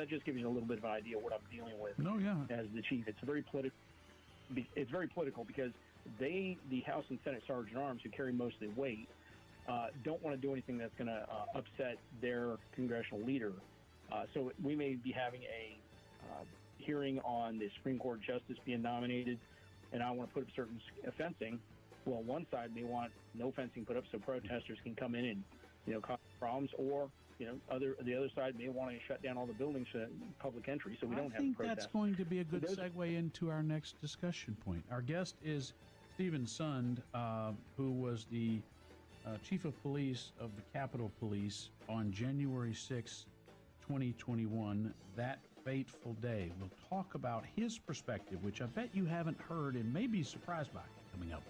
that just gives you a little bit of an idea of what I'm dealing with as the chief. It's very political. It's very political because the House and Senate Sergeant-at-Arms, who carry most of the weight, don't want to do anything that's going to upset their congressional leader. So we may be having a hearing on the Supreme Court justice being nominated, and I want to put up certain fencing. Well, one side may want no fencing put up so protesters can come in and, cause problems, or the other side may want to shut down all the buildings for public entry so we don't have protests. I think that's going to be a good segue into our next discussion point. Our guest is Stephen Sund, who was the chief of police of the Capitol Police on January 6, 2021, that fateful day. We'll talk about his perspective, which I bet you haven't heard and may be surprised by, coming up.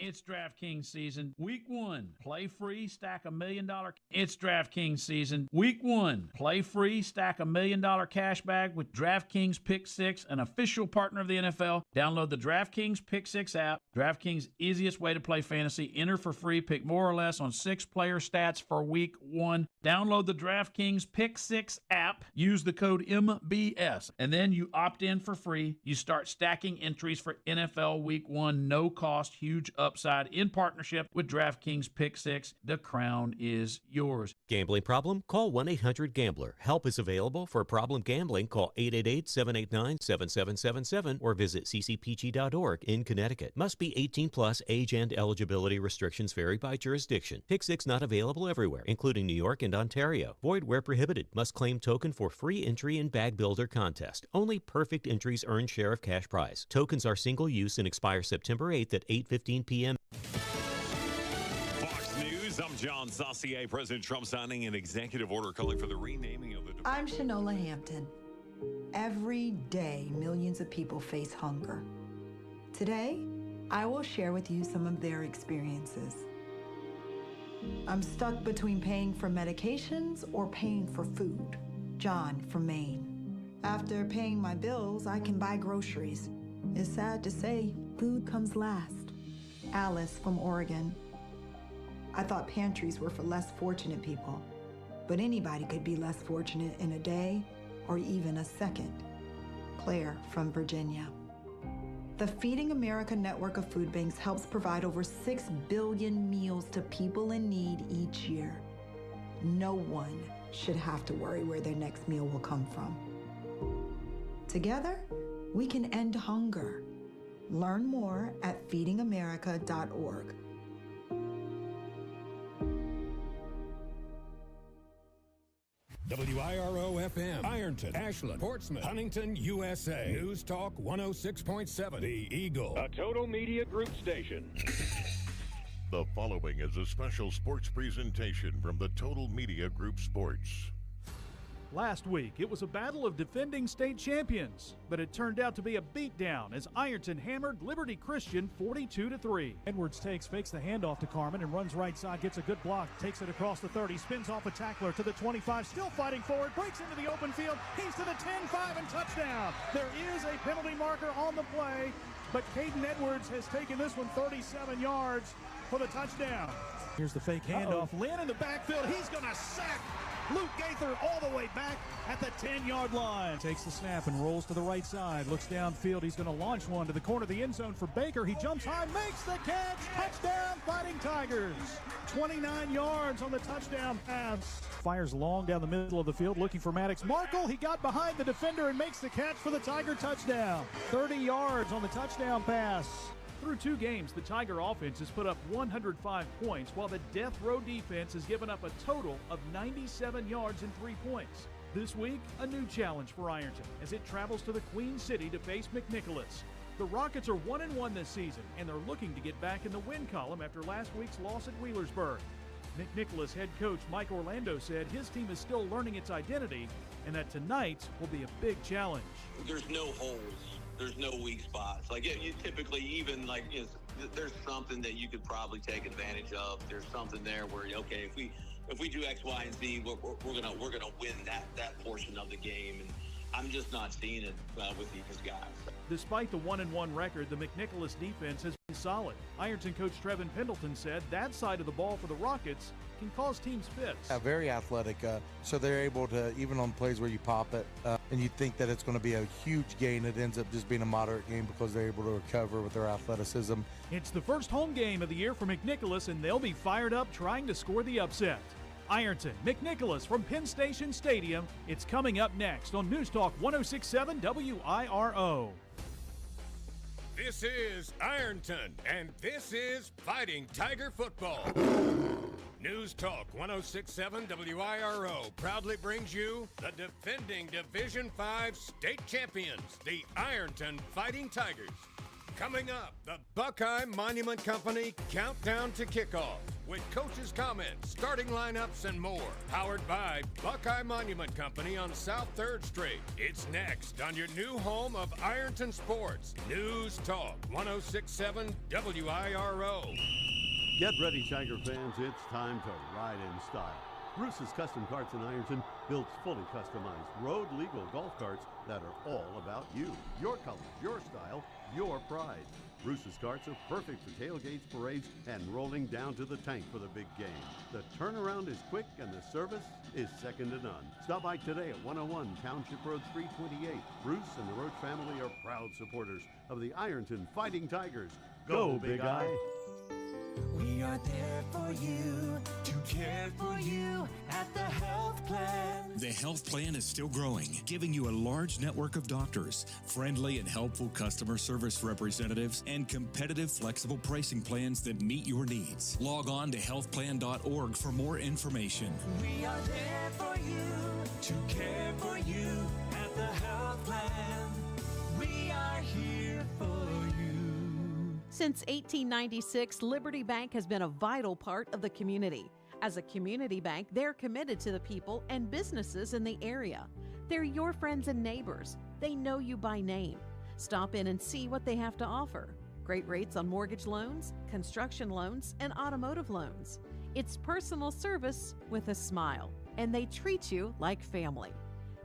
It's DraftKings season. Week 1, play free, stack $1 million. It's DraftKings season. Week 1, play free, stack $1 million cash bag with DraftKings Pick 6, an official partner of the NFL. Download the DraftKings Pick 6 app. DraftKings' easiest way to play fantasy. Enter for free. Pick more or less on 6 player stats for Week 1. Download the DraftKings Pick 6 app. Use the code MBS. And then you opt in for free. You start stacking entries for NFL Week 1. No cost. Huge upside in partnership with DraftKings Pick 6. The crown is yours. Gambling problem? Call 1-800-GAMBLER. Help is available for problem gambling. Call 888-789-7777 or visit ccpg.org in Connecticut. Must be 18 plus. Age and eligibility restrictions vary by jurisdiction. Pick 6 not available everywhere, including New York and Ontario. Void where prohibited. Must claim token for free entry in Bag Builder contest. Only perfect entries earn share of cash prize. Tokens are single use and expire September 8th at 8:15 p.m. Fox News, I'm John Saucier. President Trump signing an executive order calling for the renaming of the... I'm Shanola Hampton. Every day, millions of people face hunger. Today, I will share with you some of their experiences. I'm stuck between paying for medications or paying for food. John from Maine. After paying my bills, I can buy groceries. It's sad to say, food comes last. Alice from Oregon. I thought pantries were for less fortunate people, but anybody could be less fortunate in a day or even a second. Claire from Virginia. The Feeding America network of food banks helps provide over 6 billion meals to people in need each year. No one should have to worry where their next meal will come from. Together, we can end hunger. Learn more at feedingamerica.org. WIRO-FM, Ironton, Ashland, Portsmouth, Huntington, USA. News Talk 106.7, The Eagle. A Total Media Group station. The following is a special sports presentation from the Total Media Group Sports. Last week, it was a battle of defending state champions, but it turned out to be a beatdown as Ironton hammered Liberty Christian 42-3. Edwards fakes the handoff to Carmen and runs right side, gets a good block, takes it across the 30, spins off a tackler to the 25, still fighting forward, breaks into the open field, he's to the 10-5 and touchdown. There is a penalty marker on the play, but Caden Edwards has taken this one 37 yards for the touchdown. Here's the fake handoff. Lynn in the backfield, he's going to sack Luke Gaither all the way back at the 10-yard line. Takes the snap and rolls to the right side. Looks downfield. He's going to launch one to the corner of the end zone for Baker. He jumps high, makes the catch. Touchdown, Fighting Tigers. 29 yards on the touchdown pass. Fires long down the middle of the field looking for Maddox Markle. He got behind the defender and makes the catch for the Tiger touchdown. 30 yards on the touchdown pass. Through 2 games, the Tiger offense has put up 105 points, while the Death Row defense has given up a total of 97 yards and 3 points. This week, a new challenge for Ironton as it travels to the Queen City to face McNicholas. The Rockets are 1-1 this season, and they're looking to get back in the win column after last week's loss at Wheelersburg. McNicholas head coach Mike Orlando said his team is still learning its identity and that tonight will be a big challenge. There's no holes. There's no weak spots. Like you typically, even like there's something that you could probably take advantage of. There's something there where okay, if we do X, Y, and Z, we're gonna win that portion of the game. I'm just not seeing it with these guys. Despite the 1-1 record, the McNicholas defense has been solid. Ironton coach Trevin Pendleton said that side of the ball for the Rockets can cause teams fits. Very athletic, so they're able to, even on plays where you pop it, and you think that it's going to be a huge gain, it ends up just being a moderate game because they're able to recover with their athleticism. It's the first home game of the year for McNicholas, and they'll be fired up trying to score the upset. Ironton, McNicholas from Penn Station Stadium. It's coming up next on News Talk 106.7 WIRO. This is Ironton, and this is Fighting Tiger Football. News Talk 106.7 WIRO proudly brings you the defending Division V state champions, the Ironton Fighting Tigers. Coming up, the Buckeye Monument Company Countdown to Kickoff with coaches' comments, starting lineups, and more. Powered by Buckeye Monument Company on South 3rd Street. It's next on your new home of Ironton Sports. News Talk 106.7 WIRO. Get ready, Tiger fans. It's time to ride in style. Bruce's Custom Carts in Ironton builds fully customized road legal golf carts that are all about you. Your colors, your style, your pride. Bruce's carts are perfect for tailgates, parades, and rolling down to the tank for the big game. The turnaround is quick and the service is second to none. Stop by today at 101 Township Road 328. Bruce and the Roach family are proud supporters of the Ironton Fighting Tigers. Go, Big Eye! We are there for you, to care for you at the health plan. The health plan is still growing, giving you a large network of doctors, friendly and helpful customer service representatives, and competitive, flexible pricing plans that meet your needs. Log on to healthplan.org for more information. We are there for you, to care for you at the health plan. We are here for you. Since 1896, Liberty Bank has been a vital part of the community. As a community bank, they're committed to the people and businesses in the area. They're your friends and neighbors. They know you by name. Stop in and see what they have to offer. Great rates on mortgage loans, construction loans, and automotive loans. It's personal service with a smile, and they treat you like family.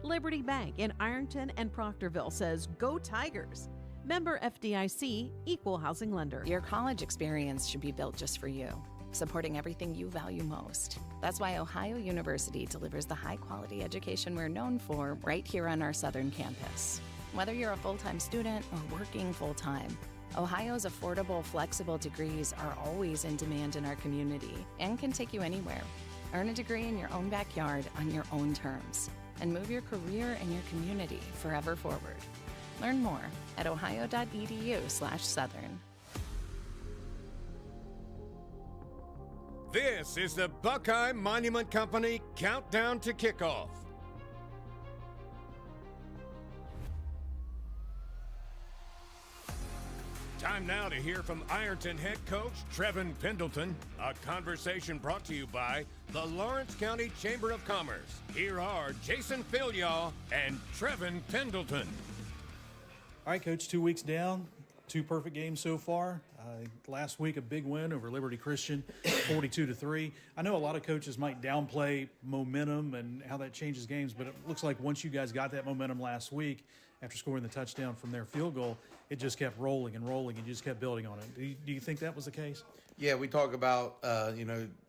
Liberty Bank in Ironton and Proctorville says, "Go Tigers." Member FDIC, Equal Housing Lender. Your college experience should be built just for you, supporting everything you value most. That's why Ohio University delivers the high-quality education we're known for right here on our southern campus. Whether you're a full-time student or working full-time, Ohio's affordable, flexible degrees are always in demand in our community and can take you anywhere. Earn a degree in your own backyard on your own terms and move your career and your community forever forward. Learn more at ohio.edu/southern. This is the Buckeye Monument Company Countdown to Kickoff. Time now to hear from Ironton head coach Trevin Pendleton. A conversation brought to you by the Lawrence County Chamber of Commerce. Here are Jason Philyaw and Trevin Pendleton. All right, Coach, 2 weeks down, 2 perfect games so far. Last week, a big win over Liberty Christian, 42-3. I know a lot of coaches might downplay momentum and how that changes games, but it looks like once you guys got that momentum last week, after scoring the touchdown from their field goal, it just kept rolling and rolling, and you just kept building on it. Do you think that was the case? Yeah, we talk about,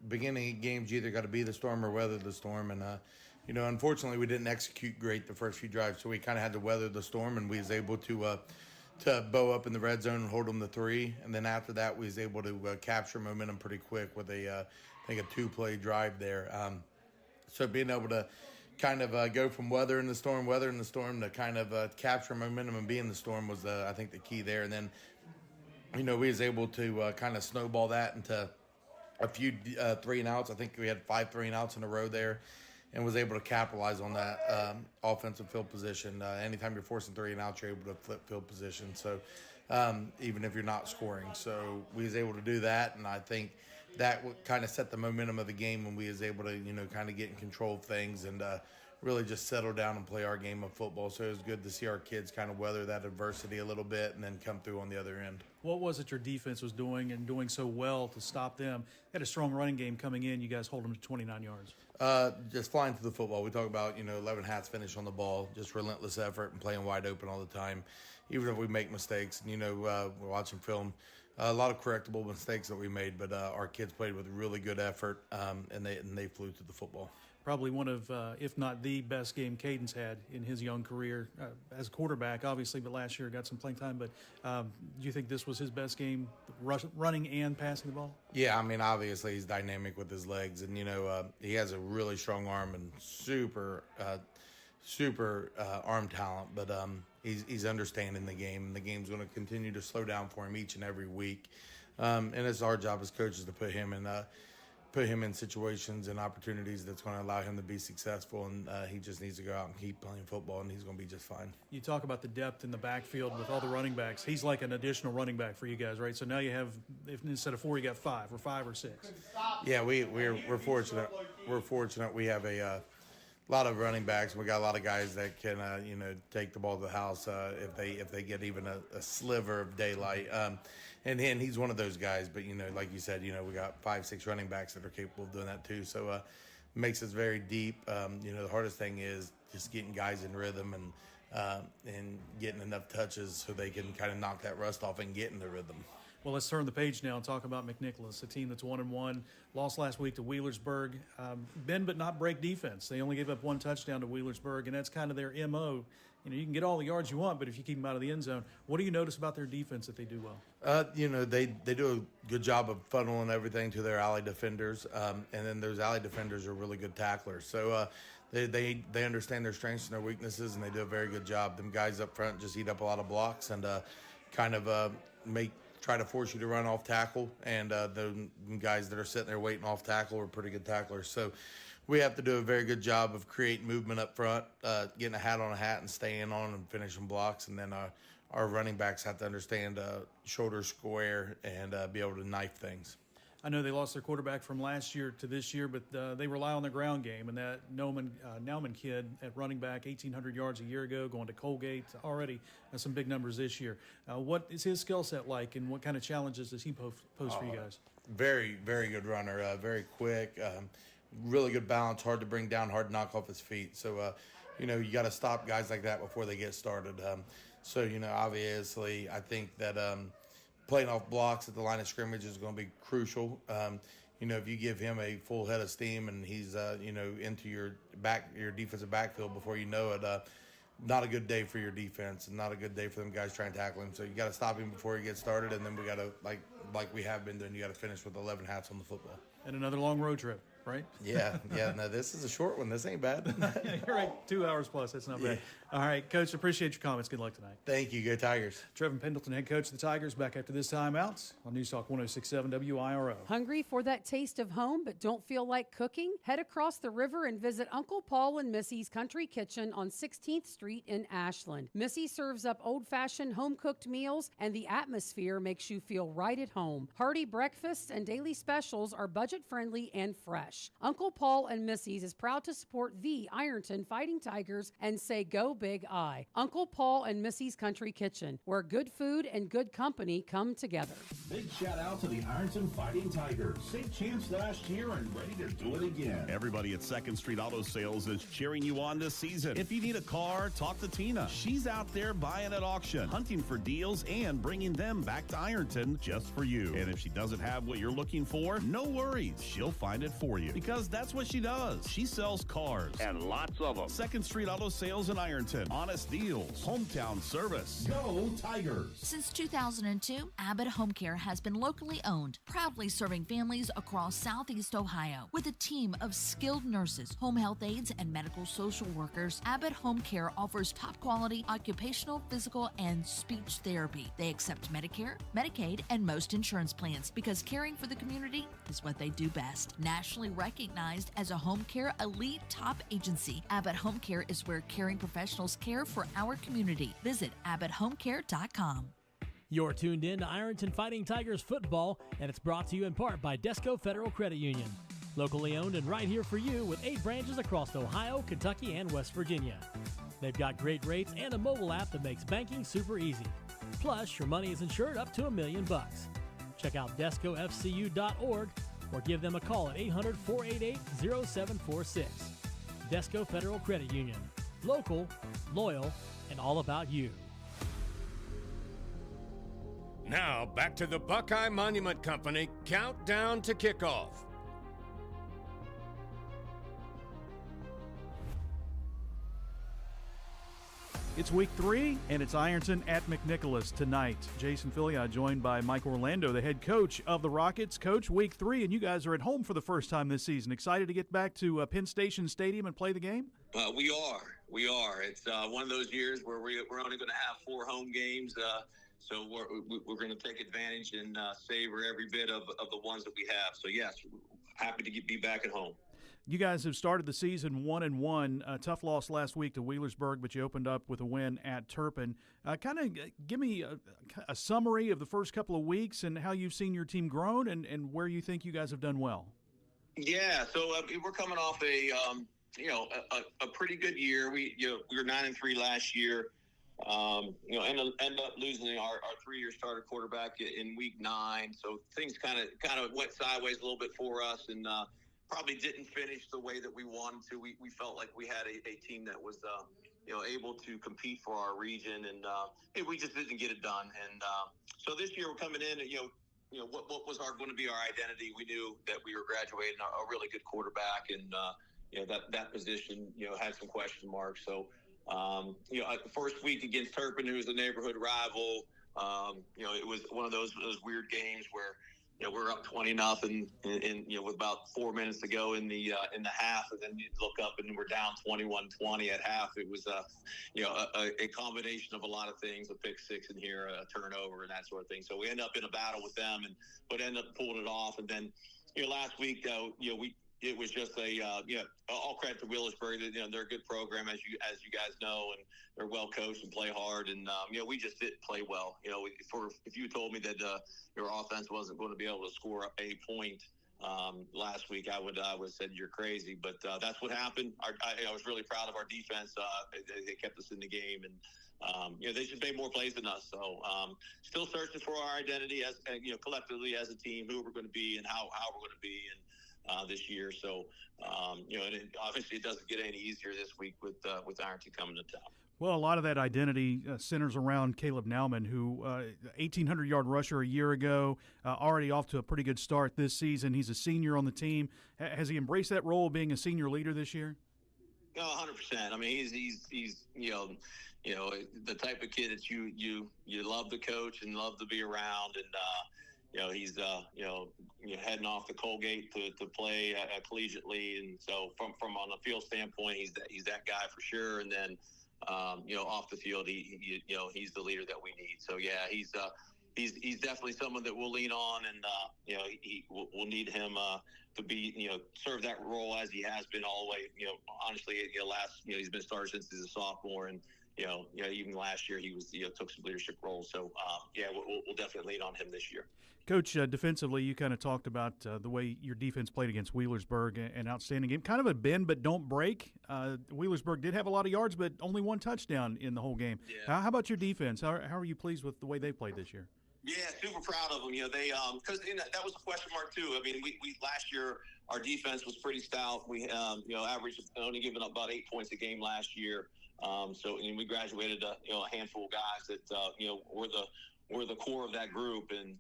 beginning of games, you either got to be the storm or weather the storm, and unfortunately, we didn't execute great the first few drives, so we kind of had to weather the storm, and we was able to bow up in the red zone and hold them to 3. And then after that, we was able to capture momentum pretty quick with a 2-play drive there. So being able to kind of go from weather in the storm to kind of capture momentum and be in the storm was, I think, the key there. And then, we was able to kind of snowball that into a few 3-and-outs. I think we had 5 3-and-outs in a row there, and was able to capitalize on that offensive field position. Anytime you're forcing 3-and-outs, you're able to flip field position. So even if you're not scoring, so we was able to do that, and I think that would kind of set the momentum of the game when we was able to kind of get in control of things and really just settle down and play our game of football. So it was good to see our kids kind of weather that adversity a little bit and then come through on the other end. What was it your defense was doing and doing so well to stop them? They had a strong running game coming in. You guys hold them to 29 yards. Just flying through the football. We talk about, 11 hats finish on the ball, just relentless effort and playing wide open all the time. Even if we make mistakes, and, we're watching film, a lot of correctable mistakes that we made, but our kids played with really good effort, and they flew through the football. Probably one of, if not the best game Caden's had in his young career as a quarterback, obviously, but last year got some playing time. But do you think this was his best game, running and passing the ball? Yeah, I mean, obviously he's dynamic with his legs, and, he has a really strong arm and super arm talent, but he's understanding the game, and the game's going to continue to slow down for him each and every week. And it's our job as coaches to put him in situations and opportunities that's going to allow him to be successful, and he just needs to go out and keep playing football, and he's going to be just fine. You talk about the depth in the backfield with all the running backs. He's like an additional running back for you guys, right? So now you have, if instead of 4, you got 5 or 6. Yeah, we're fortunate. We're fortunate. We have a lot of running backs. We got a lot of guys that can take the ball to the house if they get even a sliver of daylight. And he's one of those guys. But like you said, we got 5-6 running backs that are capable of doing that too. So it makes us very deep. The hardest thing is just getting guys in rhythm and getting enough touches so they can kind of knock that rust off and get in the rhythm. Well, let's turn the page now and talk about McNicholas, a team that's 1-1, lost last week to Wheelersburg. Bend but not break defense. They only gave up 1 touchdown to Wheelersburg, and that's kind of their MO. You can get all the yards you want, but if you keep them out of the end zone, what do you notice about their defense that they do well? They do a good job of funneling everything to their alley defenders, and then those alley defenders are really good tacklers. So they understand their strengths and their weaknesses, and they do a very good job. Them guys up front just eat up a lot of blocks and try to force you to run off tackle, and the guys that are sitting there waiting off tackle are pretty good tacklers. So we have to do a very good job of creating movement up front, getting a hat on a hat and staying on and finishing blocks. And then our running backs have to understand shoulder square and be able to knife things. I know they lost their quarterback from last year to this year, but they rely on their ground game. And that Nauman kid at running back, 1,800 yards a year ago, going to Colgate, already has some big numbers this year. What is his skill set like, and what kind of challenges does he pose for you guys? Very, very good runner, very quick, really good balance, hard to bring down, hard to knock off his feet. So, you got to stop guys like that before they get started. Obviously, I think that playing off blocks at the line of scrimmage is going to be crucial. If you give him a full head of steam and he's, into your defensive backfield before you know it, not a good day for your defense and not a good day for them guys trying to tackle him. So you got to stop him before he gets started, and then we got to, like we have been doing, you got to finish with 11 hats on the football. And another long road trip, right? Yeah. No, this is a short one. This ain't bad. Yeah, you're right. 2 hours plus. That's not bad. All right, Coach, appreciate your comments. Good luck tonight. Thank you. Go Tigers. Trevin Pendleton, head coach of the Tigers, back after this timeout on News Talk 106.7 WIRO. Hungry for that taste of home but don't feel like cooking? Head across the river and visit Uncle Paul and Missy's Country Kitchen on 16th Street in Ashland. Missy serves up old-fashioned home-cooked meals, and the atmosphere makes you feel right at home. Hearty breakfasts and daily specials are budget-friendly and fresh. Uncle Paul and Missy's is proud to support the Ironton Fighting Tigers and say go Big I. Uncle Paul and Missy's Country Kitchen, where good food and good company come together. Big shout out to the Ironton Fighting Tigers. Big chance last year and ready to do it again. Everybody at 2nd Street Auto Sales is cheering you on this season. If you need a car, talk to Tina. She's out there buying at auction, hunting for deals, and bringing them back to Ironton just for you. And if she doesn't have what you're looking for, no worries. She'll find it for you, because that's what she does. She sells cars. And lots of them. 2nd Street Auto Sales in Ironton. Honest deals. Hometown service. Go Tigers. Since 2002, Abbott Home Care has been locally owned, proudly serving families across Southeast Ohio. With a team of skilled nurses, home health aides, and medical social workers, Abbott Home Care offers top quality occupational, physical, and speech therapy. They accept Medicare, Medicaid, and most insurance plans, because caring for the community is what they do best. Nationally recognized as a home care elite top agency, Abbott Home Care is where caring professionals care for our community. Visit AbbottHomeCare.com. You're tuned in to Ironton Fighting Tigers football, and it's brought to you in part by Desco Federal Credit Union. Locally owned and right here for you with 8 branches across Ohio, Kentucky, and West Virginia. They've got great rates and a mobile app that makes banking super easy. Plus, your money is insured up to $1 million. Check out descofcu.org or give them a call at 800-488-0746. Desco Federal Credit Union. Local, loyal, and all about you. Now, back to the Buckeye Monument Company countdown to kickoff. It's week 3, and it's Ironton at McNicholas tonight. Jason Filiot joined by Mike Orlando, the head coach of the Rockets. Coach, week 3, and you guys are at home for the first time this season. Excited to get back to Penn Station Stadium and play the game? We are. It's one of those years where we're only going to have 4 home games, so we're going to take advantage and savor every bit of the ones that we have. So, yes, happy to be back at home. You guys have started the season 1-1. A tough loss last week to Wheelersburg, but you opened up with a win at Turpin. Kind of give me a summary of the first couple of weeks and how you've seen your team grown and where you think you guys have done well. Yeah, so we're coming off a pretty good year. We were 9-3 last year. End up losing our 3-year starter quarterback in week 9. So things kind of went sideways a little bit for us, and probably didn't finish the way that we wanted to. We felt like we had a team that was able to compete for our region, and we just didn't get it done. And so this year we're coming in, what was going to be our identity? We knew that we were graduating a really good quarterback, and that position had some question marks. So the first week against Turpin, who was a neighborhood rival, it was one of those weird games where we're up 20-0, and with about 4 minutes to go in the half, and then you look up and we're down 21-20 at half. It was a combination of a lot of things, a pick six in here, a turnover, and that sort of thing. So we end up in a battle with them, but end up pulling it off. And then last week though, it was just all credit to Wheelersburg. They're a good program, as you guys know, and they're well coached and play hard. And we just didn't play well. If you told me that your offense wasn't going to be able to score a point last week, I would have said you're crazy. But that's what happened. I was really proud of our defense. They kept us in the game, and they should make more plays than us. So still searching for our identity as collectively as a team, who we're going to be and how we're going to be, and this year. So, and obviously it doesn't get any easier this week with Ironton coming to town. Well, a lot of that identity centers around Caleb Nauman, who 1,800-yard rusher a year ago, already off to a pretty good start this season. He's a senior on the team. Has he embraced that role of being a senior leader this year? No, 100%. I mean, he's the type of kid that you love to coach and love to be around, and he's heading off to Colgate to play collegiately, and so from on the field standpoint, he's that guy for sure. And then off the field, he's the leader that we need. So yeah, he's definitely someone that we'll lean on, and we'll need him to be serve that role as he has been all the way. Honestly, he's been started since he's a sophomore, and even last year he was took some leadership roles. So we'll definitely lean on him this year. Coach, defensively, you kind of talked about the way your defense played against Wheelersburg, an outstanding game. Kind of a bend but don't break. Wheelersburg did have a lot of yards, but only 1 touchdown in the whole game. Yeah. How about your defense? How are you pleased with the way they played this year? Yeah, super proud of them. They because that was a question mark too. I mean, we last year our defense was pretty stout. We averaged only giving up about 8 points a game last year. So we graduated a handful of guys that we're the core of that group, and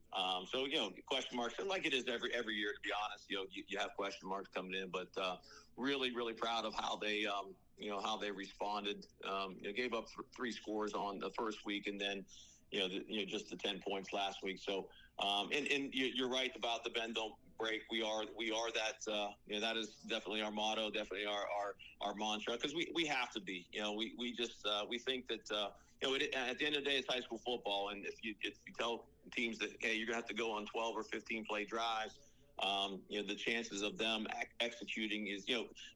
so question marks like it is every year, to be honest. You have question marks coming in, but really proud of how they responded. Gave up 3 scores on the first week, and then just the 10 points last week. So and you're right about the bend don't break. We are that that is definitely our motto, definitely our mantra, because we have to be. We think that at the end of the day, it's high school football, and if you tell teams that hey, you're gonna have to go on 12 or 15 play drives, the chances of them executing is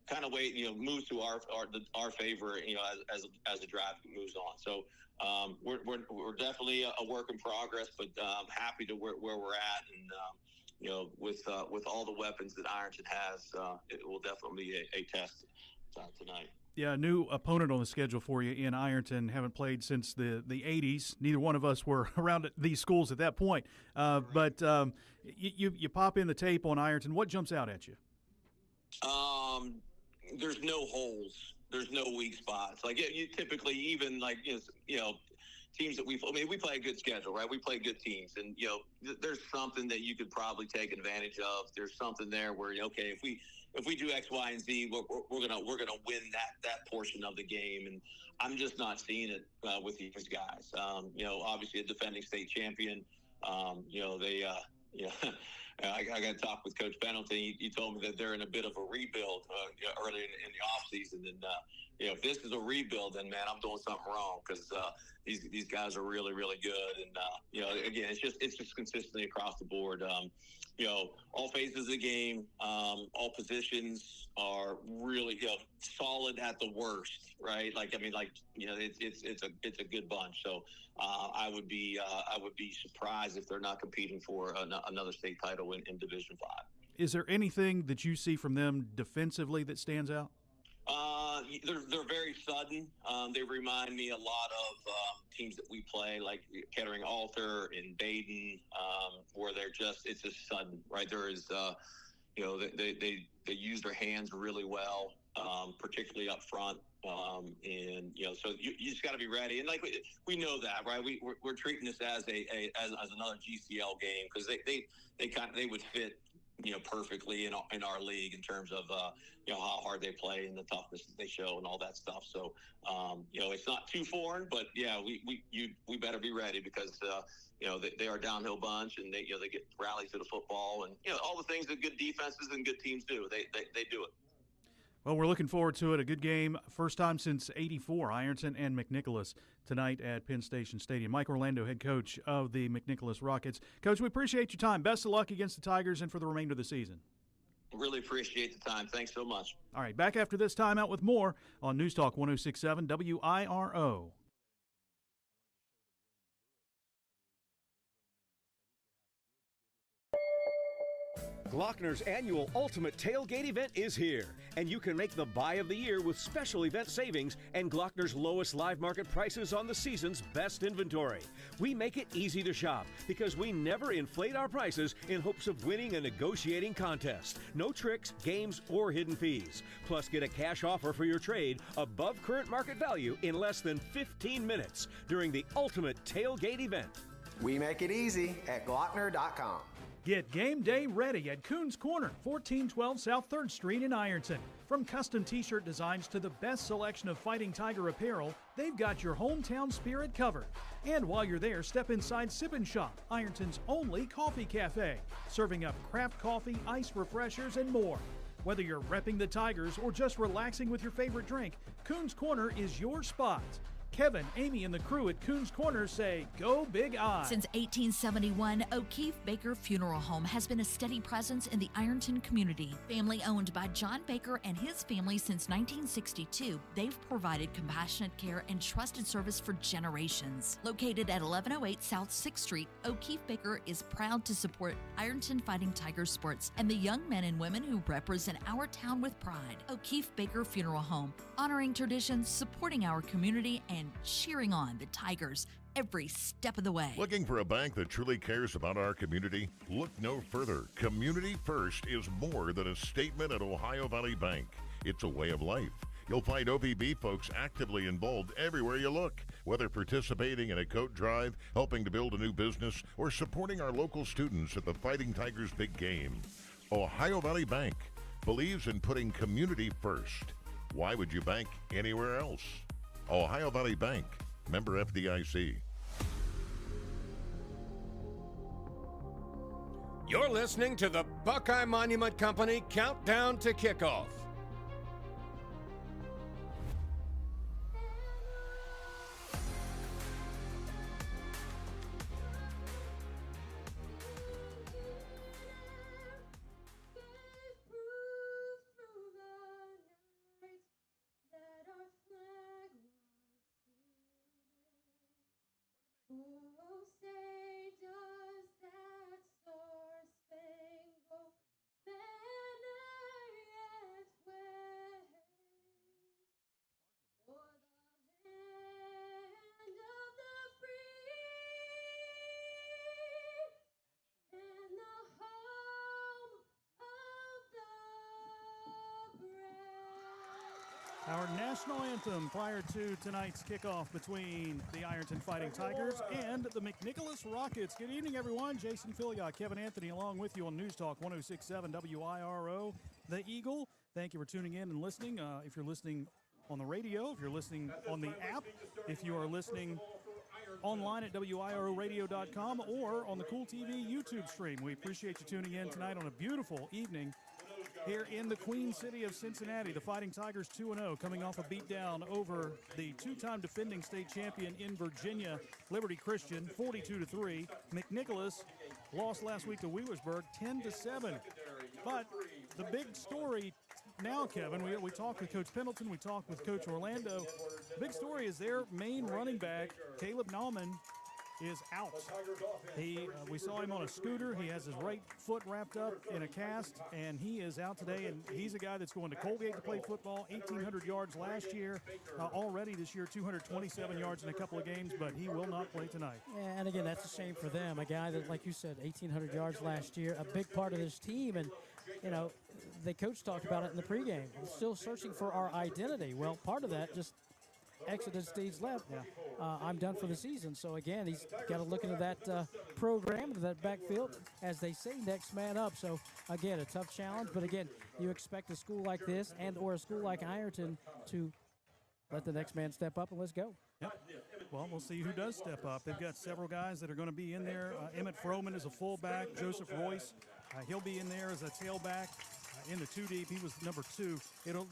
kind of moves to our favor as the drive moves on. So we're definitely a work in progress, but happy to where we're at, and with all the weapons that Ironton has, it will definitely be a test tonight. Yeah, a new opponent on the schedule for you in Ironton. Haven't played since the 80s. Neither one of us were around at these schools at that point. But you pop in the tape on Ironton. What jumps out at you? There's no holes. There's no weak spots. Like you typically, even like teams that we play a good schedule, right? We play good teams, and there's something that you could probably take advantage of. There's something there where okay, if we do X, Y, and Z, we're gonna win that portion of the game, and I'm just not seeing it with these guys. Obviously a defending state champion. I got to talk with Coach Pendleton. He told me that they're in a bit of a rebuild early in the offseason. And, if this is a rebuild, then, man, I'm doing something wrong because these guys are really, really good. And, again, it's just consistently across the board. All phases of the game, all positions are really solid at the worst, right? It's a good bunch. So I would be surprised if they're not competing for another state title in Division V. Is there anything that you see from them defensively that stands out? They're very sudden. They remind me a lot of teams that we play, like Kettering Alter and Baden, where it's just sudden, right? There is, they use their hands really well, particularly up front. So you just got to be ready. And like we know that, right? We're treating this as as another GCL game because they would fit perfectly in our league in terms of how hard they play and the toughness that they show and all that stuff. So it's not too foreign, but we better be ready because they are a downhill bunch and they get rallies to the football and all the things that good defenses and good teams do. They do it. Well, we're looking forward to it. A good game. First time since '84, Ironton and McNicholas tonight at Penn Station Stadium. Mike Orlando, head coach of the McNicholas Rockets. Coach, we appreciate your time. Best of luck against the Tigers and for the remainder of the season. Really appreciate the time. Thanks so much. All right, back after this timeout with more on News Talk 106.7 WIRO. Glockner's annual Ultimate Tailgate event is here, and you can make the buy of the year with special event savings and Glockner's lowest live market prices on the season's best inventory. We make it easy to shop because we never inflate our prices in hopes of winning a negotiating contest. No tricks, games, or hidden fees. Plus, get a cash offer for your trade above current market value in less than 15 minutes during the Ultimate Tailgate event. We make it easy at Glockner.com. Get game day ready at Koon's Corner, 1412 South 3rd Street in Ironton. From custom t-shirt designs to the best selection of Fighting Tiger apparel, they've got your hometown spirit covered. And while you're there, step inside Sip & Shop, Ironton's only coffee cafe, serving up craft coffee, ice refreshers, and more. Whether you're repping the Tigers or just relaxing with your favorite drink, Koon's Corner is your spot. Kevin, Amy, and the crew at Koon's Corner say, go Big I. Since 1871, O'Keefe Baker Funeral Home has been a steady presence in the Ironton community. Family owned by John Baker and his family since 1962, they've provided compassionate care and trusted service for generations. Located at 1108 South 6th Street, O'Keefe Baker is proud to support Ironton Fighting Tiger sports and the young men and women who represent our town with pride. O'Keefe Baker Funeral Home, honoring traditions, supporting our community, and cheering on the Tigers every step of the way. Looking for a bank that truly cares about our community? Look no further. Community First is more than a statement at Ohio Valley Bank. It's a way of life. You'll find OVB folks actively involved everywhere you look, whether participating in a coat drive, helping to build a new business, or supporting our local students at the Fighting Tigers big game. Ohio Valley Bank believes in putting community first. Why would you bank anywhere else? Ohio Valley Bank, member FDIC. You're listening to the Buckeye Monument Company Countdown to Kickoff. Oh, say does that star-spangled Our national anthem prior to tonight's kickoff between the Ironton Fighting Tigers and the McNicholas Rockets. Good evening, everyone. Jason Filiot, Kevin Anthony, along with you on News Talk 106.7 WIRO. The Eagle, thank you for tuning in and listening. If you're listening on the radio, if you're listening on the app, if you are listening online at WIROradio.com or on the Kool TV YouTube stream, we appreciate you tuning in tonight on a beautiful evening here in the Queen City of Cincinnati. The Fighting Tigers 2-0, coming off a beatdown over the two-time defending state champion in Virginia, Liberty Christian, 42-3. McNicholas lost last week to Wheelersburg, 10-7. But the big story now, Kevin, we talked with Coach Pendleton, we talked with Coach Orlando. The big story is their main running back, Caleb Nauman, is out. We saw him on a scooter. He has his right foot wrapped up in a cast, and he is out today. And he's a guy that's going to Colgate to play football, 1,800 yards last year. Already this year, 227 yards in a couple of games, but he will not play tonight. Yeah, and again, that's a shame for them. A guy that, like you said, 1,800 yards last year, a big part of this team. And, you know, the coach talked about it in the pregame. Still searching for our identity. Well, part of that just exited stage left. Yeah. I'm done for the season. So, again, he's got to look into that program, into that backfield, as they say, next man up. So, again, a tough challenge. But, again, you expect a school like this and or a school like Ironton to let the next man step up, and let's go. Yep. Well, we'll see who does step up. They've got several guys that are going to be in there. Emmett Froman is a fullback. Joseph Royce, he'll be in there as a tailback. In the 2-deep, he was number 2.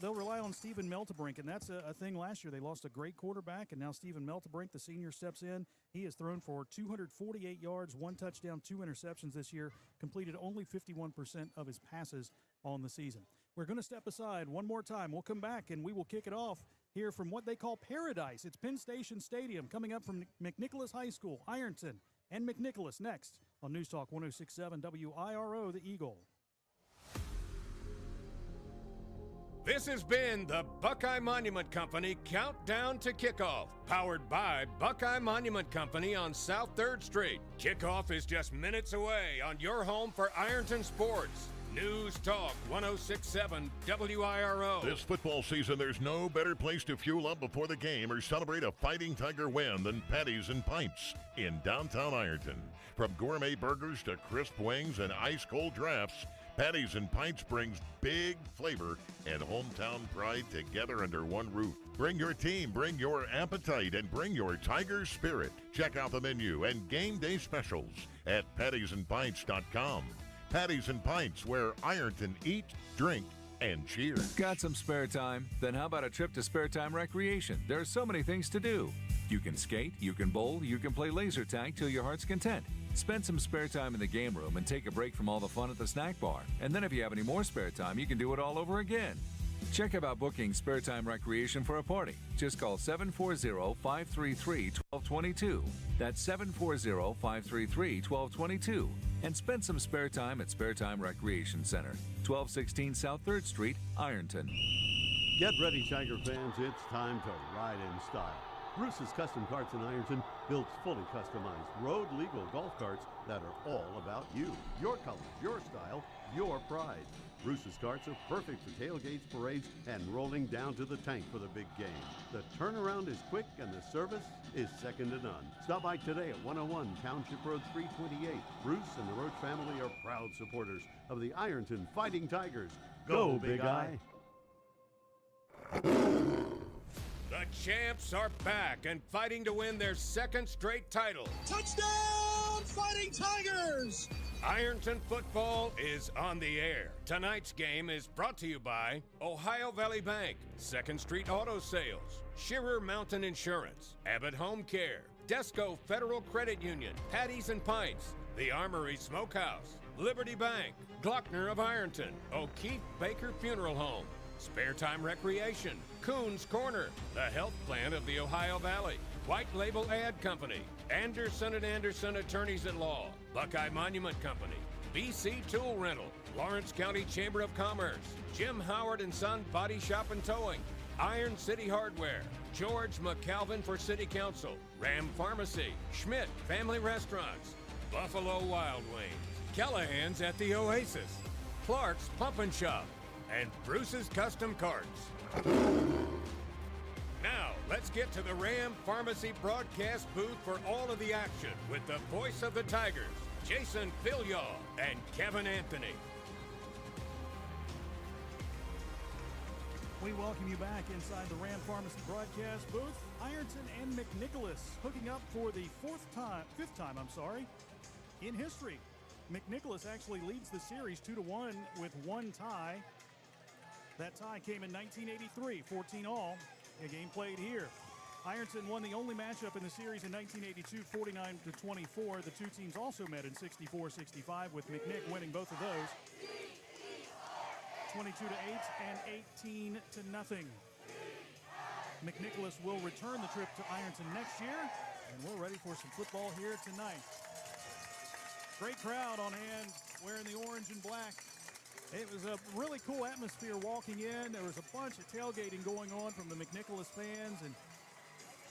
They'll rely on Stephen Meltebrink, and that's a thing last year. They lost a great quarterback, and now Stephen Meltebrink, the senior, steps in. He has thrown for 248 yards, 1 touchdown, 2 interceptions this year, completed only 51% of his passes on the season. We're going to step aside one more time. We'll come back, and we will kick it off here from what they call Paradise. It's Penn Station Stadium, coming up from McNicholas High School, Ironton, and McNicholas next on News Talk 106.7 WIRO, The Eagle. This has been the Buckeye Monument Company Countdown to Kickoff, powered by Buckeye Monument Company on South 3rd Street. Kickoff is just minutes away on your home for Ironton sports. News Talk 106.7 WIRO. This football season, there's no better place to fuel up before the game or celebrate a Fighting Tiger win than Patties and Pints in downtown Ironton. From gourmet burgers to crisp wings and ice-cold drafts, Patties and Pints brings big flavor and hometown pride together under one roof. Bring your team, bring your appetite, and bring your Tiger spirit. Check out the menu and game day specials at pattiesandpints.com. Patties and Pints, where Ironton eat, drink, and cheer. Got some spare time? Then how about a trip to Spare Time Recreation? There are so many things to do. You can skate, you can bowl, you can play laser tag till your heart's content. Spend some spare time in the game room and take a break from all the fun at the snack bar. And then if you have any more spare time, you can do it all over again. Check about booking Spare Time Recreation for a party. Just call 740-533-1222. That's 740-533-1222. And spend some spare time at Spare Time Recreation Center, 1216 South 3rd Street, Ironton. Get ready, Tiger fans. It's time to ride in style. Bruce's Custom Carts in Ironton builds fully customized road-legal golf carts that are all about you. Your colors, your style, your pride. Bruce's carts are perfect for tailgates, parades, and rolling down to the tank for the big game. The turnaround is quick and the service is second to none. Stop by today at 101 Township Road 328. Bruce and the Roach family are proud supporters of the Ironton Fighting Tigers. Go, Big Eye! The champs are back and fighting to win their second straight title. Touchdown, Fighting Tigers! Ironton football is on the air. Tonight's game is brought to you by Ohio Valley Bank, 2nd Street Auto Sales, Shearer Mountain Insurance, Abbott Home Care, Desco Federal Credit Union, Patties and Pints, The Armory Smokehouse, Liberty Bank, Glockner of Ironton, O'Keefe Baker Funeral Home, Spare Time Recreation, Coon's Corner, the health plan of the Ohio Valley, White Label Ad Company, Anderson & Anderson Attorneys at Law, Buckeye Monument Company, BC Tool Rental, Lawrence County Chamber of Commerce, Jim Howard & Son Body Shop and Towing, Iron City Hardware, George McCalvin for City Council, Ram Pharmacy, Schmidt Family Restaurants, Buffalo Wild Wings, Callahan's at the Oasis, Clark's Pump and Shop, and Bruce's Custom Carts. Now, let's get to the Ram Pharmacy broadcast booth for all of the action with the voice of the Tigers, Jason Filyaw and Kevin Anthony. We welcome you back inside the Ram Pharmacy broadcast booth. Ironton and McNicholas hooking up for the fifth time, in history. McNicholas actually leads the series 2-1 with one tie. That tie came in 1983, 14 all. A game played here. Ironton won the only matchup in the series in 1982, 49-24. The two teams also met in 64-65, with McNick winning both of those. 22-8 and 18-0. McNicholas will return the trip to Ironton next year, and we're ready for some football here tonight. Great crowd on hand, wearing the orange and black. It was a really cool atmosphere walking in. There was a bunch of tailgating going on from the McNicholas fans, and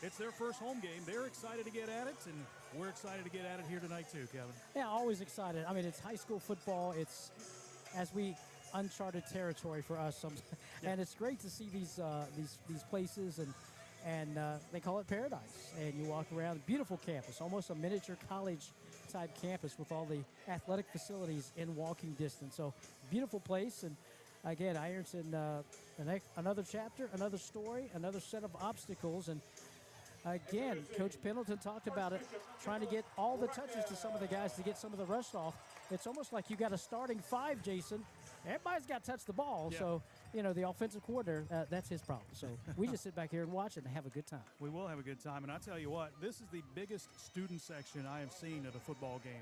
it's their first home game. They're excited to get at it, and we're excited to get at it here tonight too, Kevin. Yeah, always excited. I mean, it's high school football. It's, as we, uncharted territory for us. And it's great to see these places, and they call it paradise. And you walk around, beautiful campus, almost a miniature college type campus with all the athletic facilities in walking distance. So beautiful place. And again, Ironton, another chapter, another story, another set of obstacles. And again, Coach Pendleton talked about it, trying to get all the touches to some of the guys to get some of the rust off. It's almost like you got a starting five, Jason. Everybody's got to touch the ball. Yeah. So, the offensive coordinator, that's his problem. So we just sit back here and watch it and have a good time. We will have a good time. And I tell you what, this is the biggest student section I have seen at a football game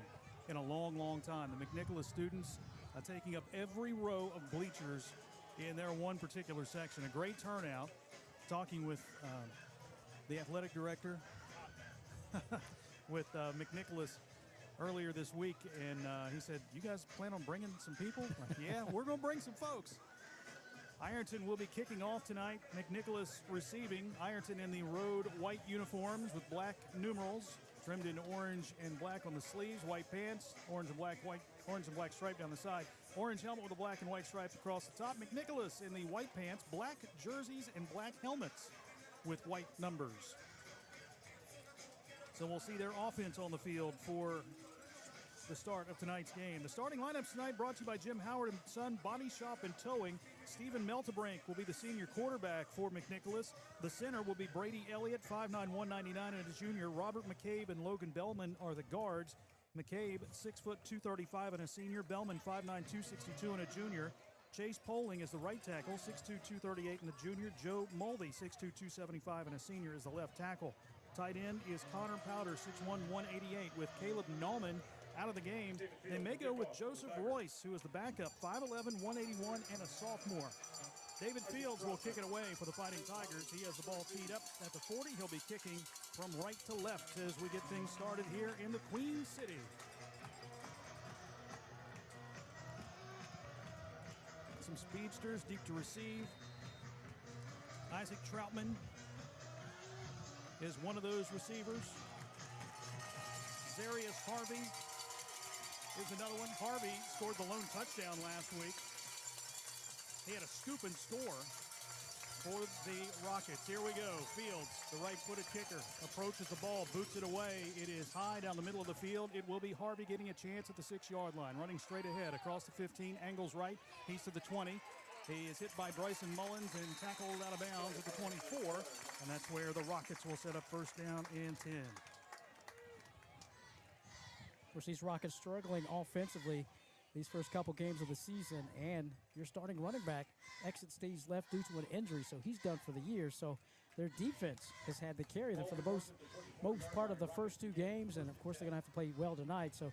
in a long, long time. The McNicholas students are taking up every row of bleachers in their one particular section. A great turnout. Talking with the athletic director with McNicholas earlier this week, and he said, "You guys plan on bringing some people?" Like, yeah, we're going to bring some folks. Ironton will be kicking off tonight. McNicholas receiving. Ironton in the road white uniforms with black numerals, trimmed in orange and black on the sleeves, white pants, orange and black stripe down the side, orange helmet with a black and white stripe across the top. McNicholas in the white pants, black jerseys, and black helmets with white numbers. So we'll see their offense on the field for the start of tonight's game. The starting lineups tonight brought to you by Jim Howard & Son Body Shop and Towing. Stephen Meltebrink will be the senior quarterback for McNicholas. The center will be Brady Elliott, 5'9", 199, and a junior. Robert McCabe and Logan Bellman are the guards. McCabe, 6', 235, and a senior. Bellman, 5'9", 262, and a junior. Chase Poling is the right tackle, 6'2", 238, and a junior. Joe Mulvey, 6'2", 275, and a senior, is the left tackle. Tight end is Connor Powder, 6'1", 188, with Caleb Nauman out of the game. They may go with Joseph Royce, who is the backup, 5'11", 181, and a sophomore. David Fields will kick it away for the Fighting Tigers. He has the ball teed up at the 40. He'll be kicking from right to left as we get things started here in the Queen City. Some speedsters deep to receive. Isaac Troutman is one of those receivers. Zarius Harvey is another one. Harvey scored the lone touchdown last week. He had a scoop and score for the Rockets. Here we go. Fields, the right-footed kicker, approaches the ball, boots it away. It is high down the middle of the field. It will be Harvey getting a chance at the 6-yard line, running straight ahead across the 15, angles right. He's to the 20. He is hit by Bryson Mullins and tackled out of bounds at the 24, and that's where the Rockets will set up first down and 10. Of course, these Rockets struggling offensively these first couple games of the season, and your starting running back exit stage left due to an injury, so he's done for the year. So their defense has had to carry them for the most part of the first two games, and of course they're going to have to play well tonight. So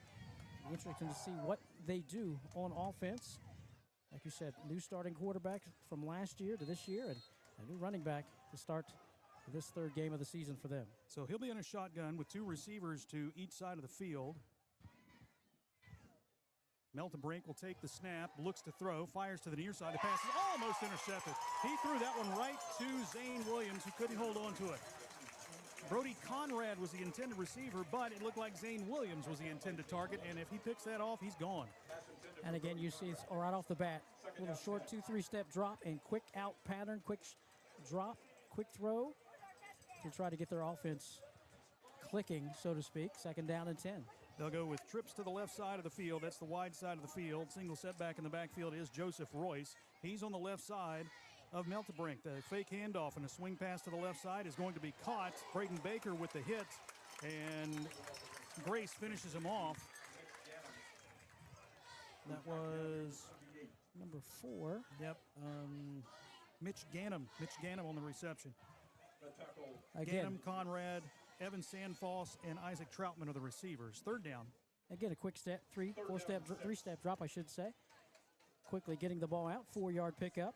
interesting to see what they do on offense. Like you said, new starting quarterback from last year to this year, and a new running back to start this third game of the season for them. So he'll be in a shotgun with two receivers to each side of the field. Meltebrink will take the snap, looks to throw, fires to the near side. The pass is almost intercepted. He threw that one right to Zane Williams, who couldn't hold on to it. Brody Conrad was the intended receiver, but it looked like Zane Williams was the intended target, and if he picks that off, he's gone. And again, you see it's right off the bat, Little short 2-3 step drop and quick out pattern, quick drop, quick throw to try to get their offense clicking, so to speak. 2nd down and 10. They'll go with trips to the left side of the field. That's the wide side of the field. Single setback in the backfield is Joseph Royce. He's on the left side of Meltebrink. The fake handoff and a swing pass to the left side is going to be caught. Braden Baker with the hit, and Grace finishes him off. That was number 4. Yep. Mitch Ganem. Mitch Ganem on the reception. Again, Ganem, Conrad, Evan Sandfoss, and Isaac Troutman are the receivers. 3rd down. Again, a quick step, 3-step drop, I should say. Quickly getting the ball out, 4-yard pickup.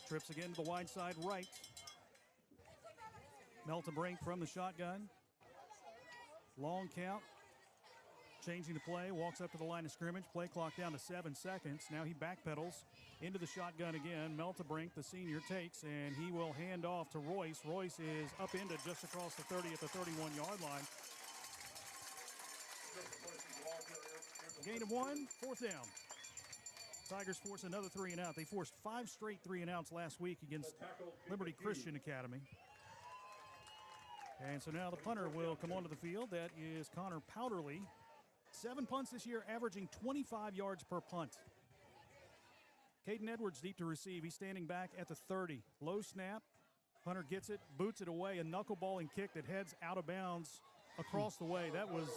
Trips again to the wide side right. Meltebrink from the shotgun. Long count. Changing the play, walks up to the line of scrimmage. Play clock down to 7 seconds. Now he backpedals into the shotgun again. Meltebrink, the senior, takes, and he will hand off to Royce. Royce is upended just across the 30 at the 31-yard line. Gain of 1, 4th down. Tigers force another 3-and-out. They forced 5 straight 3-and-outs last week against Liberty Christian Academy. And so now the punter will come onto the field. That is Connor Powderly. 7 punts this year, averaging 25 yards per punt. Caden Edwards deep to receive. He's standing back at the 30. Low snap. Hunter gets it, boots it away. A knuckleballing kick that heads out of bounds across the way. That was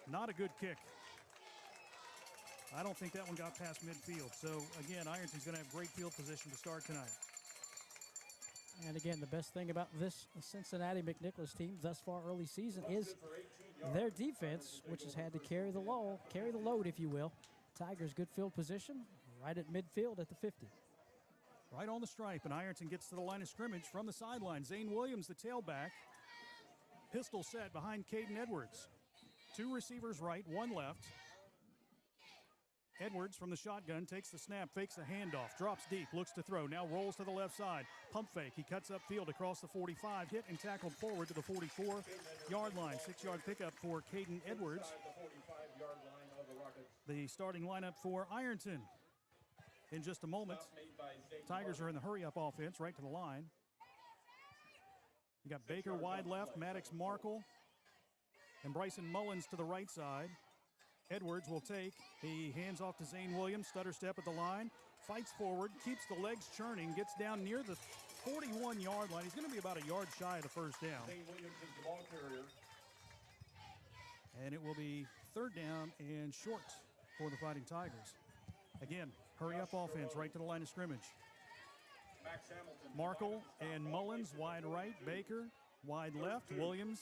not a good kick. I don't think that one got past midfield. So, again, Ironton's going to have great field position to start tonight. And again, the best thing about this Cincinnati McNicholas team thus far early season is their defense, which has had to carry the load, if you will. Tigers good field position right at midfield at the 50. Right on the stripe, and Ironton gets to the line of scrimmage from the sideline. Zane Williams, the tailback. Pistol set behind Caden Edwards. 2 receivers right, 1 left. Edwards from the shotgun takes the snap, fakes the handoff, drops deep, looks to throw, now rolls to the left side. Pump fake, he cuts upfield across the 45, hit and tackled forward to the 44-yard line. 6-yard pickup for Caden Edwards. The starting lineup for Ironton in just a moment. Tigers are in the hurry-up offense right to the line. You got Baker wide left, Maddox Markle, and Bryson Mullins to the right side. Edwards will take. He hands off to Zane Williams. Stutter step at the line. Fights forward. Keeps the legs churning. Gets down near the 41-yard line. He's going to be about a yard shy of the 1st down. Zane Williams is the ball carrier. And it will be 3rd down and short for the Fighting Tigers. Again, hurry-up offense right to the line of scrimmage. Markle and Mullins wide right. Baker wide left. Williams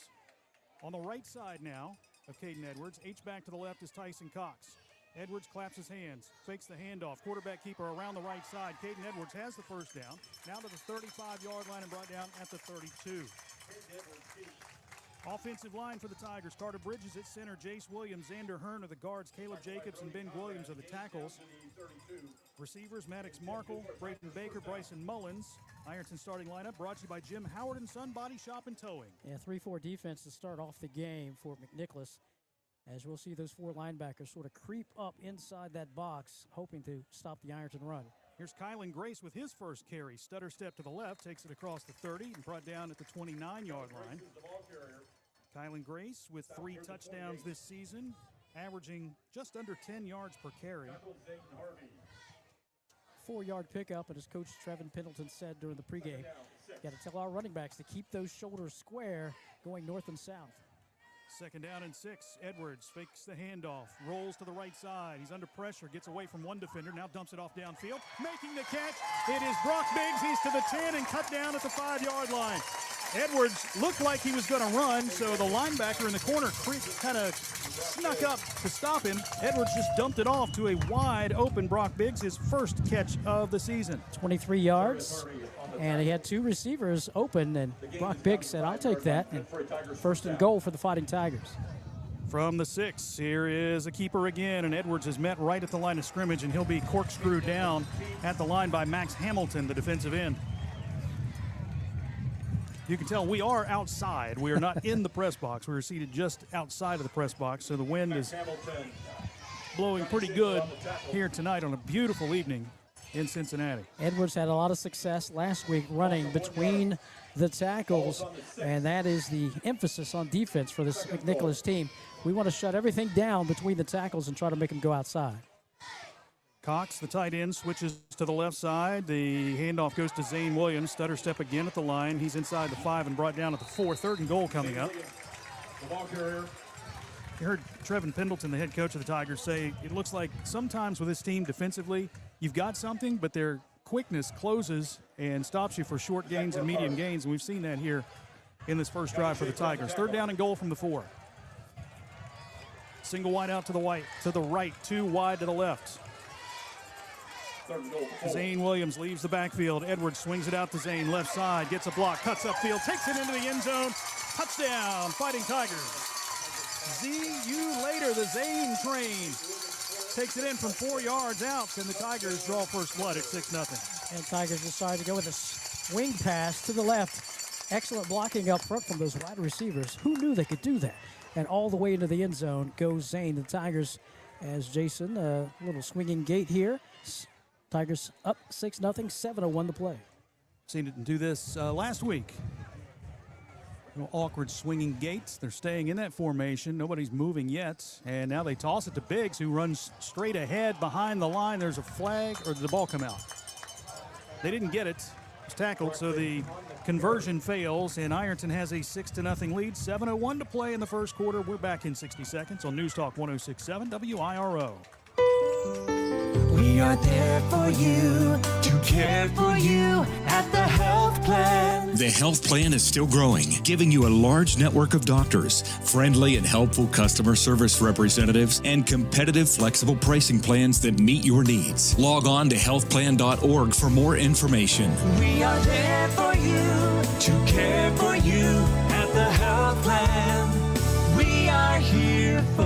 on the right side now of Caden Edwards. H-back to the left is Tyson Cox. Edwards claps his hands, fakes the handoff. Quarterback keeper around the right side. Caden Edwards has the 1st down. Now to the 35-yard line and brought down at the 32. Offensive line for the Tigers. Carter Bridges at center. Jace Williams, Xander Hearn are the guards. Caleb Jacobs and Ben Williams are the tackles. Receivers, Maddox Markle, Brayton Baker, Bryson Mullins. Ironton starting lineup brought to you by Jim Howard and Son Body Shop and Towing. Yeah, 3-4 defense to start off the game for McNicholas. As we'll see those 4 linebackers sort of creep up inside that box, hoping to stop the Ironton run. Here's Kylan Grace with his first carry. Stutter step to the left, takes it across the 30 and brought down at the 29-yard line. Kylan Grace with 3 touchdowns this season, averaging just under 10 yards per carry. 4-yard pickup, and as Coach Trevin Pendleton said during the pregame, got to tell our running backs to keep those shoulders square going north and south. 2nd down and 6. Edwards fakes the handoff, rolls to the right side. He's under pressure, gets away from one defender, now dumps it off downfield. Making the catch, it is Brock Biggs. He's to the 10 and cut down at the 5-yard line. Edwards looked like he was going to run, so the linebacker in the corner kind of snuck up to stop him. Edwards just dumped it off to a wide open Brock Biggs, his first catch of the season. 23 yards, and he had 2 receivers open, and Brock Biggs said, I'll take that. And 1st and goal for the Fighting Tigers. From the 6, here is a keeper again, and Edwards is met right at the line of scrimmage, and he'll be corkscrewed down at the line by Max Hamilton, the defensive end. You can tell we are outside. We are not in the press box. We are seated just outside of the press box, so the wind is blowing pretty good here tonight on a beautiful evening in Cincinnati. Edwards had a lot of success last week running between the tackles, and that is the emphasis on defense for this McNicholas team. We want to shut everything down between the tackles and try to make them go outside. Cox, the tight end, switches to the left side. The handoff goes to Zane Williams. Stutter step again at the line. He's inside the 5 and brought down at the 4. 3rd and goal coming up. You heard Trevin Pendleton, the head coach of the Tigers, say it looks like sometimes with this team defensively, you've got something, but their quickness closes and stops you for short gains and medium gains, and we've seen that here in this first drive for the Tigers. 3rd down and goal from the 4. Single wide out to the right, 2 wide to the left. Zane Williams leaves the backfield. Edwards swings it out to Zane, left side, gets a block, cuts upfield, takes it into the end zone. Touchdown, Fighting Tigers. Z.U. later, the Zane train takes it in from 4 yards out, and the Tigers draw first blood at 6-0. And Tigers decide to go with a swing pass to the left. Excellent blocking up front from those wide receivers. Who knew they could do that? And all the way into the end zone goes Zane. The Tigers, as Jason, a little swinging gate here. Tigers up 6-0, 7:01 to play. Seen it do this last week. Awkward swinging gates. They're staying in that formation. Nobody's moving yet. And now they toss it to Biggs, who runs straight ahead behind the line. There's a flag, or did the ball come out? They didn't get it. It was tackled, so the conversion fails, and Ironton has a 6-0 lead. 7:01 to play in the first quarter. We're back in 60 seconds on News Talk 106.7 WIRO. We are there for you, to care for you at the health plan. The health plan is still growing, giving you a large network of doctors, friendly and helpful customer service representatives, and competitive, flexible pricing plans that meet your needs. Log on to healthplan.org for more information. We are there for you, to care for you at the health plan. We are here for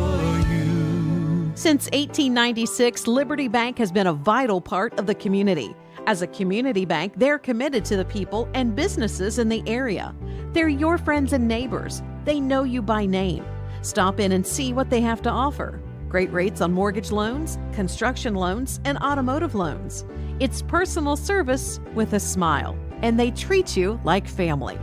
you. Since 1896, Liberty Bank has been a vital part of the community. As a community bank, they're committed to the people and businesses in the area. They're your friends and neighbors. They know you by name. Stop in and see what they have to offer. Great rates on mortgage loans, construction loans, and automotive loans. It's personal service with a smile, and they treat you like family.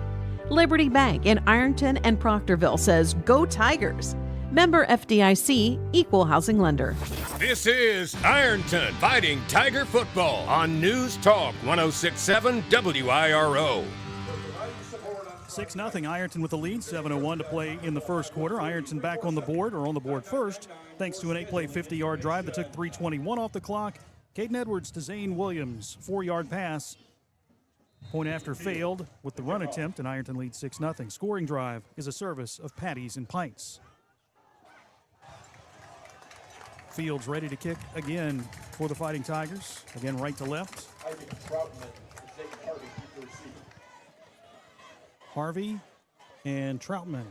Liberty Bank in Ironton and Proctorville says, "Go Tigers." Member FDIC, Equal Housing Lender. This is Ironton Fighting Tiger Football on News Talk 106.7 WIRO. 6-0, Ironton with the lead, 7:01 to play in the first quarter. Ironton back on the board, or on the board first, thanks to an 8-play 50-yard drive that took 3:21 off the clock. Caden Edwards to Zane Williams, 4-yard pass. Point after failed with the run attempt, and Ironton leads 6-0. Scoring drive is a service of Patties and Pints. Fields ready to kick again for the Fighting Tigers. Again, right to left. Harvey and Troutman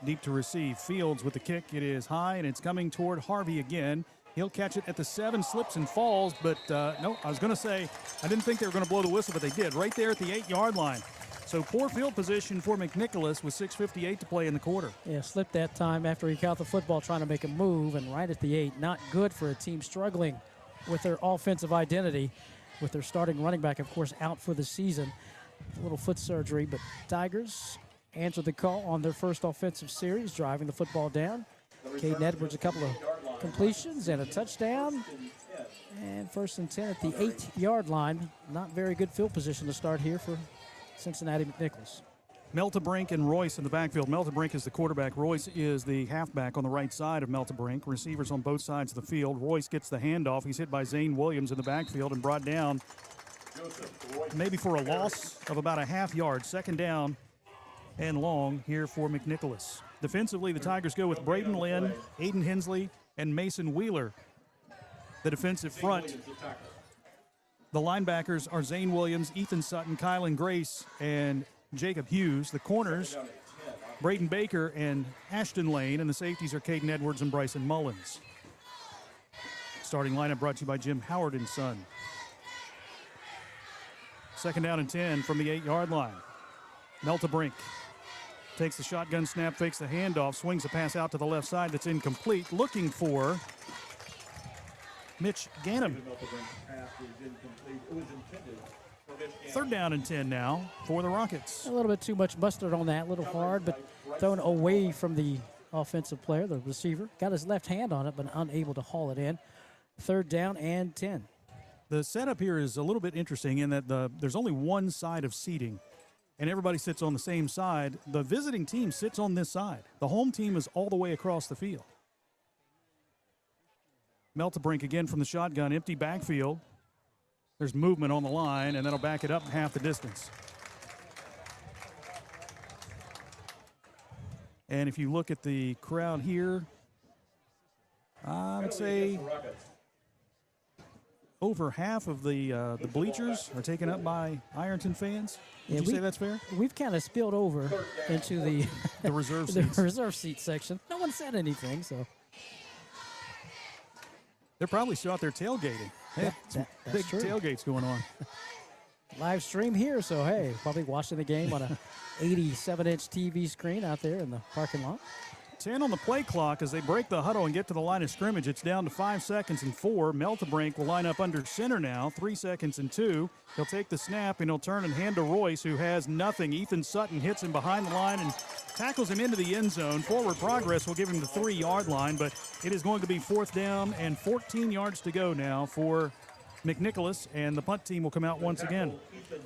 deep to receive. Fields with the kick. It is high, and it's coming toward Harvey again. He'll catch it at the 7, slips and falls, but no, I was going to say, I didn't think they were going to blow the whistle, but they did. Right there at the 8-yard line. So poor field position for McNicholas with 6:58 to play in the quarter. Yeah, slipped that time after he caught the football trying to make a move, and right at the 8. Not good for a team struggling with their offensive identity, with their starting running back, of course, out for the season. A little foot surgery, but Tigers answered the call on their first offensive series, driving the football down. Caden Edwards, a couple of completions and a touchdown. And 1st and 10 at the 8-yard line. Not very good field position to start here for Cincinnati McNicholas. Meltebrink and Royce in the backfield. Meltebrink is the quarterback. Royce is the halfback on the right side of Meltebrink. Receivers on both sides of the field. Royce gets the handoff. He's hit by Zane Williams in the backfield and brought down maybe for a loss of about a half yard. 2nd down and long here for McNicholas. Defensively, the Tigers go with Braden Lynn, Aiden Hensley, and Mason Wheeler. The defensive front. The linebackers are Zane Williams, Ethan Sutton, Kylan Grace, and Jacob Hughes. The corners, Braden Baker and Ashton Lane, and the safeties are Caden Edwards and Bryson Mullins. Starting lineup brought to you by Jim Howard and Son. 2nd down and 10 from the 8-yard line. Meltebrink takes the shotgun snap, fakes the handoff, swings a pass out to the left side that's incomplete. Looking for Mitch Ganem. 3rd down and 10 now for the Rockets. A little bit too much mustard on that, a little hard, but thrown away from the offensive player, the receiver. Got his left hand on it, but unable to haul it in. 3rd down and 10. The setup here is a little bit interesting in that there's only one side of seating, and everybody sits on the same side. The visiting team sits on this side. The home team is all the way across the field. Meltebrink again from the shotgun, empty backfield. There's movement on the line, and that'll back it up half the distance. And if you look at the crowd here, I would say over half of the bleachers are taken up by Ironton fans. Would you say that's fair? We've kind of spilled over into the reserve seats. The reserve seat section. No one said anything, so. They're probably still out there tailgating. Hey, that's big true. Tailgates going on. Live stream here, so hey, probably watching the game on a 87-inch TV screen out there in the parking lot. 10 on the play clock as they break the huddle and get to the line of scrimmage. It's down to 5 seconds and 4. Meltebrink will line up under center now, 3 seconds and 2. He'll take the snap and he'll turn and hand to Royce, who has nothing. Ethan Sutton hits him behind the line and tackles him into the end zone. Forward progress will give him the 3-yard line, but it is going to be 4th down and 14 yards to go now for McNicholas, and the punt team will come out once again.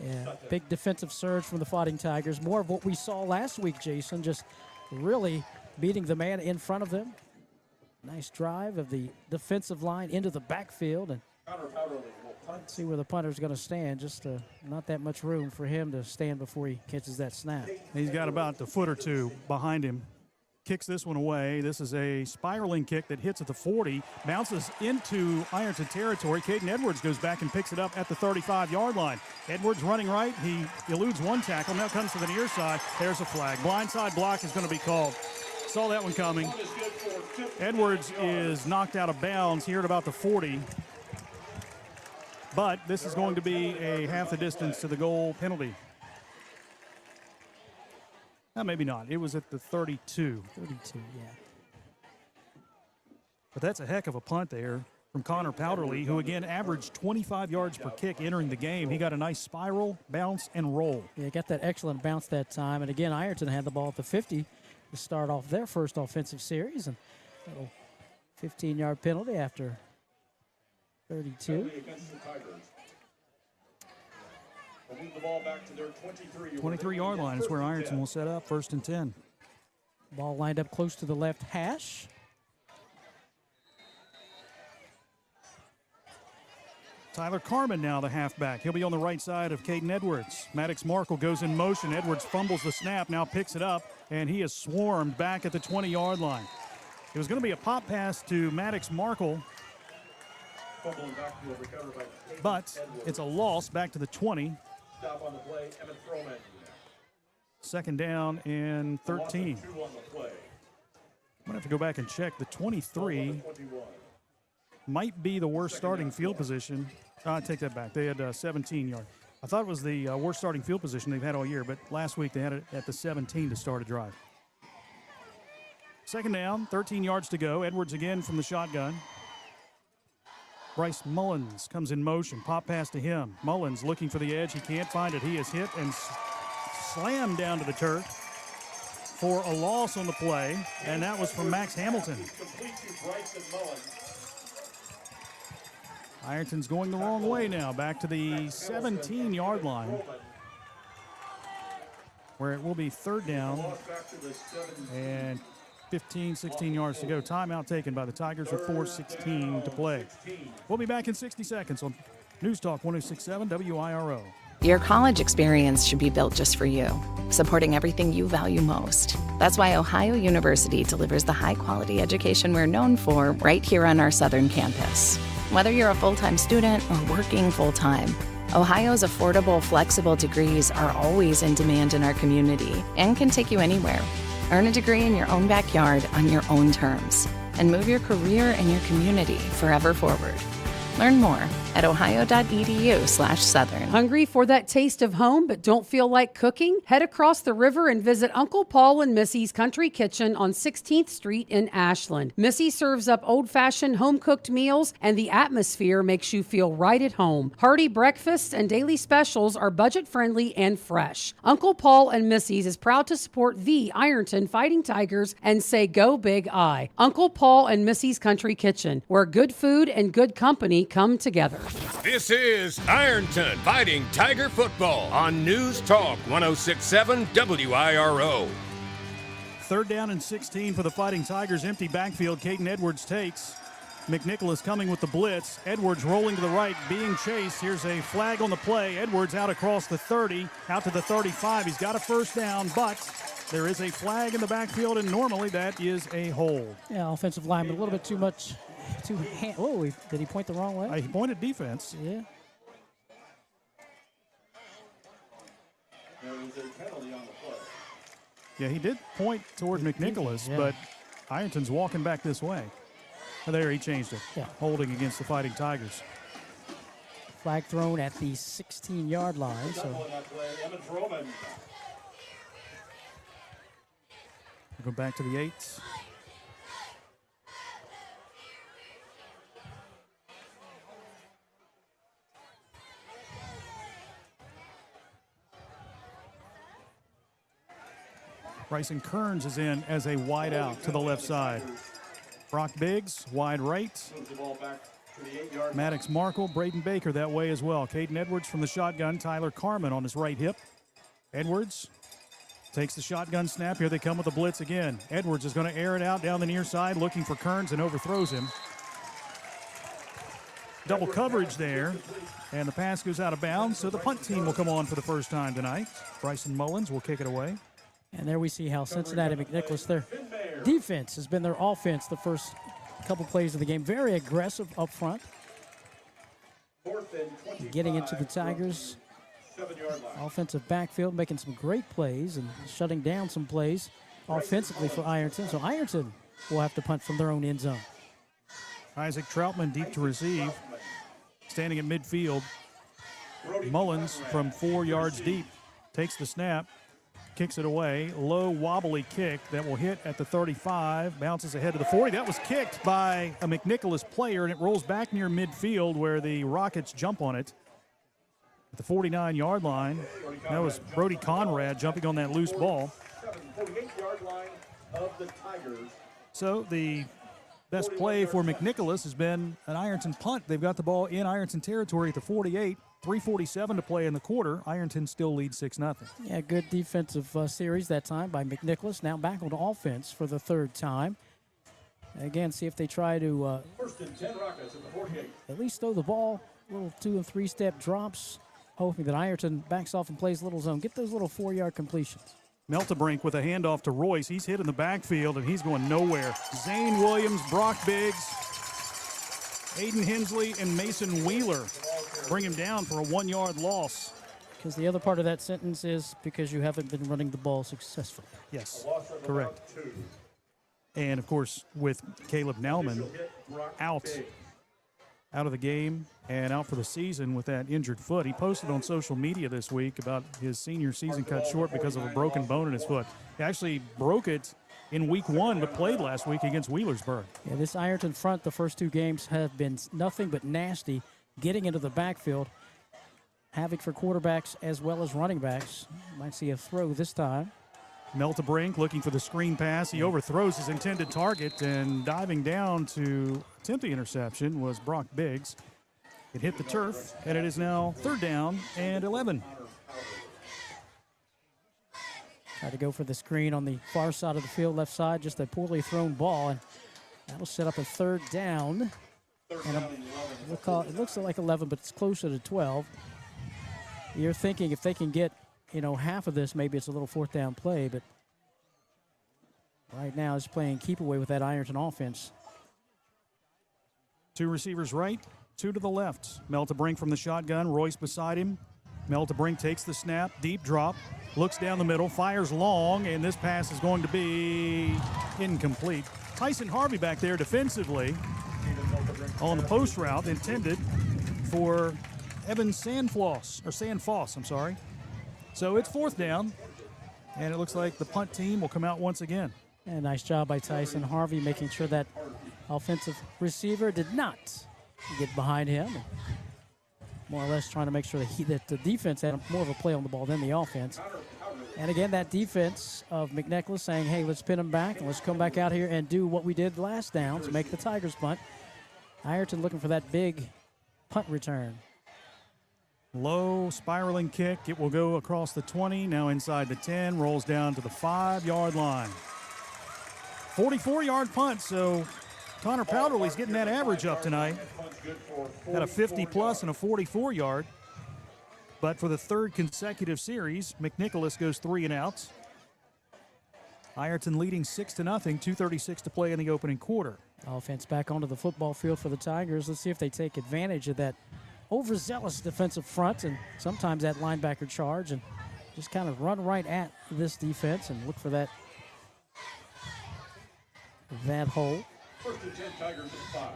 Yeah, big defensive surge from the Fighting Tigers. More of what we saw last week, Jason, just really beating the man in front of them. Nice drive of the defensive line into the backfield, and see where the punter's going to stand. Just not that much room for him to stand before he catches that snap. He's got about a foot or two behind him. Kicks this one away. This is a spiraling kick that hits at the 40, bounces into Ironton territory. Caden Edwards goes back and picks it up at the 35-yard line. Edwards running right. He eludes one tackle. Now comes to the near side. There's a flag. Blindside block is going to be called. Saw that one coming. Edwards is knocked out of bounds here at about the 40. But this is going to be a half the distance to the goal penalty. Maybe not. It was at the 32. 32, yeah. But that's a heck of a punt there from Connor Powderly, who again averaged 25 yards per kick entering the game. He got a nice spiral, bounce, and roll. Yeah, got that excellent bounce that time. And again, Ironton had the ball at the 50 to start off their first offensive series. And a little 15-yard penalty after 32. Move the ball back to their 23-yard line is where Ironton will set up, 1st and 10. Ball lined up close to the left hash. Tyler Carmen now the halfback. He'll be on the right side of Caden Edwards. Maddox Markle goes in motion. Edwards fumbles the snap, now picks it up, and he is swarmed back at the 20-yard line. It was going to be a pop pass to Maddox Markle, but it's a loss back to the 20. Stop on the play, Emmett Froman. 2nd down and 13. I'm going to have to go back and check. The 23 might be the worst starting field position. I take that back. They had 17 yards. I thought it was the worst starting field position they've had all year, but last week they had it at the 17 to start a drive. 2nd down, 13 yards to go. Edwards again from the shotgun. Bryce Mullins comes in motion. Pop pass to him. Mullins looking for the edge. He can't find it. He is hit and slammed down to the turf for a loss on the play, and that was from Max Hamilton. Ironton's going the wrong way now, back to the 17-yard line, where it will be 3rd down and 15, 16 yards to go. Timeout taken by the Tigers with 4:16 to play. We'll be back in 60 seconds on News Talk 106.7 WIRO. Your college experience should be built just for you, supporting everything you value most. That's why Ohio University delivers the high-quality education we're known for right here on our southern campus. Whether you're a full-time student or working full-time, Ohio's affordable, flexible degrees are always in demand in our community and can take you anywhere. Earn a degree in your own backyard on your own terms and move your career and your community forever forward. Learn more at ohio.edu/southern. Hungry for that taste of home but don't feel like cooking? Head across the river and visit Uncle Paul and Missy's Country Kitchen on 16th Street in Ashland. Missy serves up old-fashioned home-cooked meals, and the atmosphere makes you feel right at home. Hearty breakfasts and daily specials are budget-friendly and fresh. Uncle Paul and Missy's is proud to support the Ironton Fighting Tigers and say go big I. Uncle Paul and Missy's Country Kitchen, where good food and good company come together. This is Ironton Fighting Tiger Football on News Talk 106.7 WIRO. 3rd down and 16 for the Fighting Tigers. Empty backfield. Caden Edwards takes. McNicholas coming with the blitz. Edwards rolling to the right, being chased. Here's a flag on the play. Edwards out across the 30, out to the 35. He's got a first down, but there is a flag in the backfield, and normally that is a hold. Yeah, offensive lineman, a little bit too much. Oh, did he point the wrong way? He pointed defense. Yeah. There was a penalty on the play. Yeah, he did point toward McNicholas, yeah. but Ironton's walking back this way. There, he changed it. Yeah. Holding against the Fighting Tigers. Flag thrown at the 16-yard line. So go back to the 8s. Bryson Kearns is in as a wide out to the left side. Brock Biggs, wide right. Maddox Markle, Braden Baker that way as well. Caden Edwards from the shotgun. Tyler Carman on his right hip. Edwards takes the shotgun snap. Here they come with the blitz again. Edwards is going to air it out down the near side, looking for Kearns and overthrows him. Double coverage there, and the pass goes out of bounds, so the punt team will come on for the first time tonight. Bryson Mullins will kick it away. And there we see how Cincinnati McNicholas, their defense has been their offense the first couple plays of the game. Very aggressive up front. Getting into the Tigers' offensive backfield, making some great plays and shutting down some plays offensively for Ironton. So Ironton will have to punt from their own end zone. Isaac Troutman deep to receive. Standing at midfield. Mullins from 4 yards deep takes the snap. Kicks it away. Low, wobbly kick that will hit at the 35. Bounces ahead to the 40. That was kicked by a McNicholas player, and it rolls back near midfield where the Rockets jump on it. At the 49-yard line, that was Brody Conrad jumping on that loose ball. 48-yard line of the Tigers. So the best play for McNicholas has been an Ironton punt. They've got the ball in Ironton territory at the 48. 3:47 to play in the quarter. Ironton still leads 6-0. Yeah, good defensive series that time by McNicholas. Now back on offense for the 3rd time. Again, see if they try to 1st and 10 Rockets at the 48. at least throw the ball. Little 2- and 3-step drops. Hoping that Ironton backs off and plays little zone. Get those little 4-yard completions. Meltebrink with a handoff to Royce. He's hit in the backfield, and he's going nowhere. Zane Williams, Brock Biggs, Aiden Hensley, and Mason Wheeler bring him down for a 1-yard loss. Because the other part of that sentence is because you haven't been running the ball successfully. Yes, correct. And, of course, with Caleb Nauman out of the game and out for the season with that injured foot. He posted on social media this week about his senior season cut short because of a broken bone in his foot. He actually broke it in week 1, but played last week against Wheelersburg. Yeah, this Ironton front, the first 2 games have been nothing but nasty, getting into the backfield. Havoc for quarterbacks as well as running backs. Might see a throw this time. Meltebrink looking for the screen pass. He overthrows his intended target, and diving down to attempt the interception was Brock Biggs. It hit the turf, and it is now 3rd down and 11. Tried to go for the screen on the far side of the field, left side, just a poorly thrown ball, and that'll set up a 3rd down. And it looks like 11, but it's closer to 12. You're thinking if they can get, half of this, maybe it's a little 4th down play, but right now it's playing keep away with that Ironton offense. 2 receivers right, 2 to the left. Meltebrink from the shotgun, Royce beside him. Meltebrink takes the snap, deep drop, looks down the middle, fires long, and this pass is going to be incomplete. Tyson Harvey back there defensively on the post route intended for Evan Sandfoss, I'm sorry. So it's 4th down, and it looks like the punt team will come out once again. And nice job by Tyson Harvey making sure that offensive receiver did not get behind him. More or less trying to make sure that the defense had more of a play on the ball than the offense. And again, that defense of McNicholas saying, hey, let's pin him back and let's come back out here and do what we did last down to make the Tigers punt. Ironton looking for that big punt return. Low spiraling kick. It will go across the 20, now inside the 10, rolls down to the 5-yard line. 44-yard punt, so Connor Powderly's getting that average up tonight. Had a 50-plus and a 44-yard. But for the 3rd consecutive series, McNicholas goes 3 and outs. Ironton leading 6-0, 2:36 to play in the opening quarter. Offense back onto the football field for the Tigers. Let's see if they take advantage of that overzealous defensive front and sometimes that linebacker charge and just kind of run right at this defense and look for that hole. 1st and 10 Tigers at 5.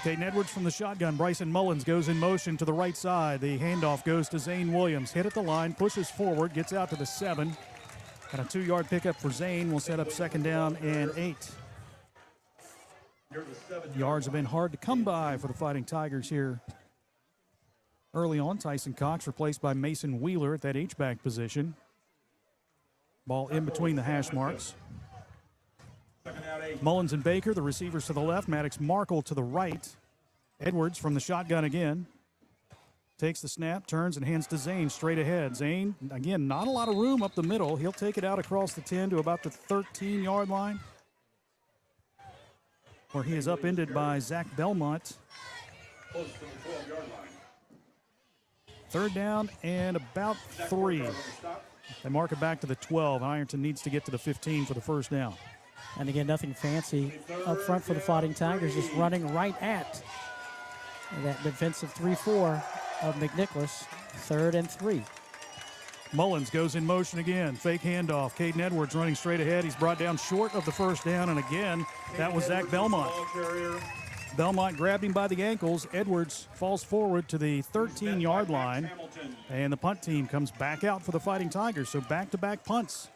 Caden Edwards from the shotgun. Bryson Mullins goes in motion to the right side. The handoff goes to Zane Williams. Hit at the line, pushes forward, gets out to the 7. And a 2-yard pickup for Zane will set up 2nd down and 8. Yards have been hard to come by for the Fighting Tigers here. Early on, Tyson Cox replaced by Mason Wheeler at that H-back position. Ball in between the hash marks. Mullins and Baker, the receivers to the left. Maddox Markle to the right. Edwards from the shotgun again. Takes the snap, turns and hands to Zane straight ahead. Zane, again, not a lot of room up the middle. He'll take it out across the 10 to about the 13-yard line, where he is upended by Zach Belmont. Close to the 12-yard line. 3rd down and about 3. They mark it back to the 12. Ironton needs to get to the 15 for the 1st down. And again, nothing fancy up front for the Fighting Tigers, just running right at that defensive 3-4 of McNicholas. 3rd and 3. Mullins goes in motion again. Fake handoff. Caden Edwards running straight ahead. He's brought down short of the 1st down, and again, that was Zach Belmont. Belmont grabbed him by the ankles. Edwards falls forward to the 13-yard line, and the punt team comes back out for the Fighting Tigers, so back-to-back punts.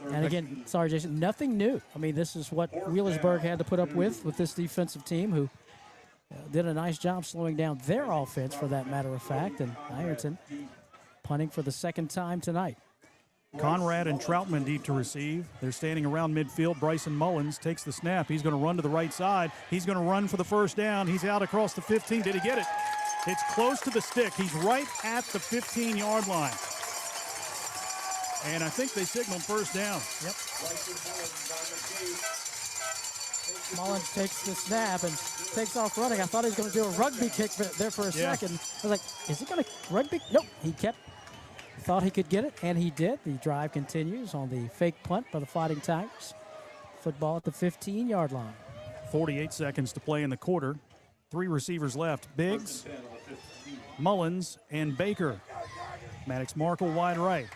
And again, sorry, Jason, nothing new. I mean, this is what Wheelersburg had to put up with this defensive team who did a nice job slowing down their offense, for that matter of fact. And Ironton punting for the 2nd time tonight. Conrad and Troutman deep to receive. They're standing around midfield. Bryson Mullins takes the snap. He's going to run to the right side. He's going to run for the 1st down. He's out across the 15. Did he get it? It's close to the stick. He's right at the 15-yard line. And I think they signaled 1st down. Yep. Mullins takes the snap and takes off running. I thought he was going to do a rugby kick there for a second. I was like, is he going to rugby? Nope. He thought he could get it, and he did. The drive continues on the fake punt by the Fighting Tigers. Football at the 15-yard line. 48 seconds to play in the quarter. 3 receivers left. Biggs, Mullins, and Baker. Maddox Markle wide right.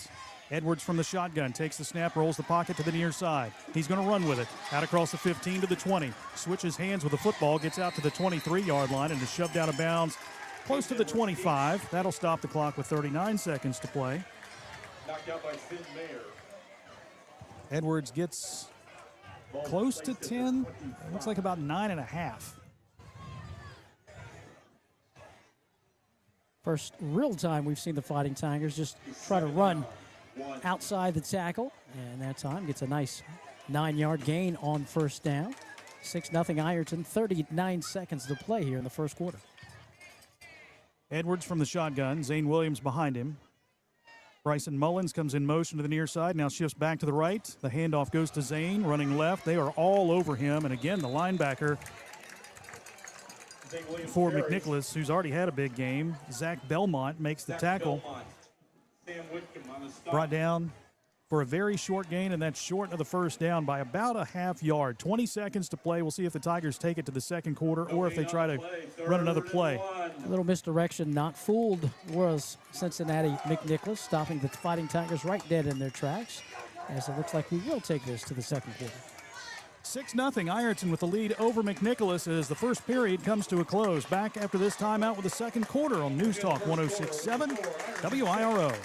Edwards from the shotgun takes the snap, rolls the pocket to the near side. He's going to run with it. Out across the 15 to the 20. Switches hands with the football, gets out to the 23-yard line and is shoved out of bounds close to the 25. That'll stop the clock with 39 seconds to play. Knocked out by Finn Mayer. Edwards gets close to 10. Looks like about 9.5. First real time we've seen the Fighting Tigers just try to run outside the tackle, and that time gets a nice 9-yard gain on 1st down. 6-0 Ironton, 39 seconds to play here in the 1st quarter. Edwards from the shotgun, Zane Williams behind him. Bryson Mullins comes in motion to the near side, now shifts back to the right. The handoff goes to Zane, running left. They are all over him, and again, the linebacker for McNicholas, who's already had a big game, Zach Belmont, makes the tackle. Brought down for a very short gain, and that's short of the 1st down by about a half yard. 20 seconds to play. We'll see if the Tigers take it to the 2nd quarter or if they try to run another play. A little misdirection. Not fooled was Cincinnati McNicholas, stopping the Fighting Tigers right dead in their tracks, as it looks like we will take this to the 2nd quarter. 6-0 Ironton with the lead over McNicholas as the first period comes to a close. Back after this timeout with the second quarter on News Talk 106.7 WIRO.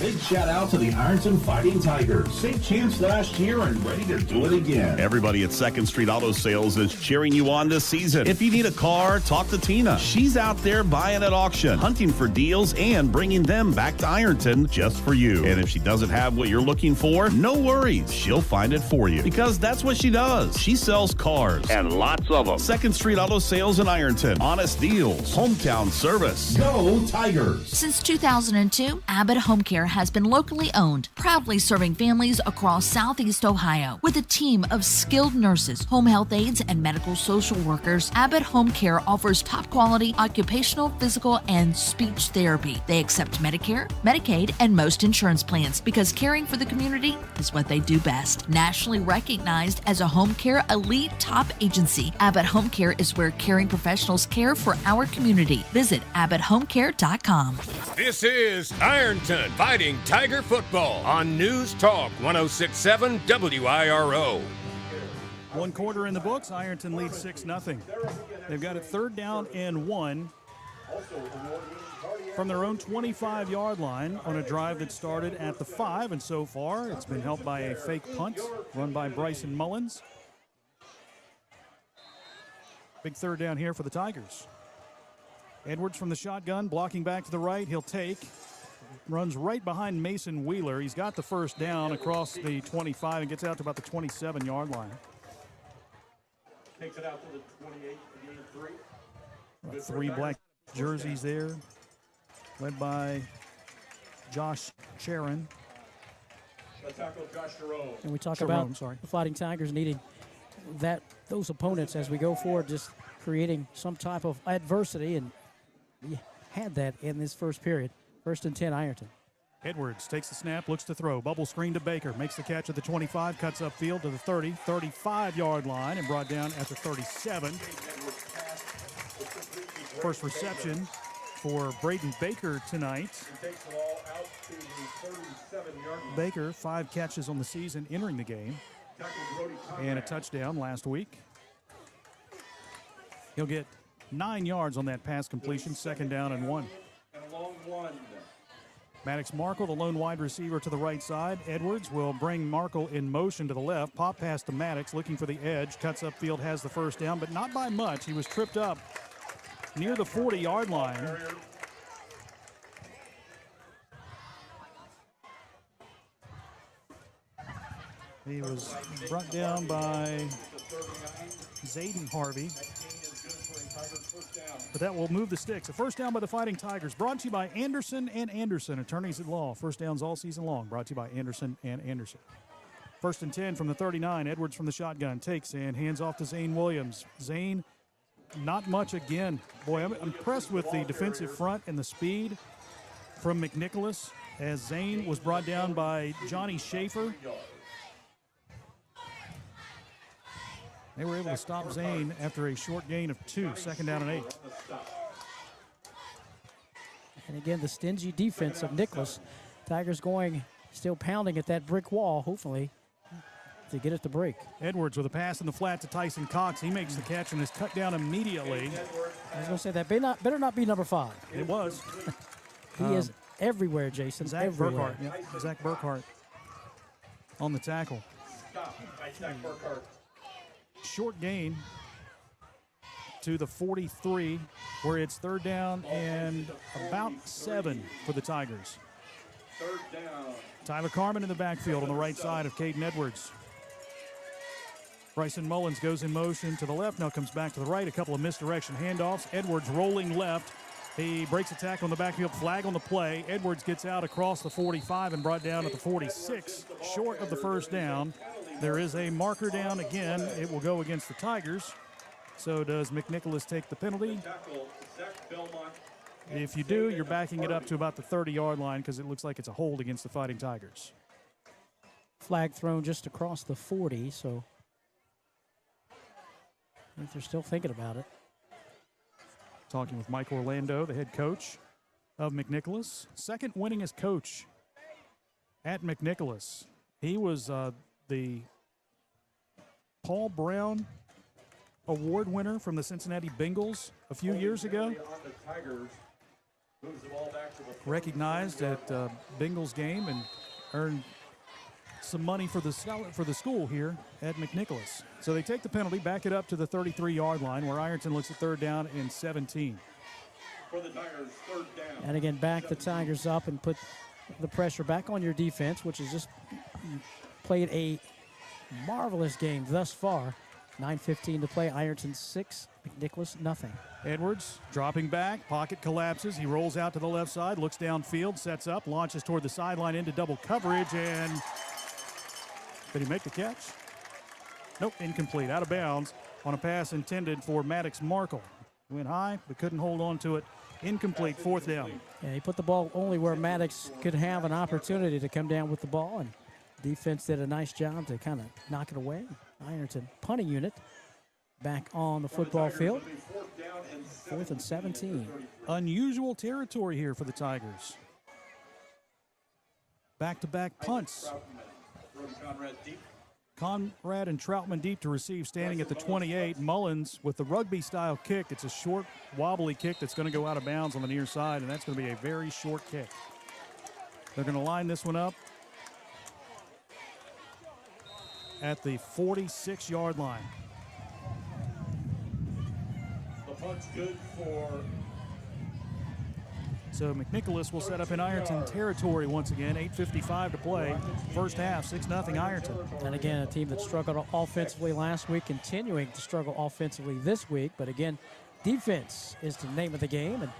Big shout out to the Ironton Fighting Tigers. Same chance last year and ready to do it again. Everybody at 2nd Street Auto Sales is cheering you on this season. If you need a car, talk to Tina. She's out there buying at auction, hunting for deals, and bringing them back to Ironton just for you. And if she doesn't have what you're looking for, no worries. She'll find it for you because that's what she does. She sells cars and lots of them. 2nd Street Auto Sales in Ironton. Honest deals. Hometown service. Go Tigers! Since 2002, Abbott Home Care has been locally owned, proudly serving families across Southeast Ohio. With a team of skilled nurses, home health aides, and medical social workers, Abbott Home Care offers top quality occupational, physical, and speech therapy. They accept Medicare, Medicaid, and most insurance plans because caring for the community is what they do best. Nationally recognized as a home care elite top agency, Abbott Home Care is where caring professionals care for our community. Visit AbbottHomeCare.com. This is Ironton Fighting Tiger Football on News Talk 106.7 WIRO. One quarter in the books. Ironton leads 6-0. They've got it 3rd down and 1 from their own 25-yard line on a drive that started at the 5, and so far it's been helped by a fake punt run by Bryson Mullins. Big 3rd down here for the Tigers. Edwards from the shotgun, blocking back to the right. He'll take. Runs right behind Mason Wheeler. He's got the first down across the 25 and gets out to about the 27-yard line. Takes it out to the 28, again 3. 3 black jerseys there, led by Josh Sharon. The tackle, Josh Jerome. And we talk about the Fighting Tigers needing those opponents as we go forward, just creating some type of adversity, and we had that in this first period. 1st and 10, Ironton. Edwards takes the snap, looks to throw. Bubble screen to Baker. Makes the catch at the 25, cuts upfield to the 30, 35-yard line, and brought down at the 37. First reception for Braden Baker tonight. Baker, 5 catches on the season entering the game, and a touchdown last week. He'll get 9 yards on that pass completion, 2nd down and 1. Maddox Markle, the lone wide receiver, to the right side. Edwards will bring Markle in motion to the left. Pop pass to Maddox, looking for the edge. Cuts upfield, has the first down, but not by much. He was tripped up near the 40-yard line. He was brought down by Zayden Harvey. But that will move the sticks. A first down by the Fighting Tigers, brought to you by Anderson and Anderson, attorneys at law. First downs all season long, brought to you by Anderson and Anderson. 1st and 10 from the 39. Edwards from the shotgun takes and hands off to Zane Williams. Zane, not much again. Boy, I'm impressed with the defensive front and the speed from McNicholas as Zane was brought down by Johnny Schaefer. They were able to stop Zane after a short gain of 2, 2nd down and 8. And again, the stingy defense of Nicholas. Tigers still pounding at that brick wall, hopefully, to get it to break. Edwards with a pass in the flat to Tyson Cox. He makes the catch and is cut down immediately. I was going to say that better not be number 5. It was. He is everywhere, Jason. Zach everywhere. Burkhart. Yep. Zach Burkhart on the tackle. Zach Burkhart. Short gain to the 43, where it's 3rd down and about 7 for the Tigers. 3rd down. Tyler Carmen in the backfield on the right side of Caden Edwards. Bryson Mullins goes in motion to the left, now comes back to the right. A couple of misdirection handoffs. Edwards rolling left. He breaks a tackle on the backfield, flag on the play. Edwards gets out across the 45 and brought down at the 46, short of the first down. There is a marker down again. It will go against the Tigers. So does McNicholas take the penalty? If you do, you're backing it up to about the 30-yard line because it looks like it's a hold against the Fighting Tigers. Flag thrown just across the 40, so I think they're still thinking about it. Talking with Mike Orlando, the head coach of McNicholas. 2nd winningest coach at McNicholas. He was the Paul Brown Award winner from the Cincinnati Bengals a few years ago. Recognized at Bengals game and earned some money for the school here at McNicholas. So they take the penalty, back it up to the 33-yard line where Ironton looks at 3rd down and 17. For the Tigers, 3rd down. And again, back the Tigers up and put the pressure back on your defense, which has just played a marvelous game thus far. 9:15 to play. Ironton 6, McNicholas nothing. Edwards dropping back, pocket collapses. He rolls out to the left side, looks downfield, sets up, launches toward the sideline into double coverage, and did he make the catch? Nope, incomplete, out of bounds on a pass intended for Maddox Markle. Went high, but couldn't hold on to it. Incomplete, 4th down. Yeah, he put the ball only where Maddox could have an opportunity to come down with the ball, and defense did a nice job to kind of knock it away. Ironton punting unit back on the football field. 4th and 17. Unusual territory here for the Tigers. Back-to-back punts. Conrad and Troutman deep to receive, standing at the 28. Mullins with the rugby-style kick. It's a short, wobbly kick that's going to go out of bounds on the near side, and that's going to be a very short kick. They're going to line this one up at the 46-yard line. The punt's good for... So McNicholas will set up in Ironton territory once again. 8:55 to play. First half, 6-0 Ironton. And again, a team that struggled offensively last week, continuing to struggle offensively this week. But again, defense is the name of the game, and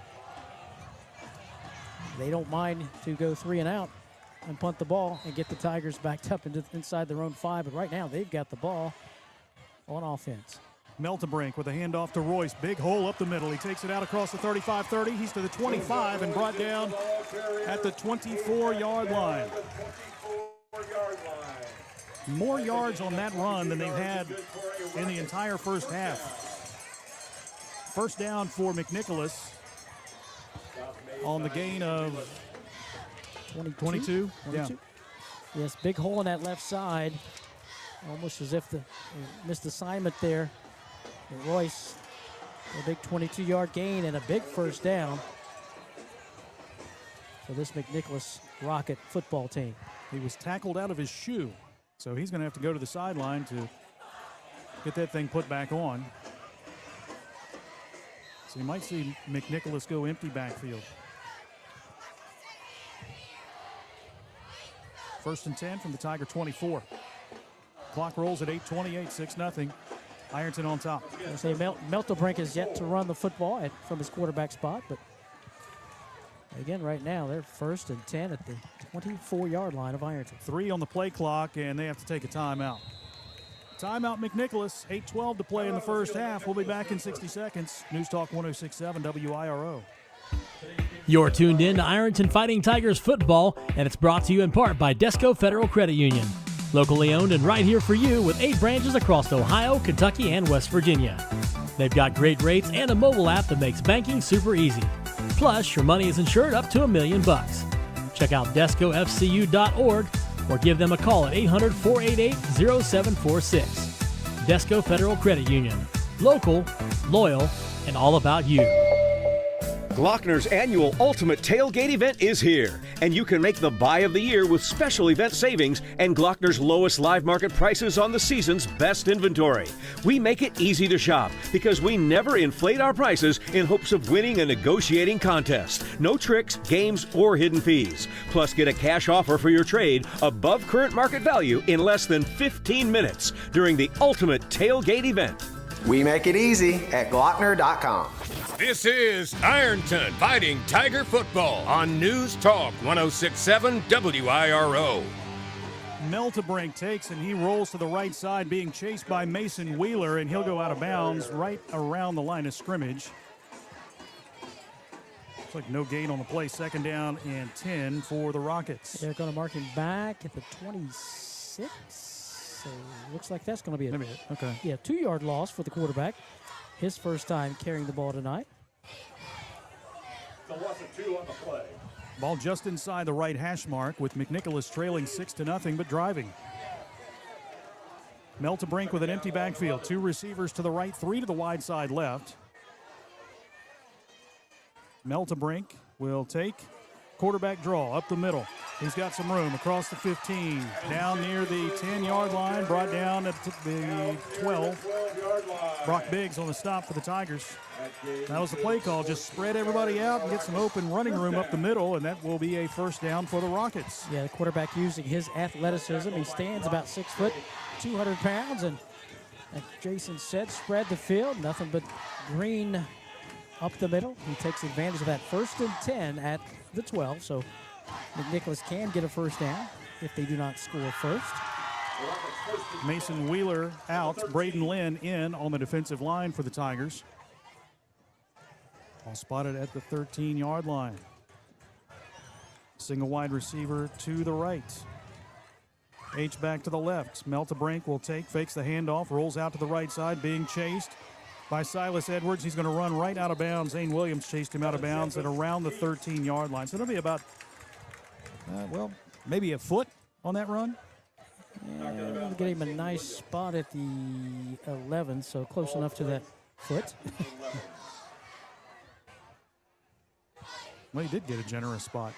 they don't mind to go 3 and out and punt the ball and get the Tigers backed up inside their own 5. But right now, they've got the ball on offense. Meltebrink with a handoff to Royce. Big hole up the middle. He takes it out across the 35-30. He's to the 25 and brought down at the 24-yard line. More yards on that run than they've had in the entire first half. First down for McNicholas on the gain of 22. Yeah. Yes, big hole in that left side. Almost as if the missed assignment there. And Royce, a big 22-yard gain and a big first down for this McNicholas Rocket football team. He was tackled out of his shoe, so he's going to have to go to the sideline to get that thing put back on. So you might see McNicholas go empty backfield. 1st and 10 from the Tiger 24. Clock rolls at 8:28, 6-0. Ironton on top. I say Meltebrink is yet to run the football from his quarterback spot, but again, right now they're 1st and 10 at the 24-yard line of Ironton. 3 on the play clock, and they have to take a timeout. Timeout McNicholas, 8:12 to play in the first half. We'll be back in 60 seconds. News Talk 106.7 WIRO. You're tuned in to Ironton Fighting Tigers football, and it's brought to you in part by Desco Federal Credit Union. Locally owned and right here for you with 8 branches across Ohio, Kentucky, and West Virginia. They've got great rates and a mobile app that makes banking super easy. Plus, your money is insured up to $1 million. Check out DescoFCU.org or give them a call at 800-488-0746. Desco Federal Credit Union. Local, loyal, and all about you. Glockner's annual Ultimate Tailgate event is here, and you can make the buy of the year with special event savings and Glockner's lowest live market prices on the season's best inventory. We make it easy to shop because we never inflate our prices in hopes of winning a negotiating contest. No tricks, games, or hidden fees. Plus, get a cash offer for your trade above current market value in less than 15 minutes during the Ultimate Tailgate event. We make it easy at Glockner.com. This is Ironton Fighting Tiger Football on News Talk 106.7 WIRO. Meltebrink takes and he rolls to the right side, being chased by Mason Wheeler, and he'll go out of bounds right around the line of scrimmage. Looks like no gain on the play. 2nd down and 10 for the Rockets. They're going to mark him back at the 26. So looks like that's going to be okay. 2-yard loss for the quarterback. His first time carrying the ball tonight. The loss of 2 on the play. Ball just inside the right hash mark with McNicholas trailing 6-0 but driving. Meltebrink with an empty backfield. 2 receivers to the right, 3 to the wide side left. Meltebrink will take quarterback draw up the middle. He's got some room across the 15, down near the 10-yard line, brought down at the 12. Brock Biggs on the stop for the Tigers. That was the play call. Just spread everybody out and get some open running room up the middle, and that will be a first down for the Rockets. Yeah, the quarterback using his athleticism. He stands about 6 foot, 200 pounds, and as Jason said, spread the field. Nothing but green up the middle. He takes advantage of that 1st and 10 at the 12, so McNicholas can get a first down if they do not score first. Mason Wheeler out, Braden Lynn in on the defensive line for the Tigers. All spotted at the 13-yard line. Single wide receiver to the right. H back to the left. Meltebrink will take, fakes the handoff, rolls out to the right side, being chased by Silas Edwards. He's going to run right out of bounds. Zane Williams chased him out of bounds at around the 13-yard line. So it'll be about, maybe a foot on that run. Yeah, get him a nice spot at the 11, so close enough to that foot. Well, he did get a generous spot.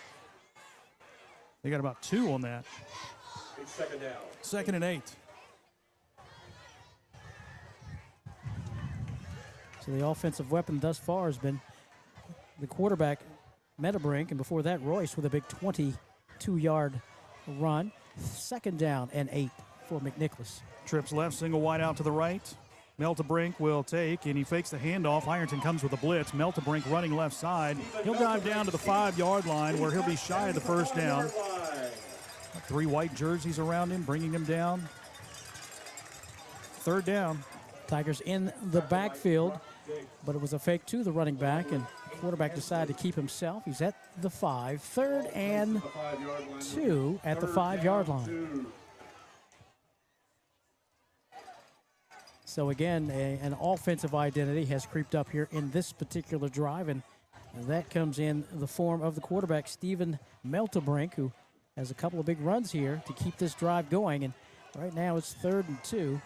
They got about 2 on that. It's second down. 2nd and 8. So the offensive weapon thus far has been the quarterback, Meltebrink, and before that, Royce with a big 22-yard run. 2nd down and 8 for McNicholas. Trips left, single wide out to the right. Meltebrink will take, and he fakes the handoff. Ironton comes with a blitz. Meltebrink running left side. He'll dive down to the 5-yard line where he'll be shy of the first down. 3 white jerseys around him, bringing him down. 3rd down. Tigers in the backfield, but it was a fake to the running back, and the quarterback decided to keep himself. He's at the 5. 3rd and 2 at the 5-yard line. So again, an offensive identity has creeped up here in this particular drive, and that comes in the form of the quarterback, Stephen Meltebrink, who has a couple of big runs here to keep this drive going, and right now it's 3rd and 2.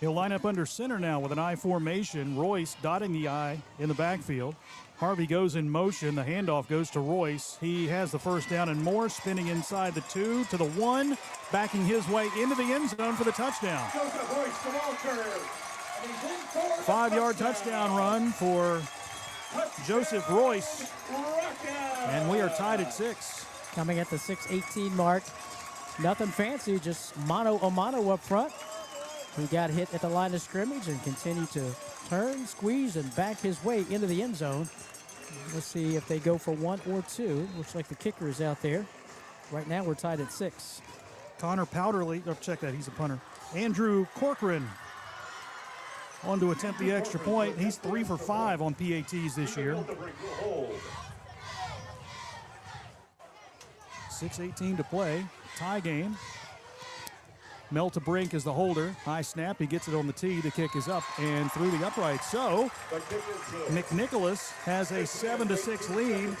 He'll line up under center now with an I formation. Royce dotting the I in the backfield. Harvey goes in motion. The handoff goes to Royce. He has the first down and more, spinning inside the 2 to the 1, backing his way into the end zone for the touchdown. 5-yard touchdown run for Joseph Royce. And we are tied at 6. Coming at the 6:18 mark. Nothing fancy, just mano-a-mano up front. He got hit at the line of scrimmage and continued to turn, squeeze, and back his way into the end zone. Let's see if they go for 1 or 2. Looks like the kicker is out there. Right now we're tied at 6. Connor Powderly, check that, he's a punter. Andrew Corcoran on to attempt the extra point. He's 3 for 5 on PATs this year. 6:18 to play, tie game. Meltebrink is the holder. High snap, he gets it on the tee. The kick is up and through the upright. So McNicholas has a 7-6 lead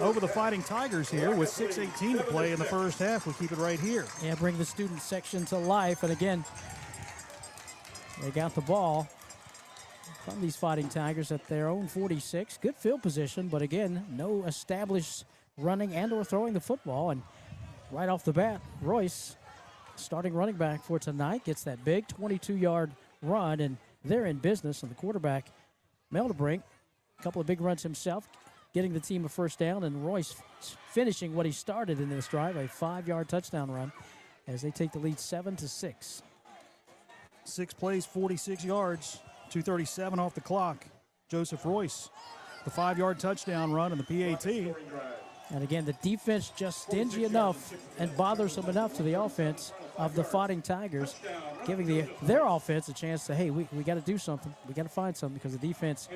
over the Fighting Tigers here with 6:18 to play in the first half. We'll keep it right here. Yeah, bring the student section to life. And again, they got the ball from these Fighting Tigers at their own 46. Good field position, but again, no established running and or throwing the football. And right off the bat, Royce, starting running back for tonight, gets that big 22-yard run, and they're in business. And the quarterback, Meltebrink, a couple of big runs himself, getting the team a first down, and Royce finishing what he started in this drive, a 5-yard touchdown run, as they take the lead 7-6. 6 plays, 46 yards, 2:37 off the clock. Joseph Royce, the 5-yard touchdown run in the PAT. And again, the defense just stingy enough and bothersome enough to the offense of the Fighting Tigers, giving their offense a chance to, hey, we got to do something. We got to find something, because the defense,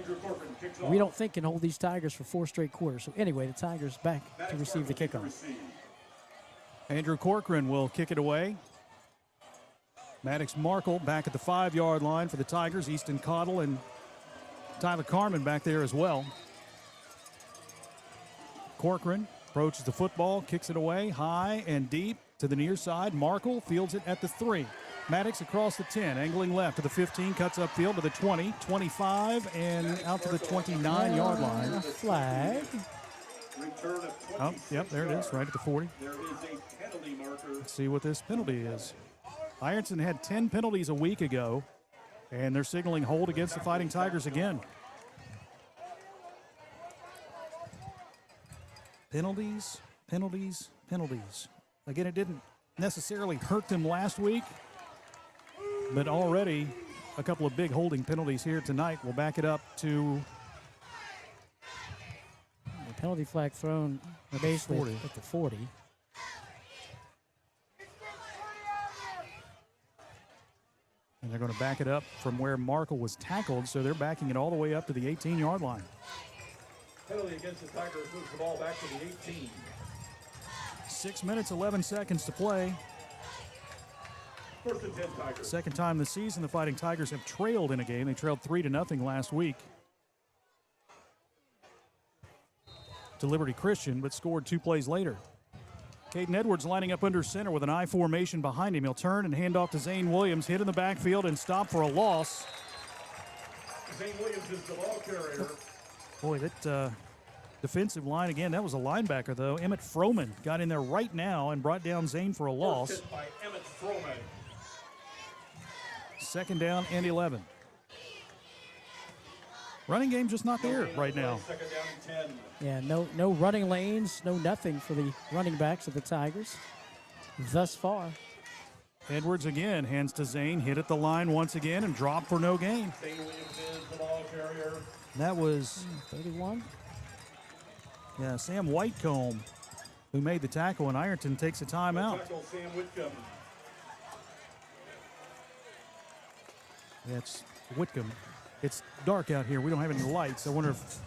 we don't think, can hold these Tigers for 4 straight quarters. So anyway, the Tigers back to receive the kickoff. Andrew Corcoran will kick it away. Maddox Markle back at the 5-yard line for the Tigers. Easton Cottle and Tyler Carmen back there as well. Corcoran approaches the football, kicks it away high and deep to the near side. Markle fields it at the 3. Maddox across the 10, angling left to the 15, cuts upfield to the 20, 25, and out to the 29-yard line. Flag. Oh, yep, there it is, right at the 40. There is a penalty marker. Let's see what this penalty is. Ironton had 10 penalties a week ago, and they're signaling hold against the Fighting Tigers again. Penalties, penalties, penalties. Again, it didn't necessarily hurt them last week, but already a couple of big holding penalties here tonight will back it up to the penalty flag thrown basically 40. at the 40. And they're going to back it up from where Markle was tackled, so they're backing it all the way up to the 18-yard line. Penalty against the Tigers moves the ball back to the 18. 6 minutes, 11 seconds to play. First and 10 Tigers. Second time this season the Fighting Tigers have trailed in a game. They trailed 3-0 last week to Liberty Christian, but scored 2 plays later. Caden Edwards lining up under center with an I formation behind him. He'll turn and hand off to Zane Williams, hit in the backfield and stop for a loss. Zane Williams is the ball carrier. Boy, that defensive line again, that was a linebacker though. Emmett Froman got in there right now and brought down Zane for a loss. Hit by Emmett Froman. Second down and 11. Running game just not there right now. Second down and 10. Yeah, no running lanes, no nothing for the running backs of the Tigers thus far. Edwards again hands to Zane, hit at the line once again and drop for no gain. Zane Williams is the ball carrier. That was 31. Yeah, Sam Whitecomb who made the tackle, and Ironton takes a timeout. Tackle Sam Whitcomb. That's Whitcomb. It's dark out here. We don't have any lights. I wonder if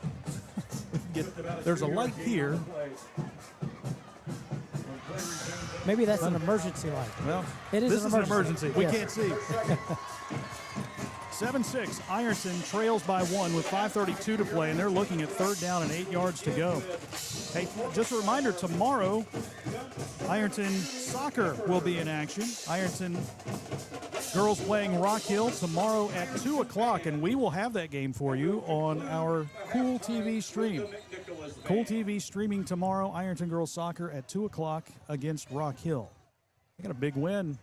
we can get, there's a light here. Maybe that's an emergency light. Well, it is this an is an emergency. emergency. We Yes. can't see. 7-6. Ironton trails by 1 with 5:32 to play, and they're looking at third down and 8 yards to go. Hey, just a reminder, tomorrow, Ironton soccer will be in action. Ironton girls playing Rock Hill tomorrow at 2 o'clock, and we will have that game for you on our Kool TV stream. Kool TV streaming tomorrow, Ironton girls soccer at 2 o'clock against Rock Hill. They got a big win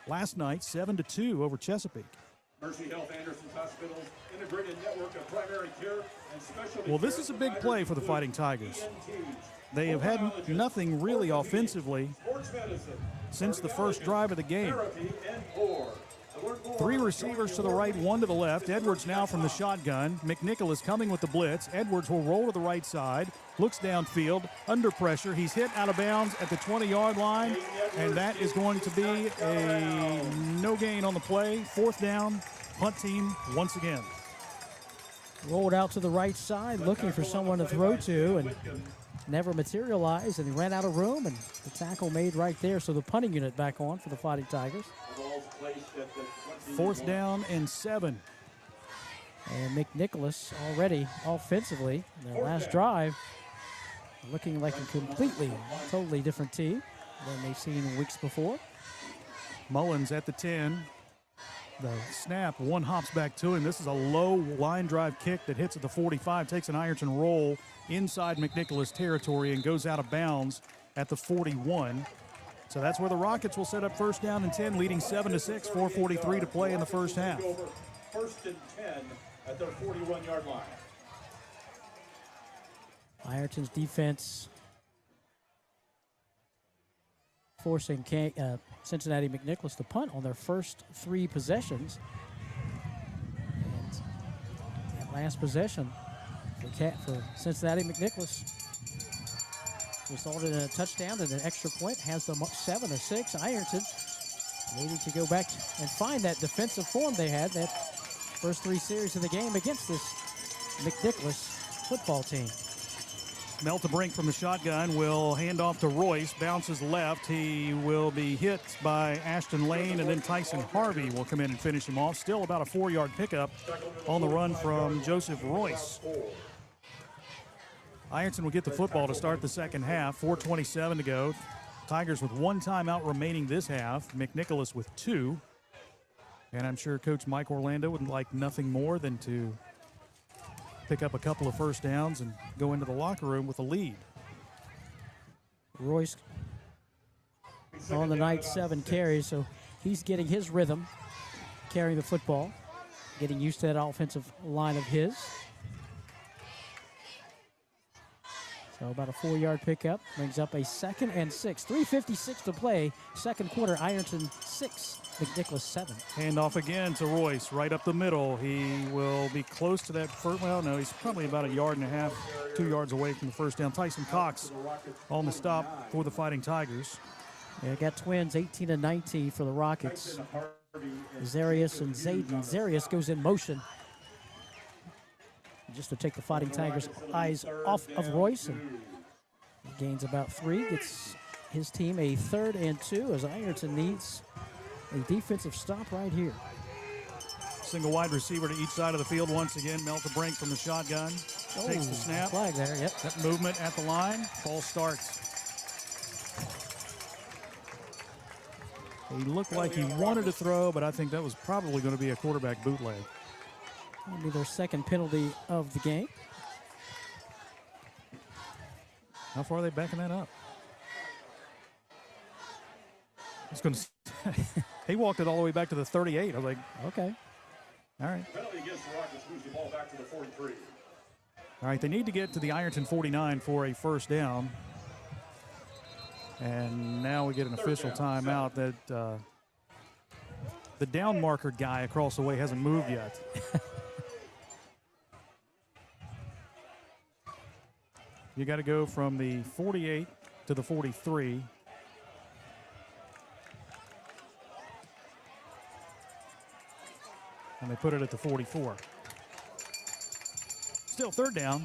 last night, 7-2 over Chesapeake. Mercy Health Anderson's Hospital's integrated network of primary care and specialty. Well, this is a big play for the Fighting Tigers. They have had nothing really offensively since the first drive of the game. 3 receivers to the right, 1 to the left. Edwards now from the shotgun. McNicholas coming with the blitz. Edwards will roll to the right side, looks downfield, under pressure. He's hit out of bounds at the 20-yard line, and that is going to be a no gain on the play. 4th down, punt team once again. Rolled out to the right side, looking for someone to throw to, and never materialized, and he ran out of room, and the tackle made right there. So the punting unit back on for the Fighting Tigers. 4th down and 7. And McNicholas already offensively, their last drive, looking like a completely, totally different team than they've seen weeks before. Mullins at the 10. The snap, 1 hops back to him. This is a low line drive kick that hits at the 45, takes an Ironton roll inside McNicholas territory and goes out of bounds at the 41. So that's where the Rockets will set up 1st down and 10, leading 7-6, 4:43 to play in the first half. 1st and 10 at their 41-yard line. Ironton's defense forcing Cincinnati McNicholas to punt on their first 3 possessions. And that last possession for Cincinnati McNicholas resulted in a touchdown and an extra point, has them up 7-6. Ironton needing to go back and find that defensive form they had that first 3 series of the game against this McNicholas football team. Meltebrink from the shotgun will hand off to Royce, bounces left. He will be hit by Ashton Lane, and then Tyson Harvey will come in and finish him off. Still about a 4-yard pickup on the run from Joseph Royce. Ironton will get the football to start the second half. 4:27 to go. Tigers with 1 timeout remaining this half. McNicholas with 2. And I'm sure Coach Mike Orlando would like nothing more than to pick up a couple of first downs and go into the locker room with a lead. Royce on the night, 7 carries, so he's getting his rhythm, carrying the football, getting used to that offensive line of his. So about a 4-yard pickup, brings up a 2nd and 6. 3:56 to play, second quarter. Ironton 6, McNicholas 7. Handoff again to Royce, right up the middle. He will be close to that first. Well, no, he's probably about 1.5 yards, 2 yards away from the first down. Tyson Cox on the stop for the Fighting Tigers. Yeah, got twins, 18 and 19 for the Rockets. Zarius and Zayden. Zarius goes in motion just to take the Fighting Tigers' eyes off of Royce. And gains about 3, gets his team a 3rd and 2 as Ironton needs a defensive stop right here. Single wide receiver to each side of the field once again. Melt the brink from the shotgun. Takes the snap. Flag there, yep. That movement at the line. Ball starts. He looked like he wanted to throw, but I think that was probably going to be a quarterback bootleg. That'll be their second penalty of the game. How far are they backing that up? It's going to. He walked it all the way back to the 38. I was like, okay. All right. Penalty against the Rockets moves the ball back to the 43. All right, they need to get to the Ironton 49 for a first down. And now we get an official timeout that the down marker guy across the way hasn't moved yet. You got to go from the 48 to the 43. And they put it at the 44. Still third down.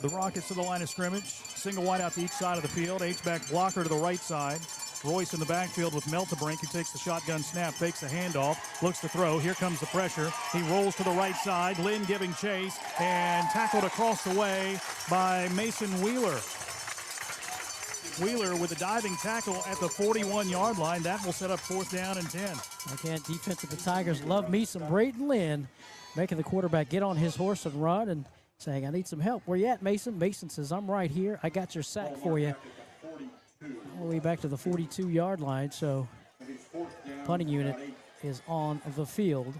The Rockets to the line of scrimmage. Single wide out to each side of the field. H-back blocker to the right side. Royce in the backfield with Meltebrink, who takes the shotgun snap, fakes the handoff, looks to throw. Here comes the pressure. He rolls to the right side. Lynn giving chase and tackled across the way by Mason Wheeler. Wheeler with a diving tackle at the 41-yard line. That will set up 4th down and 10. Again, defensive, the Tigers love me some Braden Lynn, making the quarterback get on his horse and run and saying, I need some help. Where you at, Mason? Mason says, I'm right here. I got your sack for you. All the way back to the 42-yard line, so punting unit is on the field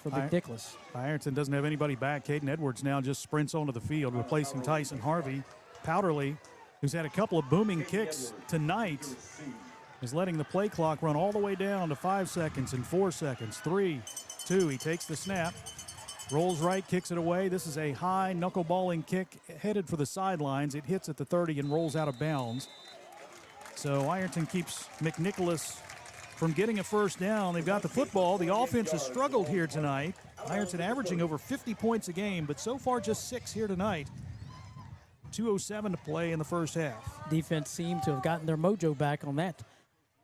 for McNicholas. Ironton doesn't have anybody back. Caden Edwards now just sprints onto the field, replacing Tyson Harvey. Powderly, who's had a couple of booming kicks tonight, is letting the play clock run all the way down to 5 seconds and 4 seconds. 3, 2, he takes the snap, rolls right, kicks it away. This is a high knuckleballing kick headed for the sidelines. It hits at the 30 and rolls out of bounds. So Ironton keeps McNicholas from getting a first down. They've got the football. The offense has struggled here tonight. Ironton averaging over 50 points a game, but so far just 6 here tonight. 2:07 to play in the first half. Defense seemed to have gotten their mojo back on that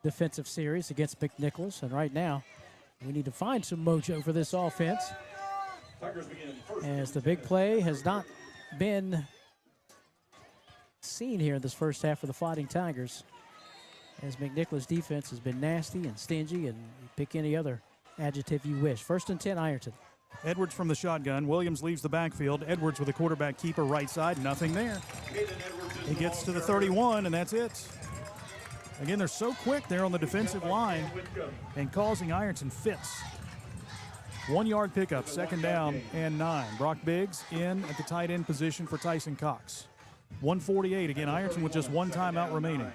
defensive series against McNicholas, and right now we need to find some mojo for this offense, as the big play has not been seen here in this first half for the Fighting Tigers, as McNicholas' defense has been nasty and stingy, and pick any other adjective you wish. 1st and 10, Ironton. Edwards from the shotgun. Williams leaves the backfield. Edwards with a quarterback keeper right side. Nothing there. He gets to the 31, and that's it. Again, they're so quick there on the defensive line and causing Ironton fits. 1-yard pickup, 2nd down and 9. Brock Biggs in at the tight end position for Tyson Cox. 1:48. Again, Ironton with just 1 timeout remaining.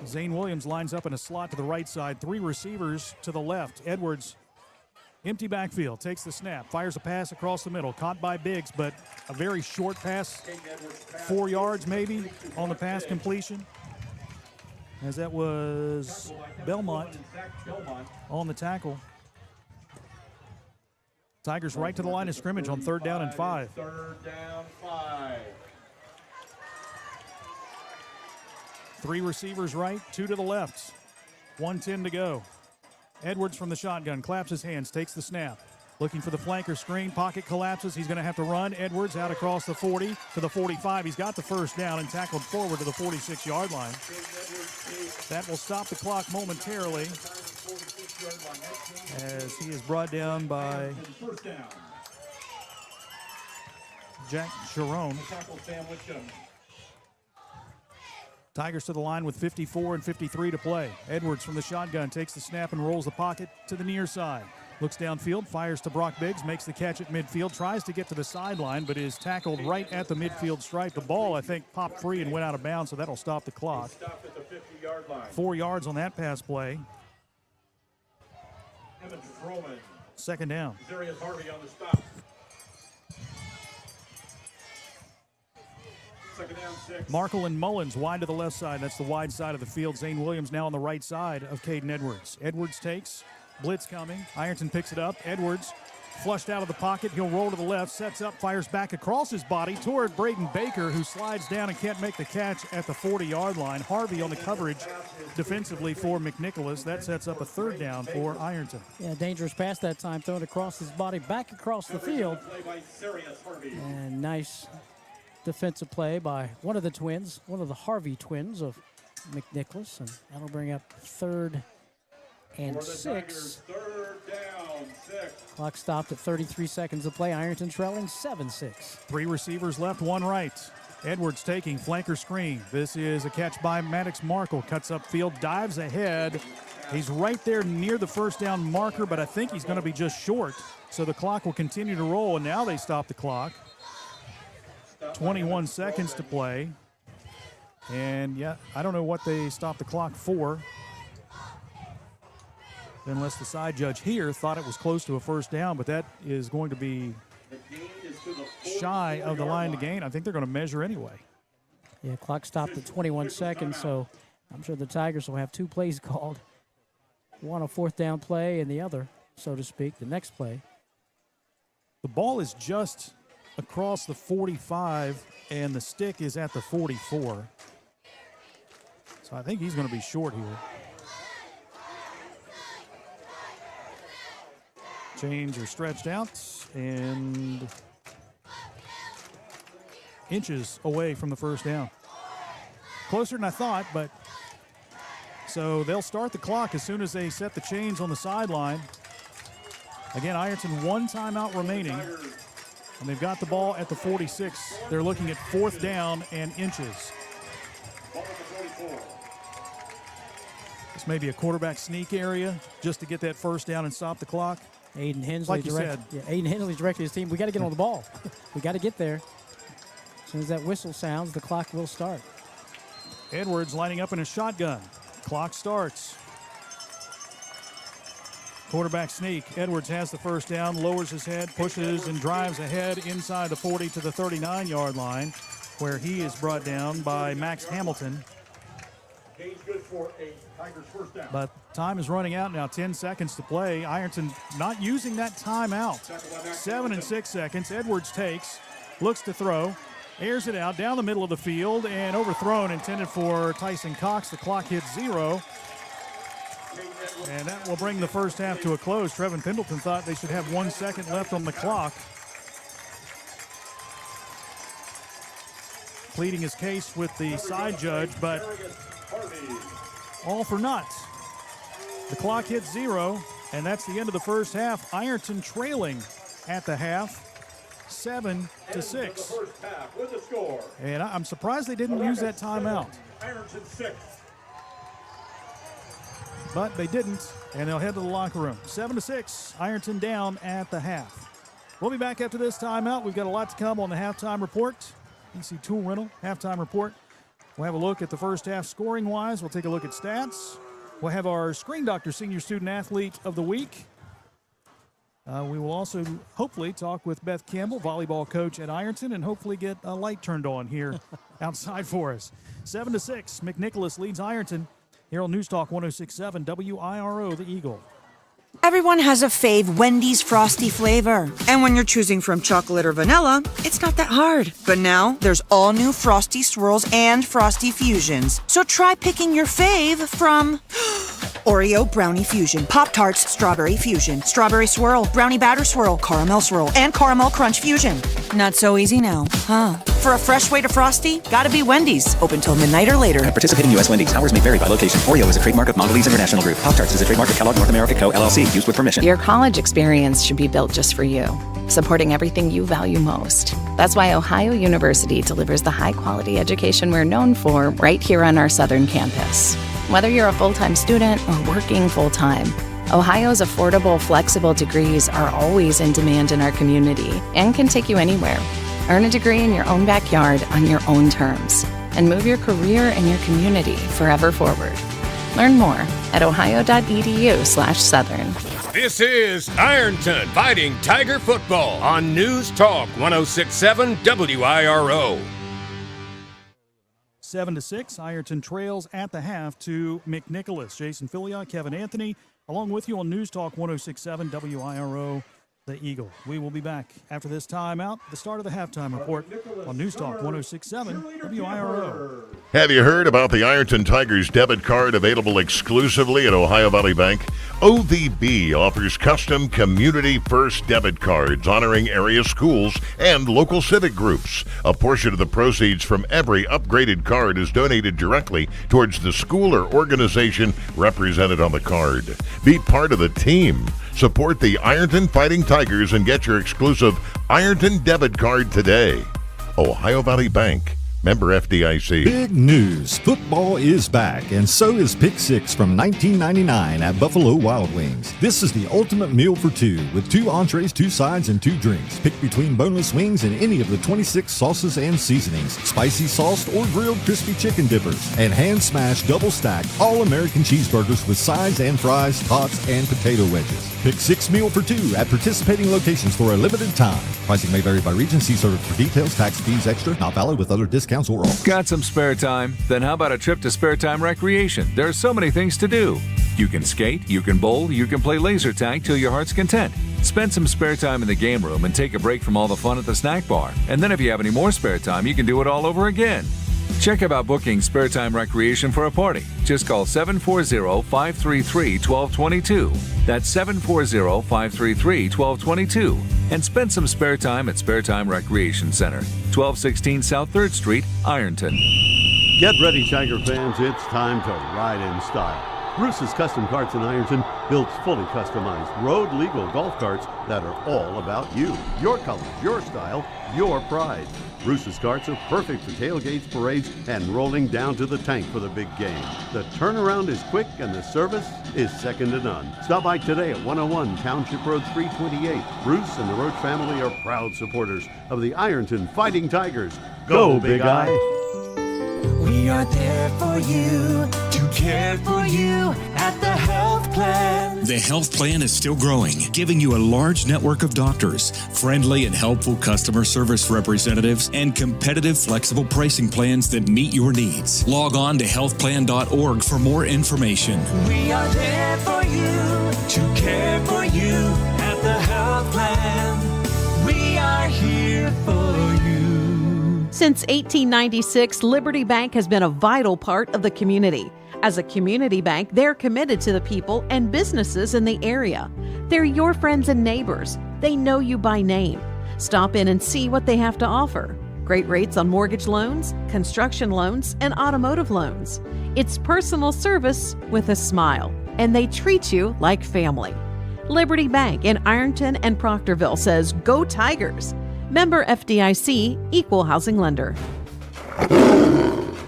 Zane Williams lines up in a slot to the right side. 3 receivers to the left. Edwards, empty backfield, takes the snap, fires a pass across the middle. Caught by Biggs, but a very short pass, 4 yards maybe on the pass completion. As that was Belmont on the tackle. Tigers right to the line of scrimmage on 3rd down and 5. 3rd down, 5. 3 receivers right, 2 to the left. 1:10 to go. Edwards from the shotgun, claps his hands, takes the snap. Looking for the flanker screen. Pocket collapses. He's going to have to run. Edwards out across the 40 to the 45. He's got the first down and tackled forward to the 46-yard line. That will stop the clock momentarily as he is brought down by Jack Sharon. Tigers to the line with 54 and 53 to play. Edwards from the shotgun takes the snap and rolls the pocket to the near side. Looks downfield, fires to Brock Biggs, makes the catch at midfield, tries to get to the sideline, but is tackled right at the midfield stripe. The ball, I think, popped free and went out of bounds, so that'll stop the clock. 4 yards on that pass play. Second down. Darius Harvey on the stop. Second down, 6. Markle and Mullins wide to the left side. That's the wide side of the field. Zane Williams now on the right side of Caden Edwards. Edwards takes. Blitz coming. Ironton picks it up. Edwards flushed out of the pocket. He'll roll to the left, sets up, fires back across his body toward Braden Baker, who slides down and can't make the catch at the 40-yard line. Harvey on the coverage defensively for McNicholas. That sets up a third down for Ironton. Yeah, dangerous pass that time, thrown across his body, back across the field. And nice defensive play by one of the twins, one of the Harvey twins of McNicholas. And that'll bring up third and 6. Third down, 6. Clock stopped at 33 seconds of play. Ironton trailing 7-6. 3 receivers left, 1 right. Edwards taking flanker screen. This is a catch by Maddox Markle. Cuts upfield, dives ahead. He's right there near the first down marker, but I think he's going to be just short. So the clock will continue to roll, and now they stop the clock. 21 seconds to play. And, yeah, I don't know what they stopped the clock for. Unless the side judge here thought it was close to a first down, but that is going to be shy of the line to gain. I think they're going to measure anyway. Yeah, clock stopped at 21 seconds, so I'm sure the Tigers will have 2 plays called. One a fourth down play and the other, so to speak, the next play. The ball is just across the 45, and the stick is at the 44. So I think he's going to be short here. Chains are stretched out and inches away from the first down. Closer than I thought, but so they'll start the clock as soon as they set the chains on the sideline. Again, Ironton 1 timeout remaining, and they've got the ball at the 46. They're looking at fourth down and inches. This may be a quarterback sneak area just to get that first down and stop the clock. Aiden Hensley, like you said. Yeah, Aiden Hensley's directed his team. We got to get on the ball. We got to get there. As soon as that whistle sounds, the clock will start. Edwards lining up in a shotgun. Clock starts. Quarterback sneak. Edwards has the first down, lowers his head, pushes and drives ahead inside the 40 to the 39-yard line, where he is brought down by Max Hamilton. Gain's good for a Tigers first down. But time is running out now, 10 seconds to play. Ironton not using that timeout. 7 and 6 seconds. Edwards takes, looks to throw, airs it out down the middle of the field, and overthrown, intended for Tyson Cox. The clock hits 0. And that will bring the first half to a close. Trevin Pendleton thought they should have 1 second left on the clock. Pleading his case with the side judge, but all for naught. The clock hits 0, and that's the end of the first half. Ironton trailing at the half, 7-6. And I'm surprised they didn't use that timeout. Ironton 6. But they didn't, and they'll head to the locker room. 7-6, Ironton down at the half. We'll be back after this timeout. We've got a lot to come on the halftime report. EC Tool Rental halftime report. We'll have a look at the first half scoring-wise. We'll take a look at stats. We'll have our Screen Doctor Senior Student Athlete of the Week. We will also hopefully talk with Beth Campbell, volleyball coach at Ironton, and hopefully get a light turned on here outside for us. 7-6, McNicholas leads Ironton here on News Talk 106.7 WIRO, The Eagle. Everyone has a fave Wendy's Frosty flavor. And when you're choosing from chocolate or vanilla, it's not that hard. But now, there's all new Frosty Swirls and Frosty Fusions. So try picking your fave from Oreo Brownie Fusion, Pop-Tarts Strawberry Fusion, Strawberry Swirl, Brownie Batter Swirl, Caramel Swirl, and Caramel Crunch Fusion. Not so easy now, huh? For a fresh way to Frosty, gotta be Wendy's. Open till midnight or later. At participating U.S. Wendy's. Hours may vary by location. Oreo is a trademark of Mondelez International Group. Pop-Tarts is a trademark of Kellogg North America Co., LLC. Used with permission. Your college experience should be built just for you, supporting everything you value most. That's why Ohio University delivers the high-quality education we're known for right here on our southern campus. Whether you're a full-time student or working full-time, Ohio's affordable, flexible degrees are always in demand in our community and can take you anywhere. Earn a degree in your own backyard on your own terms and move your career and your community forever forward. Learn more at ohio.edu/southern. This is Ironton Fighting Tiger Football on News Talk 106.7 WIRO. 7-6, Ironton trails at the half to McNicholas. Jason Filia, Kevin Anthony, along with you on News Talk 106.7 WIRO, the Eagle. We will be back after this timeout, the start of the halftime report on News Talk 106.7 WIRO. Have you heard about the Ironton Tigers debit card available exclusively at Ohio Valley Bank? OVB offers custom Community First debit cards honoring area schools and local civic groups. A portion of the proceeds from every upgraded card is donated directly towards the school or organization represented on the card. Be part of the team. Support the Ironton Fighting Tigers and get your exclusive Ironton debit card today. Ohio Valley Bank. Member FDIC. Big news. Football is back, and so is Pick 6 from $19.99 at Buffalo Wild Wings. This is the ultimate meal for two, with 2 entrees, 2 sides, and 2 drinks. Pick between boneless wings and any of the 26 sauces and seasonings, spicy sauced or grilled crispy chicken dippers, and hand-smashed, double-stacked, all-American cheeseburgers with sides and fries, tots, and potato wedges. Pick 6 meal for 2 at participating locations for a limited time. Pricing may vary by region. See service for details. Tax fees extra. Not valid with other discounts. Got some spare time? Then how about a trip to Spare Time Recreation? There are so many things to do. You can skate, you can bowl, you can play laser tag till your heart's content. Spend some spare time in the game room and take a break from all the fun at the snack bar. And then if you have any more spare time, you can do it all over again. Check about booking Spare Time Recreation for a party. Just call 740-533-1222. That's 740-533-1222. And spend some spare time at Spare Time Recreation Center, 1216 South 3rd Street, Ironton. Get ready, Tiger fans. It's time to ride in style. Bruce's Custom Carts in Ironton builds fully customized road-legal golf carts that are all about you. Your colors, your style, your pride. Bruce's carts are perfect for tailgates, parades, and rolling down to the tank for the big game. The turnaround is quick and the service is second to none. Stop by today at 101 Township Road 328. Bruce and the Roach family are proud supporters of the Ironton Fighting Tigers. Go, Big Eye! We are there for you, to care for you at the health plan. The health plan is still growing, giving you a large network of doctors, friendly and helpful customer service representatives, and competitive, flexible pricing plans that meet your needs. Log on to healthplan.org for more information. We are there for you, to care for you at the health plan. We are here for you. Since 1896, Liberty Bank has been a vital part of the community. As a community bank, they're committed to the people and businesses in the area. They're your friends and neighbors. They know you by name. Stop in and see what they have to offer. Great rates on mortgage loans, construction loans, and automotive loans. It's personal service with a smile, and they treat you like family. Liberty Bank in Ironton and Proctorville says, "Go Tigers." Member FDIC, Equal Housing Lender.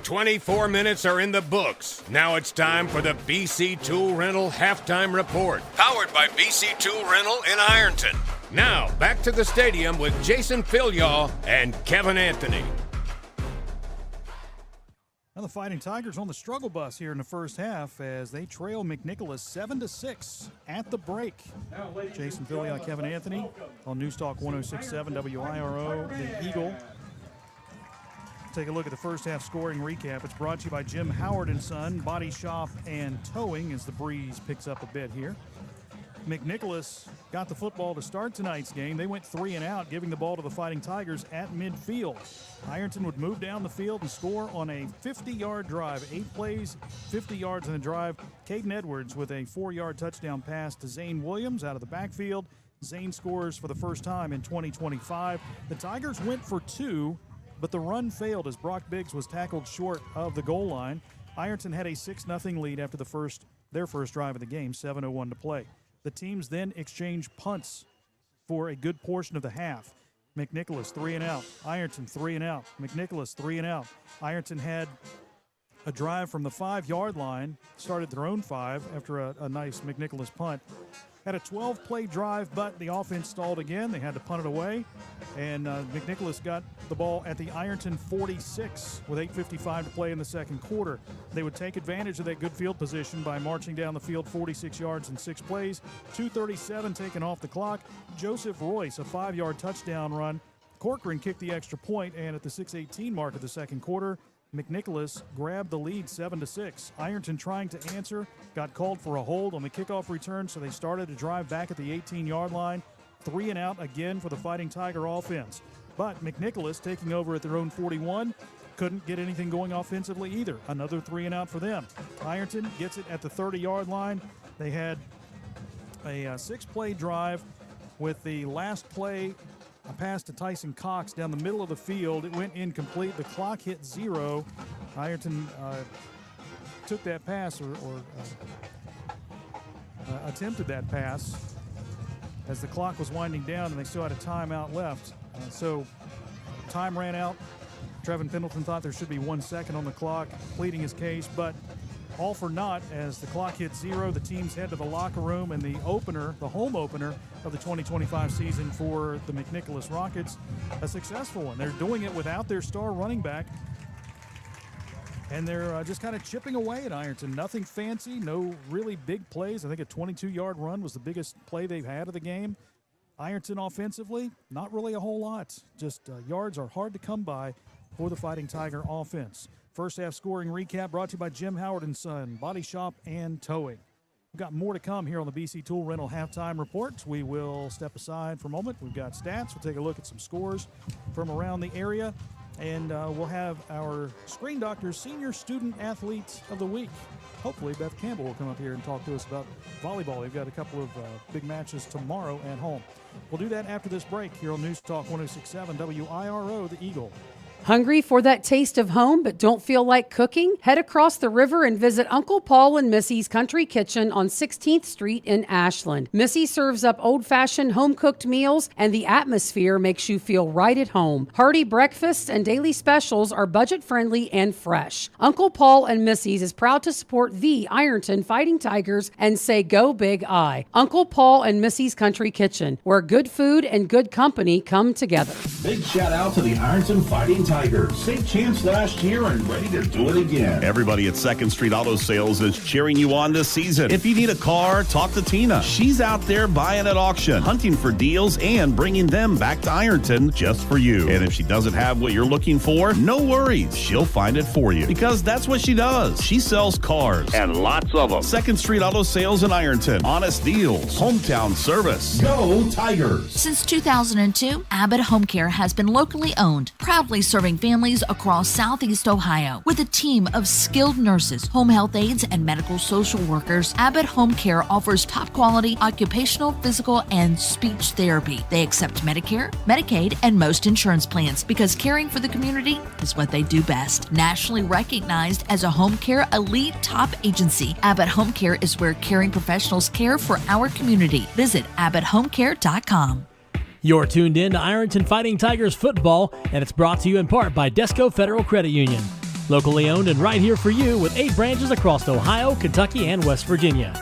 24 minutes are in the books. Now it's time for the BC Tool Rental Halftime Report, powered by BC Tool Rental in Ironton. Now, back to the stadium with Jason Filia and Kevin Anthony. Now the Fighting Tigers on the struggle bus here in the first half as they trail McNicholas 7-6 at the break. Jason Filia, Kevin Anthony on News Talk 106.7 WIRO, the Eagle. Take a look at the first half scoring recap. It's brought to you by Jim Howard & Son, Body Shop and Towing as the breeze picks up a bit here. McNicholas got the football to start tonight's game. They went 3 and out, giving the ball to the Fighting Tigers at midfield. Ironton would move down the field and score on a 50-yard drive. 8 plays, 50 yards in the drive. Caden Edwards with a 4-yard touchdown pass to Zane Williams out of the backfield. Zane scores for the first time in 2025. The Tigers went for 2, but the run failed as Brock Biggs was tackled short of the goal line. Ironton had a 6-0 lead after their first drive of the game, 7:01 to play. The teams then exchanged punts for a good portion of the half. McNicholas 3 and out. Ironton 3 and out. McNicholas 3 and out. Ironton had a drive from the 5-yard line, started their own 5 after a nice McNicholas punt. Had a 12-play drive, but the offense stalled again. They had to punt it away, and McNicholas got the ball at the Ironton 46 with 8:55 to play in the second quarter. They would take advantage of that good field position by marching down the field 46 yards in 6 plays, 2:37 taken off the clock. Joseph Royce, a 5-yard touchdown run. Corcoran kicked the extra point, and at the 6:18 mark of the second quarter, McNicholas grabbed the lead 7-6. Ironton trying to answer, got called for a hold on the kickoff return, so they started to drive back at the 18-yard line. 3 and out again for the Fighting Tiger offense. But McNicholas, taking over at their own 41, couldn't get anything going offensively either. Another 3 and out for them. Ironton gets it at the 30-yard line. They had a 6-play drive with the last play, a pass to Tyson Cox down the middle of the field. It went incomplete. The clock hit 0. Ironton took that pass or attempted that pass as the clock was winding down, and they still had a timeout left. So time ran out. Trevin Pendleton thought there should be 1 second on the clock, pleading his case, but all for naught as the clock hit 0. The teams head to the locker room, and the home opener of the 2025 season for the McNicholas Rockets, a successful one. They're doing it without their star running back, and they're just kind of chipping away at Ironton. Nothing fancy, no really big plays. I think a 22-yard run was the biggest play they've had of the game. Ironton offensively, not really a whole lot. Just yards are hard to come by for the Fighting Tiger offense. First half scoring recap brought to you by Jim Howard & Son, Body Shop and Towing. We've got more to come here on the BC Tool Rental Halftime Report. We will step aside for a moment. We've got stats. We'll take a look at some scores from around the area. And we'll have our Screen Doctor's Senior Student Athlete of the Week. Hopefully Beth Campbell will come up here and talk to us about volleyball. We've got a couple of big matches tomorrow at home. We'll do that after this break here on News Talk 106.7 WIRO, The Eagle. Hungry for that taste of home but don't feel like cooking? Head across the river and visit Uncle Paul and Missy's Country Kitchen on 16th Street in Ashland. Missy serves up old-fashioned home-cooked meals, and the atmosphere makes you feel right at home. Hearty breakfasts and daily specials are budget-friendly and fresh. Uncle Paul and Missy's is proud to support the Ironton Fighting Tigers and say go big I. Uncle Paul and Missy's Country Kitchen, where good food and good company come together. Big shout out to the Ironton Fighting Tigers. Same chance last year and ready to do it again. Everybody at 2nd Street Auto Sales is cheering you on this season. If you need a car, talk to Tina. She's out there buying at auction, hunting for deals, and bringing them back to Ironton just for you. And if she doesn't have what you're looking for, no worries. She'll find it for you because that's what she does. She sells cars. And lots of them. 2nd Street Auto Sales in Ironton. Honest deals. Hometown service. Go Tigers! Since 2002, Abbott Home Care has been locally owned, proudly serving families across Southeast Ohio. With a team of skilled nurses, home health aides, and medical social workers, Abbott Home Care offers top quality occupational, physical, and speech therapy. They accept Medicare, Medicaid, and most insurance plans because caring for the community is what they do best. Nationally recognized as a home care elite top agency, Abbott Home Care is where caring professionals care for our community. Visit abbotthomecare.com. You're tuned in to Ironton Fighting Tigers football, and it's brought to you in part by Desco Federal Credit Union. Locally owned and right here for you with 8 branches across Ohio, Kentucky, and West Virginia.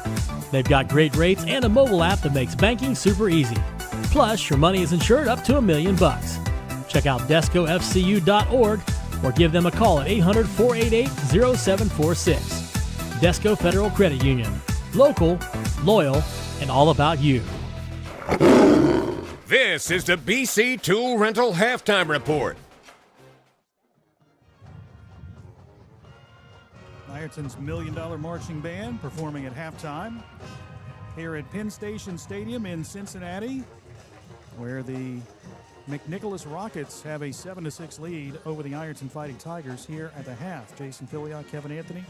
They've got great rates and a mobile app that makes banking super easy. Plus, your money is insured up to $1 million. Check out DescoFCU.org or give them a call at 800-488-0746. Desco Federal Credit Union. Local, loyal, and all about you. This is the BC Tool Rental Halftime Report. Ironton's $1 Million Marching Band performing at halftime. here at Penn Station Stadium in Cincinnati, where the McNicholas Rockets have a 7-6 lead over the Ironton Fighting Tigers here at the half. Jason Filion, Kevin Anthony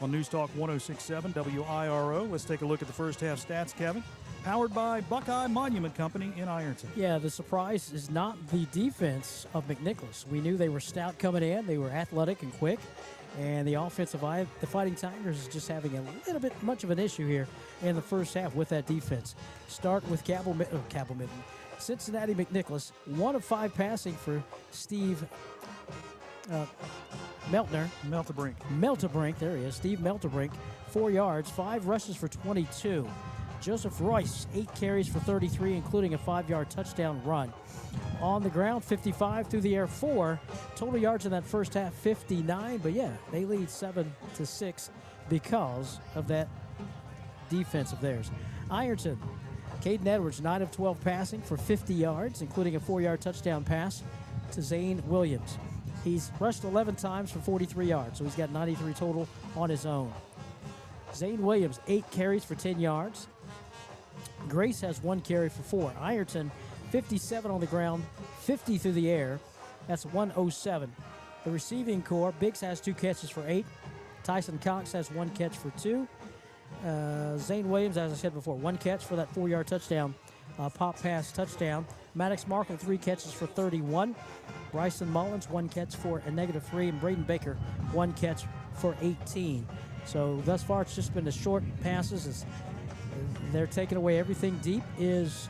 on News Talk 106.7 WIRO. Let's take a look at the first half stats, Kevin. Powered by Buckeye Monument Company in Ironton. Yeah, the surprise is not the defense of McNicholas. We knew they were stout coming in. They were athletic and quick. And the offensive eye, the Fighting Tigers is just having a little bit much of an issue here in the first half with that defense. Start with Cincinnati McNicholas, 1 of 5 passing for Steve Melterbrink, there he is. Steve Melterbrink, 4 yards, 5 rushes for 22. Joseph Royce, 8 carries for 33, including a 5-yard touchdown run. On the ground, 55, through the air, 4. Total yards in that first half, 59. But yeah, they lead 7-6 because of that defense of theirs. Ironton, Caden Edwards, 9 of 12 passing for 50 yards, including a 4-yard touchdown pass to Zane Williams. He's rushed 11 times for 43 yards, so he's got 93 total on his own. Zane Williams, 8 carries for 10 yards. Grace has 1 carry for 4. Ironton, 57 on the ground, 50 through the air. That's 107. The receiving core, Biggs has 2 catches for 8. Tyson Cox has 1 catch for 2. Zane Williams, as I said before, 1 catch for that 4-yard touchdown, pop pass touchdown. Maddox Markle, 3 catches for 31. Bryson Mullins, 1 catch for a -3. And Braden Baker, 1 catch for 18. So thus far, it's just been the short passes. They're taking away everything deep is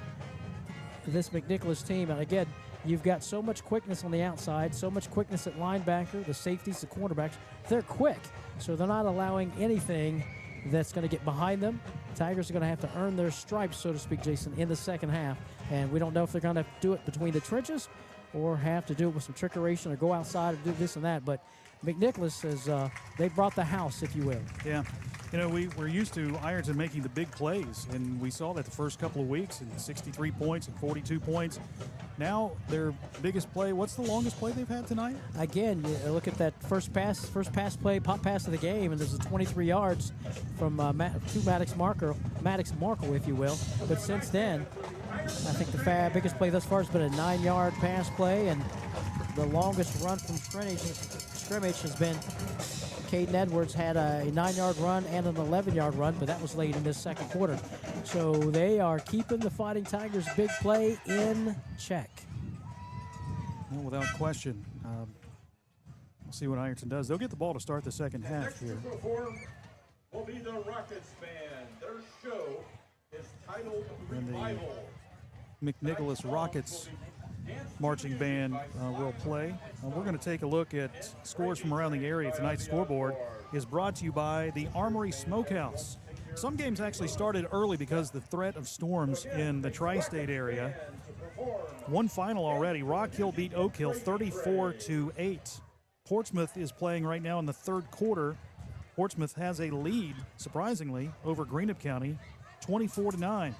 this McNicholas team. And again, you've got so much quickness on the outside, so much quickness at linebacker, the safeties, the cornerbacks. They're quick, so they're not allowing anything that's going to get behind them. Tigers are going to have to earn their stripes, so to speak, Jason, in the second half. And we don't know if they're going to do it between the trenches or have to do it with some trickeration or go outside or do this and that. But McNicholas has they brought the house, if you will. Yeah. You know, we're used to Ironton making the big plays, and we saw that the first couple of weeks, and 63 points and 42 points. Now their biggest play, what's the longest play they've had tonight? Again, you look at that first pass play, pop pass of the game, and there's a 23 yards from to Maddox Markle, if you will. But since then, I think the biggest play thus far has been a 9-yard pass play, and the longest run from scrimmage has been Caden Edwards had a 9-yard run and an 11-yard run, but that was late in this second quarter. So they are keeping the Fighting Tigers' big play in check. Well, without question. We'll see what Ironton does. They'll get the ball to start the second half here. Will be the Rockets Band. Their show is titled Revival. McNicholas Rockets marching band will play. We're going to take a look at scores from around the area. Tonight's scoreboard is brought to you by the Armory Smokehouse. Some games actually started early because of the threat of storms in the tri-state area. One final already. Rock Hill beat Oak Hill 34-8. Portsmouth is playing right now in the third quarter. Portsmouth has a lead, surprisingly, over Greenup County, 24-9.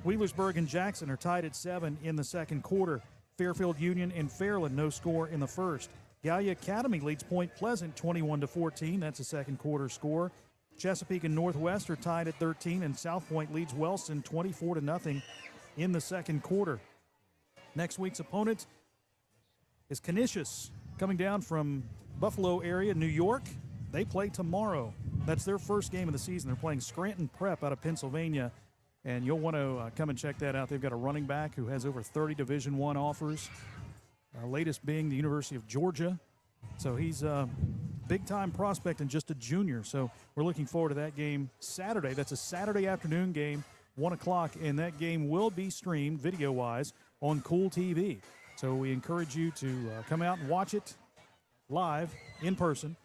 Wheelersburg and Jackson are tied at 7 in the second quarter. Fairfield Union and Fairland, no score in the first. Gallia Academy leads Point Pleasant 21-14. That's a second quarter score. Chesapeake and Northwest are tied at 13, and South Point leads Wellston 24-0 in the second quarter. Next week's opponent is Canisius, coming down from Buffalo area, New York. They play tomorrow. That's their first game of the season. They're playing Scranton Prep out of Pennsylvania. And you'll want to come and check that out. They've got a running back who has over 30 Division I offers, latest being the University of Georgia. So he's a big-time prospect and just a junior. So we're looking forward to that game Saturday. That's a Saturday afternoon game, 1 o'clock, and that game will be streamed video-wise on Kool TV. So we encourage you to come out and watch it live, in person,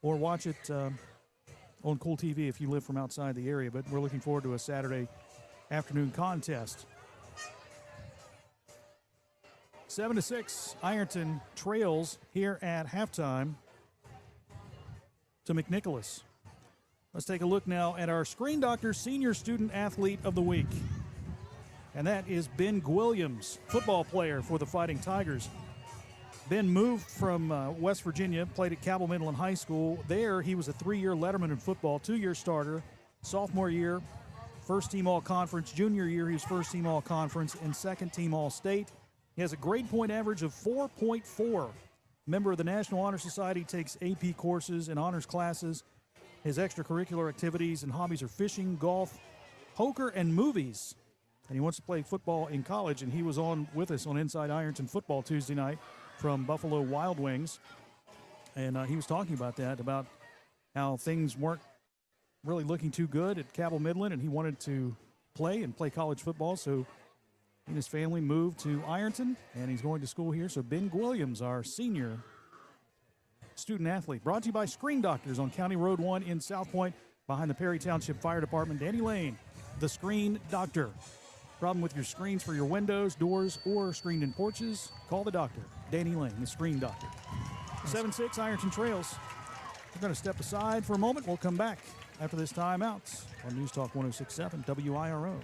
or watch it on Kool TV if you live from outside the area. But we're looking forward to a Saturday afternoon contest. 7-6, Ironton trails here at halftime to McNicholas. Let's take a look now at our Screen Doctor Senior Student Athlete of the Week. And that is Ben Gwilliams, football player for the Fighting Tigers. Ben moved from West Virginia, played at Cabell Middle and High School. There, he was a 3-year letterman in football, 2-year starter. Sophomore year, first-team All-Conference. Junior year, he was first-team All-Conference and second-team All-State. He has a grade point average of 4.4. Member of the National Honor Society, takes AP courses and honors classes. His extracurricular activities and hobbies are fishing, golf, poker, and movies. And he wants to play football in college, and he was on with us on Inside Ironton Football Tuesday night from Buffalo Wild Wings. And he was talking about that, about how things weren't really looking too good at Cabell Midland, and he wanted to play college football. So he and his family moved to Ironton, and he's going to school here. So Ben Williams, our senior student athlete, brought to you by Screen Doctors on County Road 1 in South Point, behind the Perry Township Fire Department. Danny Lane, the Screen Doctor. Problem with your screens for your windows, doors, or screened-in porches? Call the doctor. Danny Lane, the Screen Doctor. 7-6 Ironton Trails. We're going to step aside for a moment. We'll come back after this timeout on News Talk 106.7 WIRO.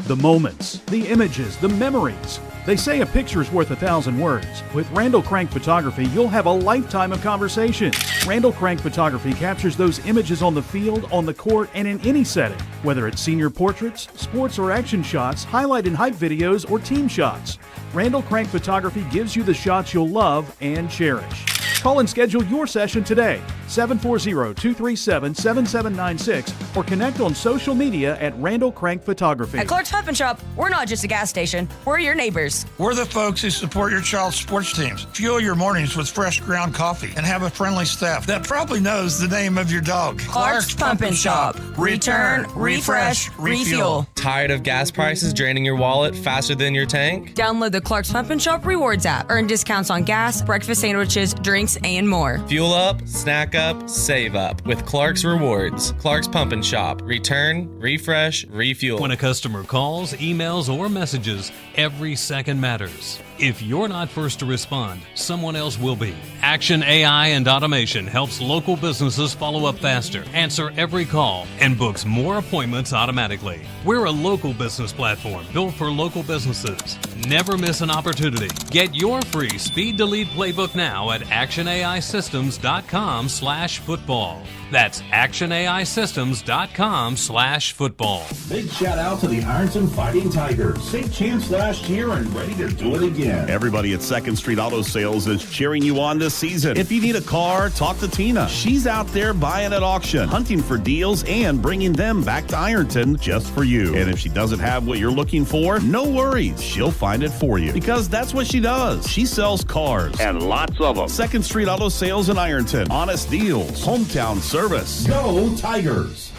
The moments, the images, the memories. They say a picture's worth 1,000 words. With Randall Crank Photography, you'll have a lifetime of conversation. Randall Crank Photography captures those images on the field, on the court, and in any setting. Whether it's senior portraits, sports or action shots, highlight and hype videos, or team shots. Randall Crank Photography gives you the shots you'll love and cherish. Call and schedule your session today, 740-237-7796, or connect on social media at Randall Crank Photography. At Clark's Pump and Shop, we're not just a gas station, we're your neighbors. We're the folks who support your child's sports teams. Fuel your mornings with fresh ground coffee and have a friendly staff that probably knows the name of your dog. Clark's Pump and Shop. Return, refresh, refuel. Tired of gas prices draining your wallet faster than your tank? Download the Clark's Pump and Shop Rewards app. Earn discounts on gas, breakfast sandwiches, drinks, and more. Fuel up, snack up, save up with Clark's Rewards. Clark's Pump and Shop. Return, refresh, refuel. When a customer calls, emails, or messages, every second matters. If you're not first to respond, someone else will be. Action AI and Automation helps local businesses follow up faster, answer every call, and books more appointments automatically. We're a local business platform built for local businesses. Never miss an opportunity. Get your free Speed to Lead playbook now at actionaisystems.com/football. That's actionaisystems.com/football. Big shout out to the Ironton Fighting Tigers. Big chance last year and ready to do it again. Everybody at 2nd Street Auto Sales is cheering you on this season. If you need a car, talk to Tina. She's out there buying at auction, hunting for deals, and bringing them back to Ironton just for you. And if she doesn't have what you're looking for, no worries. She'll find it for you, because that's what she does. She sells cars, and lots of them. 2nd Street Auto Sales in Ironton. Honest deals. Hometown service. Go Tigers!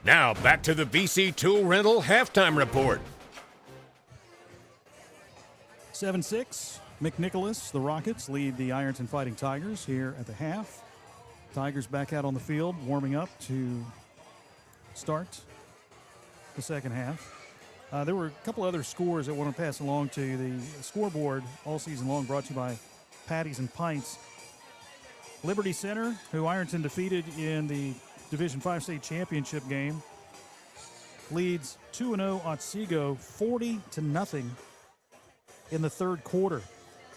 Now back to the BC Tool Rental halftime report. 7-6, McNicholas, the Rockets, lead the Ironton Fighting Tigers here at the half. Tigers back out on the field, warming up to start the second half. There were a couple other scores that I want to pass along to you. The scoreboard all season long brought to you by Patties and Pints. Liberty Center, who Ironton defeated in the Division 5 state championship game, leads 2-0 Otsego 40-0 in the third quarter.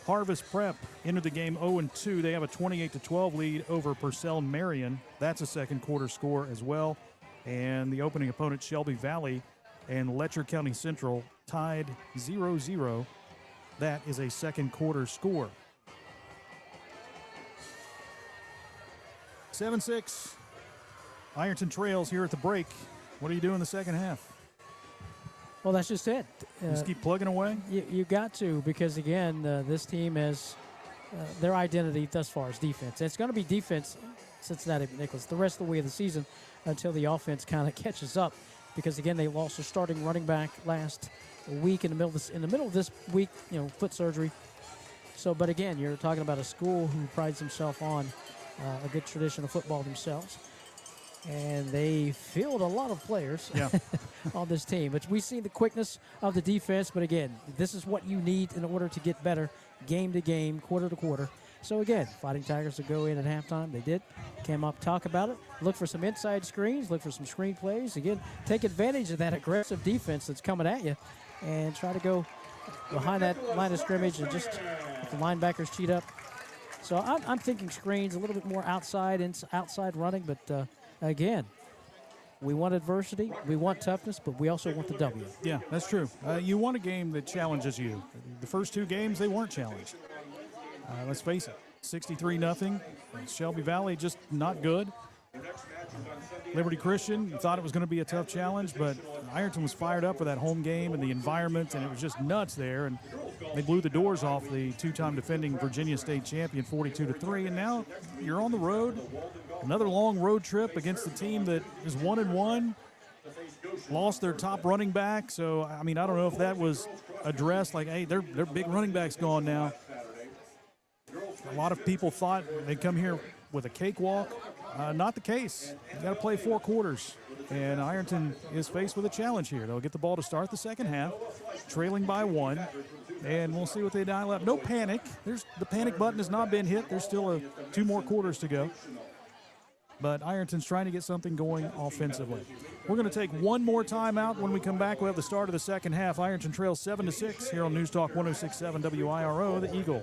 Harvest Prep entered the game 0-2. They have a 28-12 lead over Purcell Marion. That's a second quarter score as well. And the opening opponent, Shelby Valley and Letcher County Central, tied 0-0. That is a second quarter score. 7-6. Ironton Trails here at the break. What do you do in the second half? Well, that's just it. Just keep plugging away? You got to, because, again, this team has their identity thus far is defense. And it's going to be defense, Cincinnati McNicholas, the rest of the way of the season until the offense kind of catches up. Because, again, they lost their starting running back last week in the middle of this week, foot surgery. So, but, again, you're talking about a school who prides themselves on a good tradition of football themselves. And they field a lot of players on this team. But we see the quickness of the defense. But, again, this is what you need in order to get better game to game, quarter to quarter. So, again, Fighting Tigers will go in at halftime. They did. Came up, talk about it. Look for some inside screens. Look for some screen plays. Again, take advantage of that aggressive defense that's coming at you and try to go behind that line of scrimmage and just let the linebackers cheat up. So I'm thinking screens, a little bit more outside running. But, again, We want adversity, we want toughness, but we also want the W. Yeah, that's true. You want a game that challenges you. The first 2 games, they weren't challenged. Let's face it, 63-0. Shelby Valley just not good. Liberty Christian thought it was going to be a tough challenge, but Ironton was fired up for that home game and the environment, and it was just nuts there. And they blew the doors off the 2-time defending Virginia State champion 42-3. And now you're on the road, another long road trip against the team that is 1-1, lost their top running back. So, I mean, I don't know if that was addressed, like, hey, their big running back's gone now. A lot of people thought they'd come here with a cakewalk. Not the case. You got to play 4 quarters, and Ironton is faced with a challenge here. They'll get the ball to start the second half, trailing by 1, and we'll see what they dial up. No panic. The panic button has not been hit. There's still 2 more quarters to go, but Ironton's trying to get something going offensively. We're going to take one more timeout. When we come back, we'll have the start of the second half. Ironton trails 7-6 here on News Talk 106.7 WIRO, the Eagle.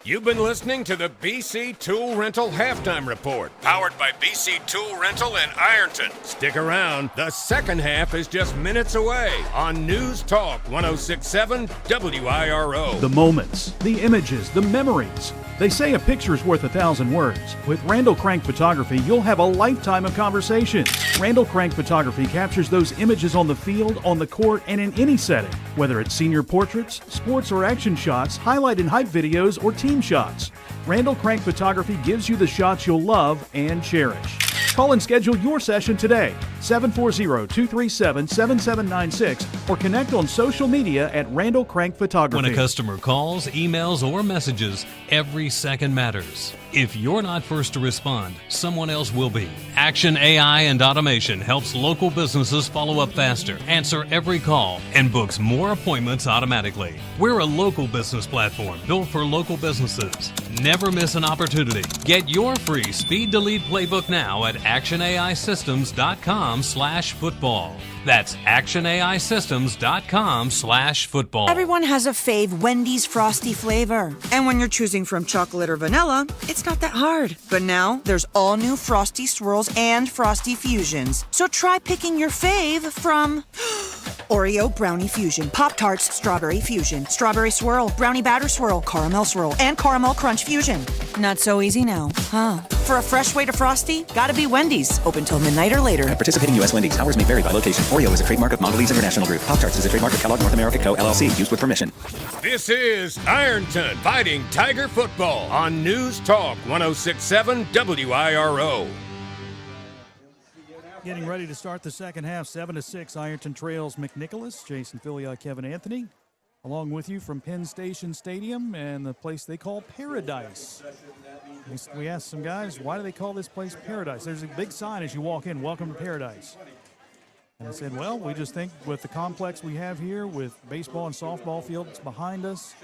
You've been listening to the BC Tool Rental Halftime Report, powered by BC Tool Rental in Ironton. Stick around. The second half is just minutes away on News Talk 106.7 WIRO. The moments, the images, the memories. They say a picture's worth 1,000 words. With Randall Crank Photography, you'll have a lifetime of conversation. Randall Crank Photography captures those images on the field, on the court, and in any setting. Whether it's senior portraits, sports or action shots, highlight and hype videos, or team shots. Randall Crank Photography gives you the shots you'll love and cherish. Call and schedule your session today, 740-237-7796, or connect on social media at Randall Crank Photography. When a customer calls, emails, or messages, every second matters. If you're not first to respond, someone else will be. Action AI and Automation helps local businesses follow up faster, answer every call, and books more appointments automatically. We're a local business platform built for local businesses. Never miss an opportunity. Get your free Speed to Lead playbook now at actionaisystems.com/football. That's actionaisystems.com/football. Everyone has a fave Wendy's Frosty flavor. And when you're choosing from chocolate or vanilla, it's not that hard. But now, there's all new Frosty Swirls and Frosty Fusions. So try picking your fave from Oreo Brownie Fusion, Pop-Tarts Strawberry Fusion, Strawberry Swirl, Brownie Batter Swirl, Caramel Swirl, and Caramel Crunch Fusion. Not so easy now, huh? For a fresh way to Frosty, gotta be Wendy's. Open till midnight or later. At participating U.S. Wendy's, hours may vary by location. Oreo is a trademark of Mondelez International Group. Pop-Tarts is a trademark of Kellogg North America Co., LLC. Used with permission. This is Ironton Fighting Tiger Football on News Talk 106.7 WIRO. Getting ready to start the second half, 7-6. Ironton trails McNicholas, Jason Filia, Kevin Anthony, along with you from Penn Station Stadium and the place they call Paradise. We asked some guys, why do they call this place Paradise? There's a big sign as you walk in, welcome to Paradise. And I said, well, we just think with the complex we have here, with baseball and softball fields behind us,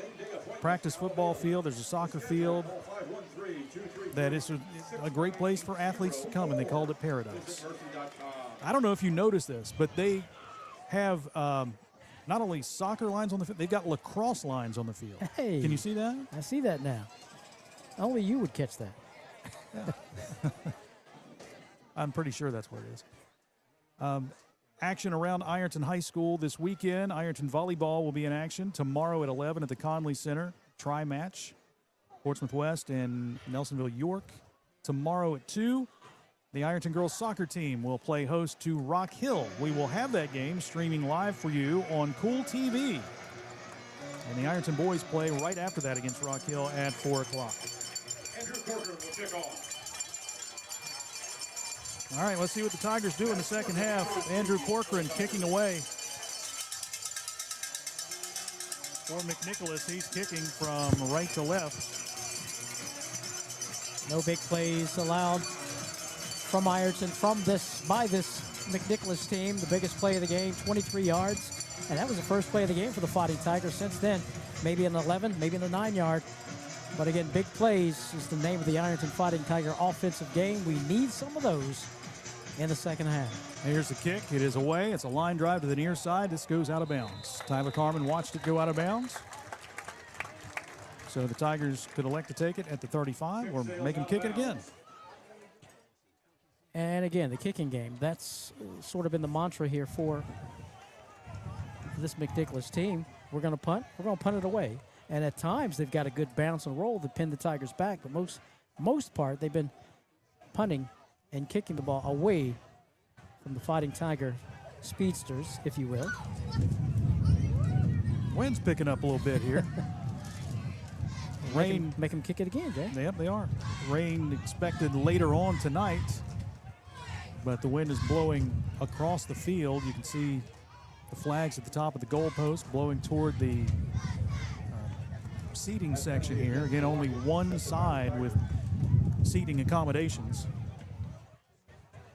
practice football field, there's a soccer field, that it's a great place for athletes to come, and they called it Paradise. I don't know if you noticed this, but they have not only soccer lines on the field, they've got lacrosse lines on the field. Hey. Can you see that? I see that now. Only you would catch that. I'm pretty sure that's what it is. Action around Ironton High School this weekend. Ironton volleyball will be in action tomorrow at 11 at the Conley Center. Tri-match. Portsmouth West and Nelsonville York. Tomorrow at 2, the Ironton girls soccer team will play host to Rock Hill. We will have that game streaming live for you on Kool TV. And the Ironton boys play right after that against Rock Hill at 4 o'clock. Andrew Corcoran will kick off. All right, let's see what the Tigers do in the second half. Andrew Corcoran kicking away. For McNicholas, he's kicking from right to left. No big plays allowed from Ironton by this McNicholas team. The biggest play of the game, 23 yards. And that was the first play of the game for the Fighting Tigers. Since then, maybe an 11, maybe in the 9-yard. But again, big plays is the name of the Ironton Fighting Tiger offensive game. We need some of those in the second half. Here's the kick. It is away. It's a line drive to the near side. This goes out of bounds. Tyler Carmen watched it go out of bounds. So the Tigers could elect to take it at the 35 or make him kick it again. And again, the kicking game, that's sort of been the mantra here for this McNicholas team. We're going to punt it away. And at times, they've got a good bounce and roll to pin the Tigers back. But most part, they've been punting and kicking the ball away from the Fighting Tiger speedsters, if you will. Wind's picking up a little bit here. Rain. Make them kick it again, Jay. Yep, they are. Rain expected later on tonight, but the wind is blowing across the field. You can see the flags at the top of the goalpost blowing toward the seating section here. Again, only one side with seating accommodations.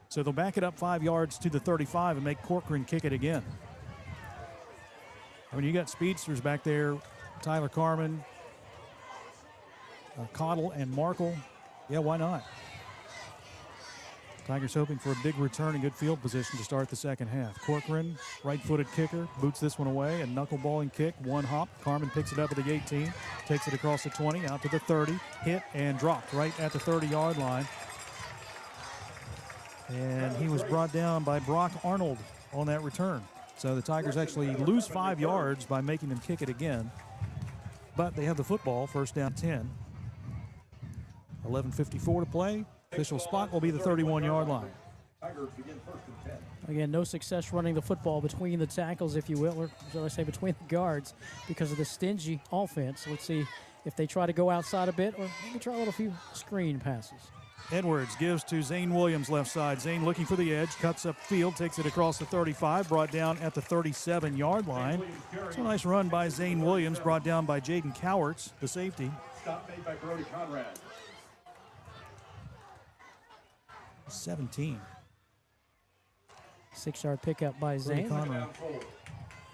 So they'll back it up 5 yards to the 35 and make Corcoran kick it again. I mean, you got speedsters back there, Tyler Carman, Cottle, and Markle. Yeah, why not? Tigers hoping for a big return and good field position to start the second half. Corcoran, right-footed kicker, boots this one away, and knuckleballing kick, one hop. Carman picks it up at the 18, takes it across the 20, out to the 30, hit and dropped right at the 30-yard line. And he was brought down by Brock Arnold on that return. So the Tigers actually lose 5 yards by making them kick it again. But they have the football, first down 10. 11:54 to play. Official spot will be the 31-yard line. Again, no success running the football between the tackles, if you will, or shall I say between the guards, because of the stingy offense. Let's see if they try to go outside a bit or maybe try a little few screen passes. Edwards gives to Zane Williams left side. Zane looking for the edge, cuts up field, takes it across the 35, brought down at the 37-yard line. It's a nice run by Zane Williams, brought down by Jaden Cowarts, the safety. Stop made by Brody Conrad. 17. 6-yard pickup by Zane. Conrad.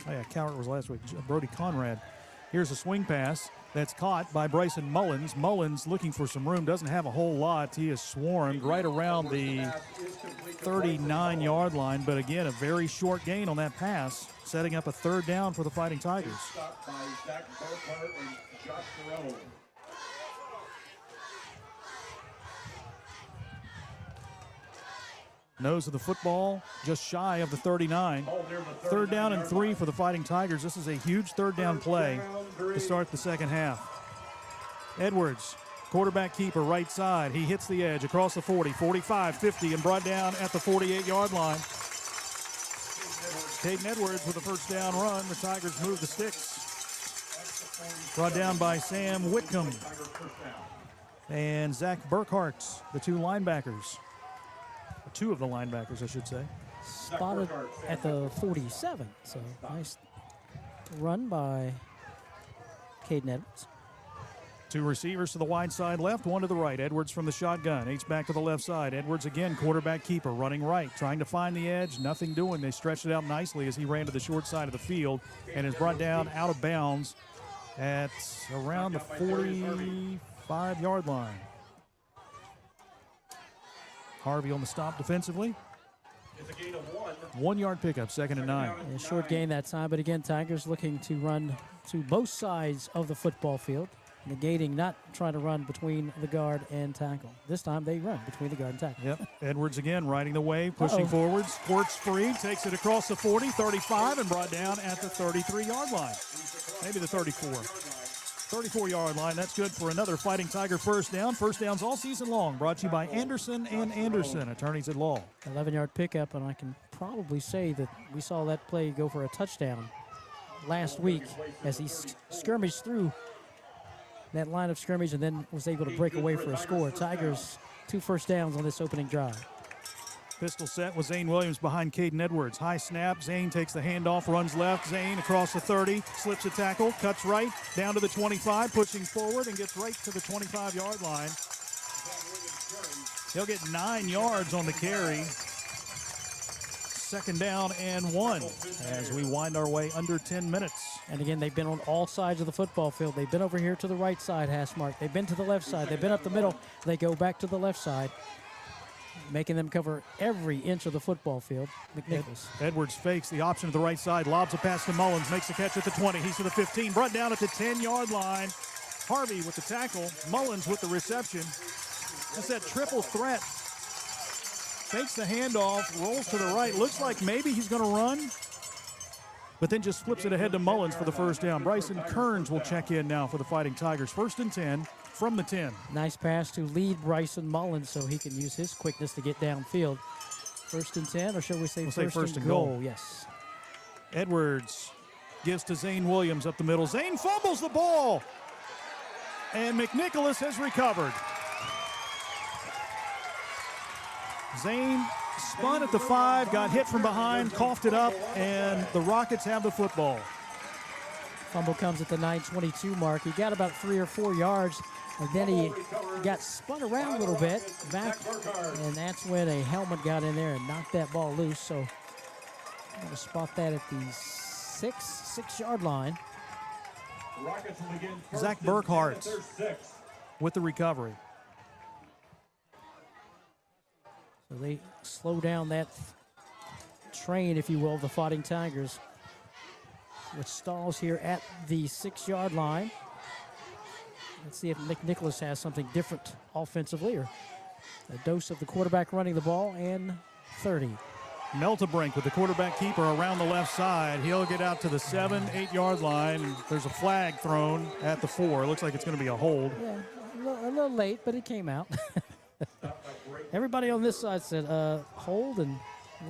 Oh yeah, Cowart was last week. Brody Conrad. Here's a swing pass that's caught by Bryson Mullins. Mullins looking for some room, doesn't have a whole lot. He is swarmed right around the 39-yard line, but again, a very short gain on that pass, setting up a third down for the Fighting Tigers. Stopped by Zach Burkhart and Josh Carone. Nose of the football, just shy of the 39. Third down and 3 for the Fighting Tigers. This is a huge third down play to start the second half. Edwards, quarterback keeper, right side. He hits the edge across the 40, 45, 50, and brought down at the 48-yard line. Caden Edwards with a first down run. The Tigers move the sticks. Brought down by Sam Whitcomb and Zach Burkhart, the two linebackers. Two of the linebackers, I should say. Spotted at the 47. So nice run by Caden Edwards. Two receivers to the wide side left, one to the right. Edwards from the shotgun. H back to the left side. Edwards again, quarterback keeper, running right, trying to find the edge. Nothing doing. They stretched it out nicely as he ran to the short side of the field and is brought down out of bounds at around the 45-yard line. Harvey on the stop defensively. It's a gain of 1. 1 yard pickup, 2nd and 9. A short gain that time, but again, Tigers looking to run to both sides of the football field, negating not trying to run between the guard and tackle. This time they run between the guard and tackle. Yep. Edwards again riding the wave, pushing forward, squirts free, takes it across the 40, 35, and brought down at the 33-yard line. Maybe the 34. 34-yard line. That's good for another Fighting Tiger first down. First downs all season long. Brought to you by Anderson and Anderson, attorneys at law. 11-yard pickup, and I can probably say that we saw that play go for a touchdown last week as he skirmished through that line of scrimmage and then was able to break away for a score. Tigers 2 first downs on this opening drive. Pistol set with Zane Williams behind Caden Edwards. High snap. Zane takes the handoff, runs left. Zane across the 30, slips a tackle, cuts right, down to the 25, pushing forward, and gets right to the 25-yard line. He'll get 9 yards on the carry. 2nd down and 1 as we wind our way under 10 minutes. And again, they've been on all sides of the football field. They've been over here to the right side, Hassmark. They've been to the left side. They've been up the middle. They go back to the left side, making them cover every inch of the football field. McNicholas. Edwards fakes the option to the right side, lobs a pass to Mullins, makes the catch at the 20. He's to the 15, brought down at the 10-yard line. Harvey with the tackle, Mullins with the reception. Just that triple threat Fakes the handoff, rolls to the right. Looks like maybe he's going to run, but then just flips it ahead to Mullins for the first down. Bryson Kearns will check in now for the Fighting Tigers. 1st and 10 from the 10. Nice pass to lead Bryson Mullins so he can use his quickness to get downfield. 1st and 10, or shall we say, we'll first and goal? Yes. Edwards gives to Zane Williams up the middle. Zane fumbles the ball, and McNicholas has recovered. Zane spun at the 5, got hit from behind, coughed it up, and the Rockets have the football. Fumble comes at the 9:22 mark. He got about 3 or 4 yards, and then he got spun around a little bit back, and that's when a helmet got in there and knocked that ball loose. So I'm going to spot that at the 6-yard line. Zach Burkhart with the recovery. So they slow down that train, if you will, the Fighting Tigers, which stalls here at the 6-yard line. Let's see if McNicholas has something different offensively, or a dose of the quarterback running the ball, and 30. Meltebrink with the quarterback keeper around the left side. He'll get out to the 7-8-yard line. There's a flag thrown at the 4. It looks like it's going to be a hold. Yeah, a little late, but it came out. Everybody on this side said hold, and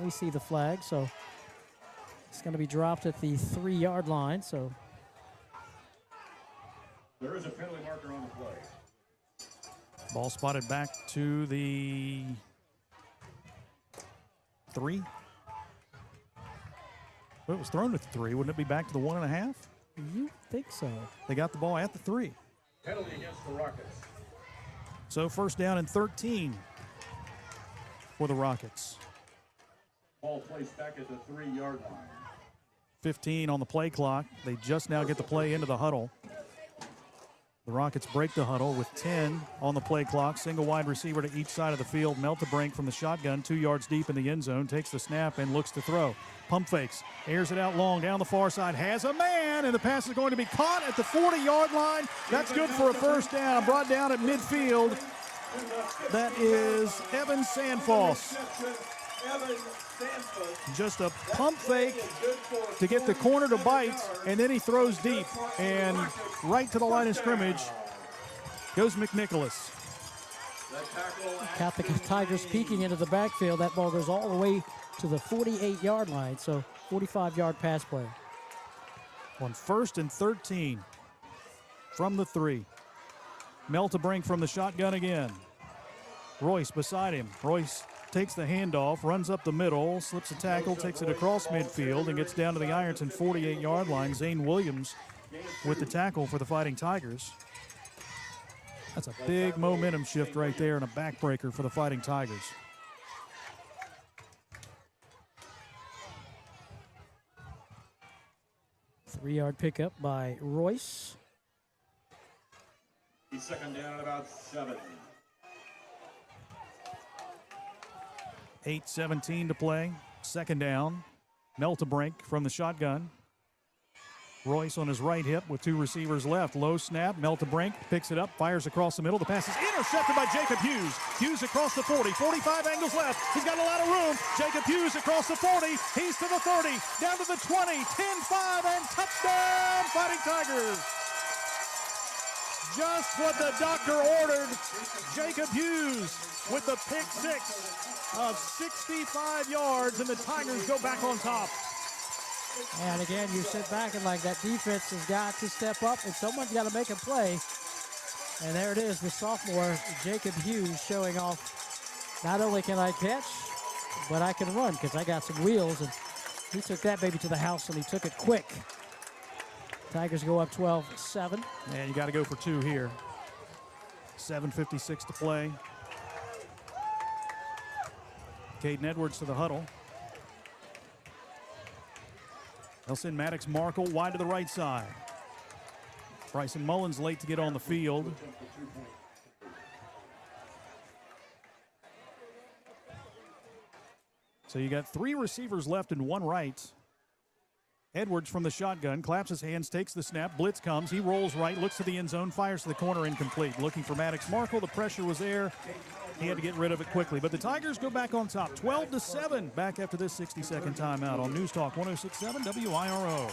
we see the flag. So it's going to be dropped at the 3-yard line. So there is a penalty marker on the play. Ball spotted back to the 3. Well, it was thrown at the 3. Wouldn't it be back to the 1.5? You think so? They got the ball at the 3. Penalty against the Rockets. So 1st down and 13 for the Rockets. Ball placed back at the 3-yard line. 15 on the play clock. They just now get the play into the huddle. The Rockets break the huddle with 10 on the play clock. Single wide receiver to each side of the field. Meltebrink from the shotgun, 2 yards deep in the end zone. Takes the snap and looks to throw. Pump fakes, airs it out long down the far side. Has a man, and the pass is going to be caught at the 40-yard line. That's good for a first down. Brought down at midfield. That is Evan Sandfoss. Just a pump fake to get the corner to bite, and then he throws deep. And right to the line of scrimmage goes McNicholas. Got the Tigers peeking into the backfield. That ball goes all the way to the 48-yard line, so 45-yard pass play. On 1st and 13 from the 3. Meltebrink from the shotgun again. Royce beside him. Royce takes the handoff, runs up the middle, slips a tackle, takes it across midfield, and gets down to the Ironton 48-yard line. Zane Williams with the tackle for the Fighting Tigers. That's a big momentum shift right there and a backbreaker for the Fighting Tigers. Three-yard pickup by Royce. He's 2nd down at about 7. 8:17 to play. 2nd down. Meltebrink from the shotgun. Royce on his right hip with 2 receivers left. Low snap. Meltebrink picks it up, fires across the middle. The pass is intercepted by Jacob Hughes. Hughes across the 40. 45 angles left. He's got a lot of room. Jacob Hughes across the 40. He's to the 30. Down to the 20. 10-5 and touchdown, Fighting Tigers. Just what the doctor ordered. Jacob Hughes with the pick 6 of 65 yards, and the Tigers go back on top. And again, you sit back and like that defense has got to step up, and someone's got to make a play. And there it is, the sophomore Jacob Hughes showing off. Not only can I catch, but I can run because I got some wheels. And he took that baby to the house, and he took it quick. Tigers go up 12-7. And you got to go for 2 here. 7:56 to play. Caden Edwards to the huddle. They'll send Maddox Markle wide to the right side. Bryson Mullins late to get on the field. So you got 3 receivers left and 1 right. Edwards from the shotgun, claps his hands, takes the snap, blitz comes, he rolls right, looks to the end zone, fires to the corner, incomplete. Looking for Maddox Markle, the pressure was there, He had to get rid of it quickly. But the Tigers go back on top, 12-7, back after this 60-second timeout on News Talk 106.7 WIRO.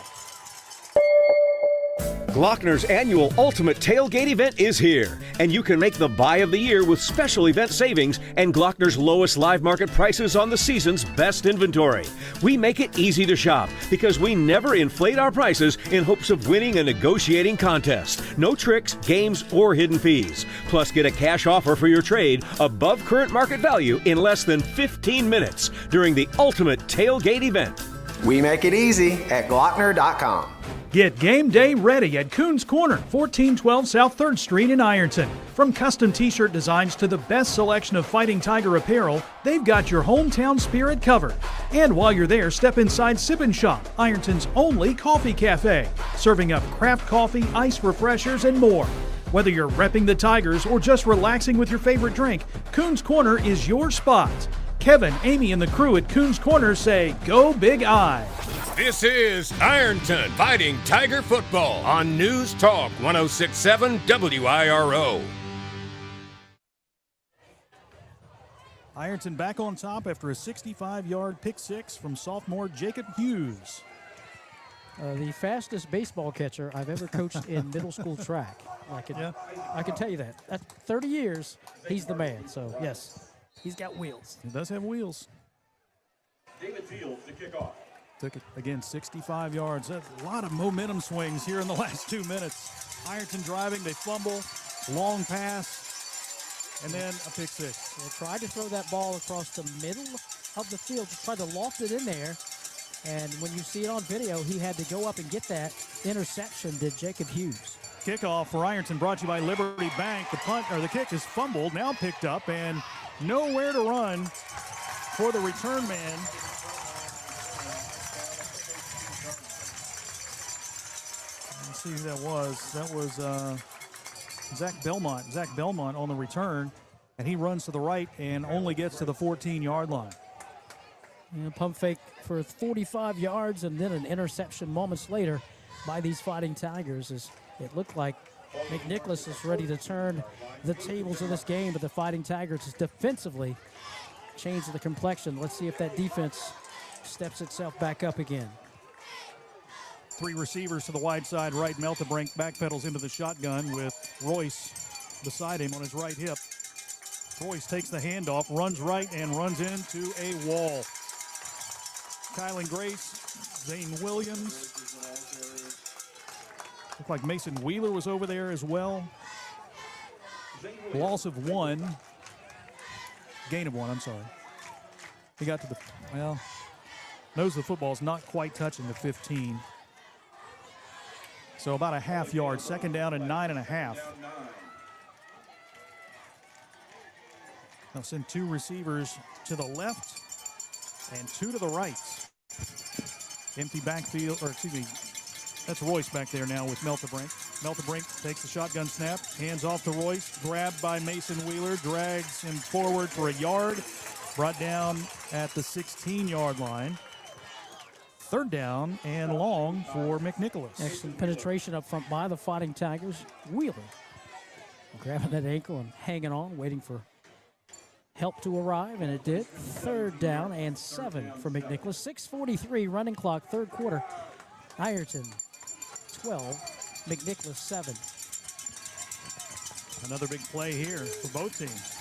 Glockner's annual Ultimate Tailgate event is here, and you can make the buy of the year with special event savings and Glockner's lowest live market prices on the season's best inventory. We make it easy to shop because we never inflate our prices in hopes of winning a negotiating contest. No tricks, games, or hidden fees. Plus, get a cash offer for your trade above current market value in less than 15 minutes during the Ultimate Tailgate event. We make it easy at Glockner.com. Get game day ready at Koon's Corner, 1412 South 3rd Street in Ironton. From custom t-shirt designs to the best selection of Fighting Tiger apparel, they've got your hometown spirit covered. And while you're there, step inside Sip and Shop, Ironton's only coffee cafe, serving up craft coffee, ice refreshers, and more. Whether you're repping the Tigers or just relaxing with your favorite drink, Koon's Corner is your spot. Kevin, Amy, and the crew at Koon's Corner say, go Big I. This is Ironton Fighting Tiger Football on News Talk 106.7 WIRO. Ironton back on top after a 65-yard pick six from sophomore Jacob Hughes. The fastest baseball catcher I've ever coached in middle school track. I can tell you that. At 30 years, he's the man. So, yes, he's got wheels. He does have wheels. David Fields to kick off. Took it, again, 65 yards. A lot of momentum swings here in the last 2 minutes. Ironton driving, they fumble, long pass, and then a pick six. They tried to throw that ball across the middle of the field, just tried to loft it in there. And when you see it on video, he had to go up and get that interception, did Jacob Hughes. Kickoff for Ironton brought to you by Liberty Bank. The kick is fumbled, now picked up, and nowhere to run for the return man. See who that was. That was Zach Belmont. Zach Belmont on the return, and he runs to the right and only gets to the 14-yard line. And a pump fake for 45 yards and then an interception moments later by these Fighting Tigers. As it looked like McNicholas is ready to turn the tables of this game, but the Fighting Tigers is defensively changed the complexion. Let's see if that defense steps itself back up again. Three receivers to the wide side right. Meltebrink backpedals into the shotgun with Royce beside him on his right hip. Royce takes the handoff, runs right, and runs into a wall. Kylan Grace, Zane Williams. Looked like Mason Wheeler was over there as well. Loss of one. Gain of one, I'm sorry. He got to the, knows the football's not quite touching the 15. So about a half yard, second down and 9.5. They'll send two receivers to the left and two to the right. Empty backfield, that's Royce back there now with Meltebrink. Meltebrink takes the shotgun snap, hands off to Royce, grabbed by Mason Wheeler, drags him forward for a yard, brought down at the 16-yard line. Third down and long for McNicholas. Excellent penetration up front by the Fighting Tigers. Wheeler grabbing that ankle and hanging on, waiting for help to arrive, and it did. Third down and 7 for McNicholas. 6:43 running clock, third quarter. Ironton 12, McNicholas 7. Another big play here for both teams.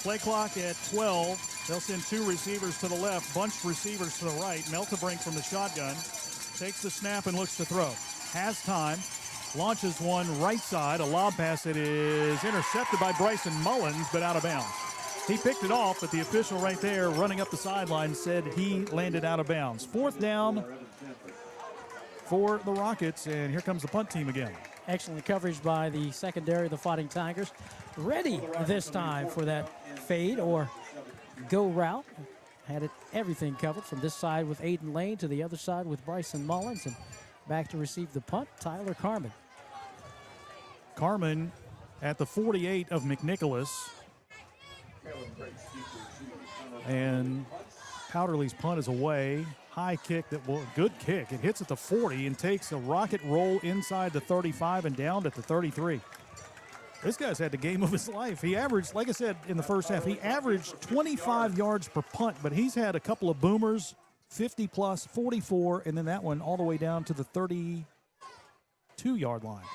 Play clock at 12. They'll send two receivers to the left, bunched receivers to the right. Meltebrink from the shotgun takes the snap and looks to throw. Has time, launches one right side, a lob pass that is intercepted by Bryson Mullins, but out of bounds. He picked it off, but the official right there running up the sideline said he landed out of bounds. Fourth down for the Rockets, and here comes the punt team again. Excellent coverage by the secondary of the Fighting Tigers. Ready this time for that fade or go route. Had everything covered from this side with Aiden Lane to the other side with Bryson Mullins, and back to receive the punt, Tyler Carmen. Carmen at the 48 of McNicholas. And Powderly's punt is away. High kick, good kick. It hits at the 40 and takes a rocket roll inside the 35 and down at the 33. This guy's had the game of his life. He averaged, like I said, in the first half, he averaged 25 yards per punt, but he's had a couple of boomers, 50 plus, 44, and then that one all the way down to the 32-yard line.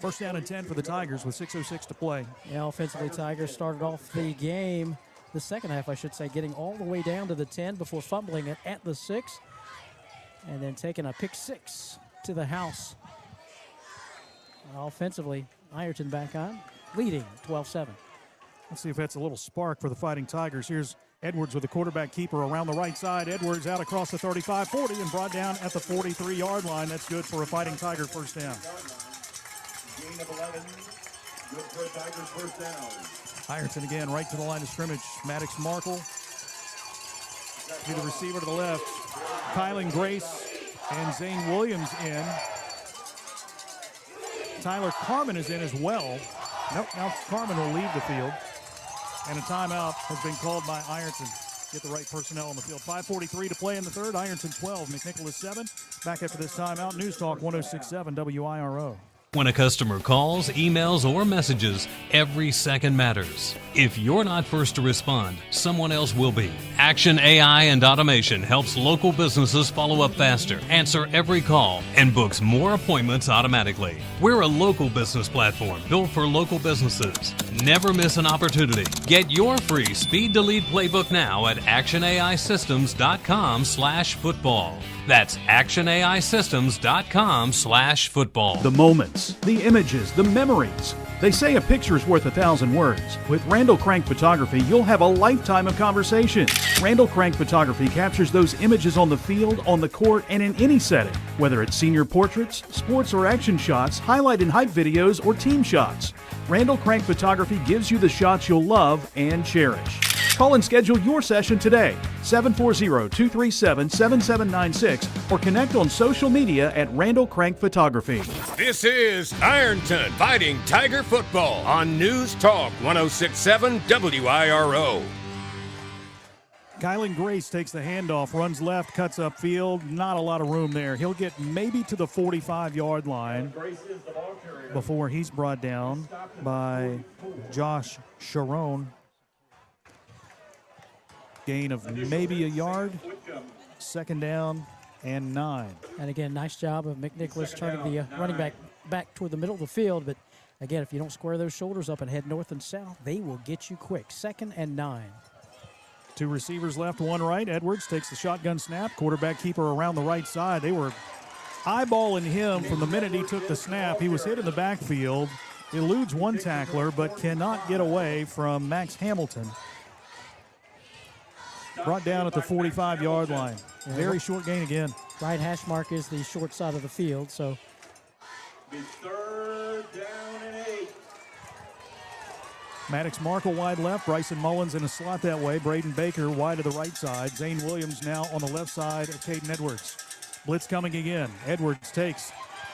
First down and 10 for the Tigers with 6:06 to play. Yeah, offensively, Tigers started off the game, the second half, I should say, getting all the way down to the 10 before fumbling it at the 6, and then taking a pick 6 to the house. Offensively, Ironton back on, leading 12-7. Let's see if that's a little spark for the Fighting Tigers. Here's Edwards with the quarterback keeper around the right side. Edwards out across the 35-40 and brought down at the 43-yard line. That's good for a Fighting Tiger first down. Gain of 11. Good for a Tigers first down. Ironton again right to the line of scrimmage. Maddox Markle to the receiver to the left. Kylan Grace and Zane Williams in. Tyler Carmen is in as well. Nope, now Carmen will leave the field. And a timeout has been called by Ironton. Get the right personnel on the field. 5:43 to play in the third. Ironton 12, McNicholas 7. Back after this timeout. News Talk 106.7 WIRO. When a customer calls, emails, or messages, every second matters. If you're not first to respond, someone else will be. Action AI and Automation helps local businesses follow up faster, answer every call, and books more appointments automatically. We're a local business platform built for local businesses. Never miss an opportunity. Get your free Speed Delete playbook now at actionaisystems.com/football. That's actionaisystems.com/football. The moments, the images, the memories. They say a picture is worth 1,000 words. With Randall Crank Photography, you'll have a lifetime of conversations. Randall Crank Photography captures those images on the field, on the court, and in any setting. Whether it's senior portraits, sports or action shots, highlight and hype videos, or team shots. Randall Crank Photography gives you the shots you'll love and cherish. Call and schedule your session today, 740-237-7796, or connect on social media at Randall Crank Photography. This is Ironton Fighting Tiger Football on News Talk 106.7 WIRO. Kylan Grace takes the handoff, runs left, cuts upfield. Not a lot of room there. He'll get maybe to the 45-yard line before he's brought down by Josh Sharon. Gain of maybe a yard. Second down and 9. And again, nice job of McNicholas turning the running back toward the middle of the field. But again, if you don't square those shoulders up and head north and south, they will get you quick. 2nd and 9. 2 receivers left, 1 right. Edwards takes the shotgun snap. Quarterback keeper around the right side. They were eyeballing him from the minute he took the snap. He was hit in the backfield. Eludes 1 tackler, but cannot get away from Max Hamilton. Brought down at the 45-yard line. Very short gain again. Right hash mark is the short side of the field, so. Third down and 8. Maddox Markle wide left. Bryson Mullins in a slot that way. Braden Baker wide to the right side. Zane Williams now on the left side of Caden Edwards. Blitz coming again. Edwards takes.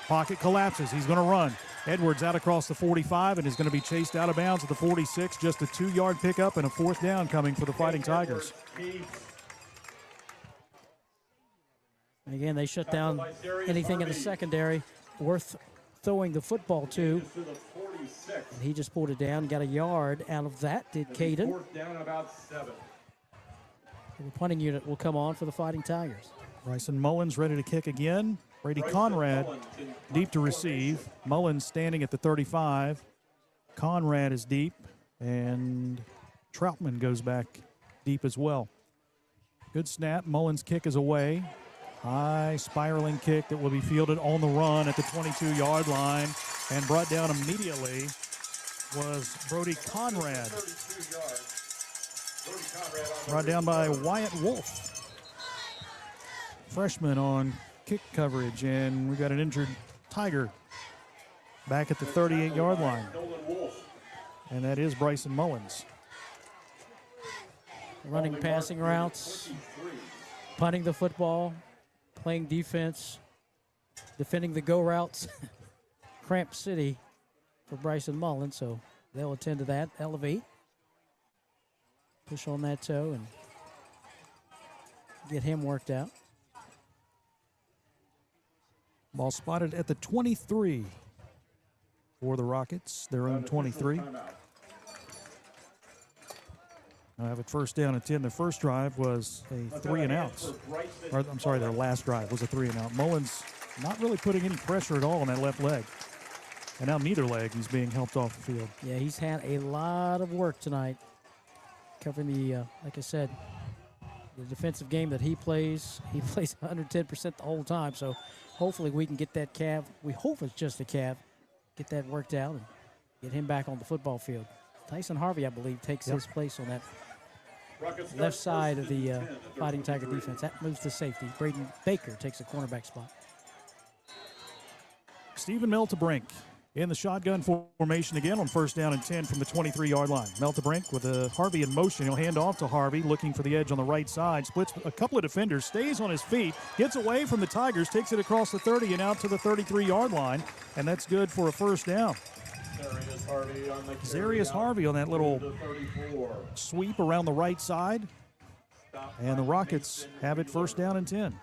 Pocket collapses. He's going to run. Edwards out across the 45 and is going to be chased out of bounds at the 46. Just a 2-yard pickup and a 4th down coming for the Fighting Tigers. And again, they shut down anything in the secondary worth throwing the football to. And he just pulled it down, got a yard out of that, did Caden. 4th down about 7. The punting unit will come on for the Fighting Tigers. Bryson Mullins ready to kick again. Brady Conrad deep to receive. Mullins standing at the 35. Conrad is deep, and Troutman goes back deep as well. Good snap. Mullins' kick is away. High spiraling kick that will be fielded on the run at the 22-yard line, and brought down immediately was Brody Conrad. Brought down by Wyatt Wolf. Freshman on kick coverage, and we've got an injured Tiger back at the 38-yard line. And that is Bryson Mullins. Running passing routes, punting the football, playing defense, defending the go routes. Cramp City for Bryson Mullins, so they'll attend to that. Elevate, push on that toe, and get him worked out. Ball spotted at the 23 for the Rockets, their own 23. I have it first down and 10. Their first drive was a 3 and outs. Or, I'm sorry, their last drive was a 3 and out. Mullins not really putting any pressure at all on that left leg. And now neither leg, he's being helped off the field. Yeah, he's had a lot of work tonight covering the, like I said, the defensive game that he plays. He plays 110% the whole time, so hopefully we can get that calf. We hope it's just a calf. Get that worked out and get him back on the football field. Tyson Harvey, I believe, takes his place on that left side of the Fighting Tiger defense. That moves to safety. Braden Baker takes a cornerback spot. Stephen Meltebrink in the shotgun formation again on first down and 10 from the 23-yard line. Meltebrink with a Harvey in motion. He'll hand off to Harvey, looking for the edge on the right side. Splits a couple of defenders, stays on his feet, gets away from the Tigers, takes it across the 30 and out to the 33-yard line, and that's good for a first down. Zarius Harvey on that little sweep around the right side. And the Rockets have it first down and 10.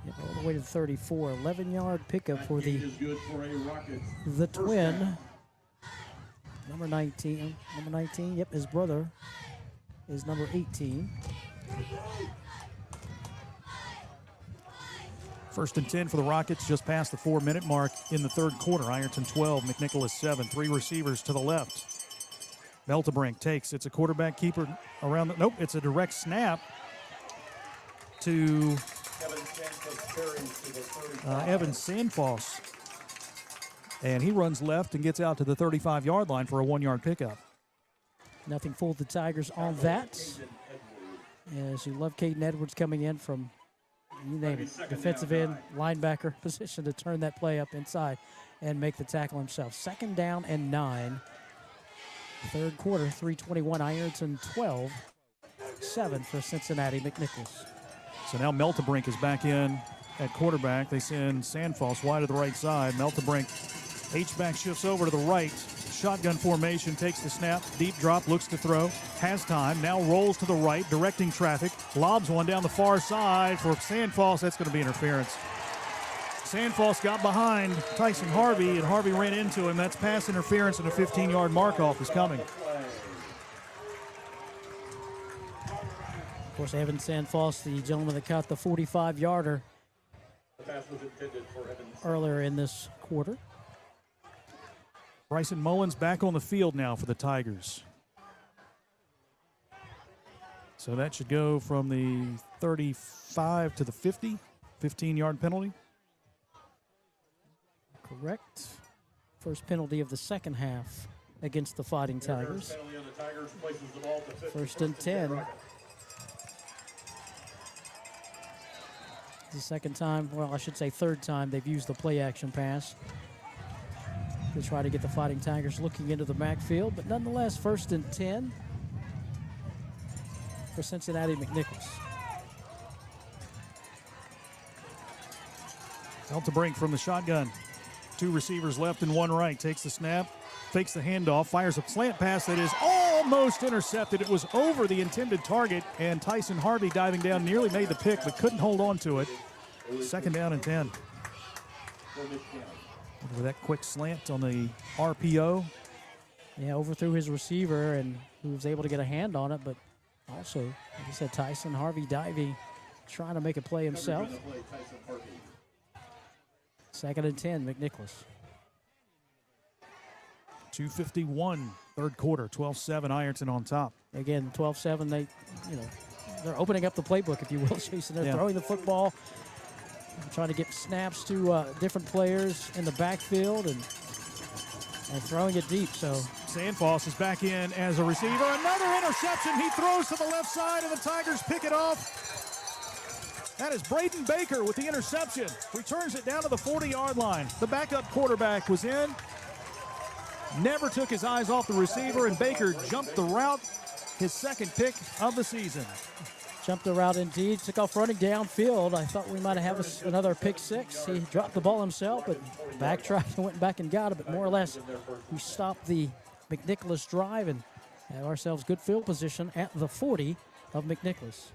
Yep, all the way to the 34. 11-yard pickup for the twin. Number 19. Number 19, yep, his brother is number 18. First and 10 for the Rockets, just past the 4-minute mark in the third quarter. Ironton 12, McNicholas 7. 3 receivers to the left. Meltebrink takes. It's a quarterback keeper around the... Nope, it's a direct snap to Evan Sandfoss. And he runs left and gets out to the 35-yard line for a 1-yard pickup. Nothing fooled the Tigers on that. As you love Caden Edwards coming in from... You name it, defensive end, linebacker position to turn that play up inside and make the tackle himself. Second down and 9. Third quarter, 3:21, Ironton 12, 7 for Cincinnati McNicholas. So now Meltebrink is back in at quarterback. They send Sandfoss wide to the right side. Meltebrink, H-back shifts over to the right. Shotgun formation, takes the snap, deep drop, looks to throw, has time, now rolls to the right, directing traffic, lobs one down the far side for Sandfoss. That's going to be interference. Sandfoss got behind Tyson Harvey, and Harvey ran into him. That's pass interference, and a 15-yard mark-off is coming. Of course, Evan Sandfoss, the gentleman that caught the 45-yarder earlier in this quarter. Bryson Mullins back on the field now for the Tigers. So that should go from the 35 to the 50, 15-yard penalty. Correct. First penalty of the second half against the Fighting Tigers. First and 10. The second time, well, I should say third time, they've used the play-action pass to try to get the Fighting Tigers looking into the backfield, but nonetheless, first and 10 for Cincinnati McNicholas. Meltebrink from the shotgun. 2 receivers left and 1 right. Takes the snap, fakes the handoff, fires a slant pass that is almost intercepted. It was over the intended target, and Tyson Harvey diving down nearly made the pick, but couldn't hold on to it. Second down and 10. With that quick slant on the RPO. Yeah, overthrew his receiver, and he was able to get a hand on it, but also, like I said, Tyson Harvey diving, trying to make a play himself. Second and 10, McNicholas. 2:51, third quarter, 12-7, Ironton on top. Again, 12-7, they're opening up the playbook, if you will, Jason. They're throwing the football, trying to get snaps to different players in the backfield and throwing it deep. So Sandfoss is back in as a receiver. Another interception. He throws to the left side, and the Tigers pick it off. That is Braden Baker with the interception. Returns it down to the 40-yard line. The backup quarterback was in. Never took his eyes off the receiver, and Baker jumped the route. His second pick of the season. Jumped the route indeed. Took off running downfield. I thought we might have another pick six. He dropped the ball himself, but backtracked and went back and got it. But more or less, we stopped the McNicholas drive and have ourselves good field position at the 40 of McNicholas.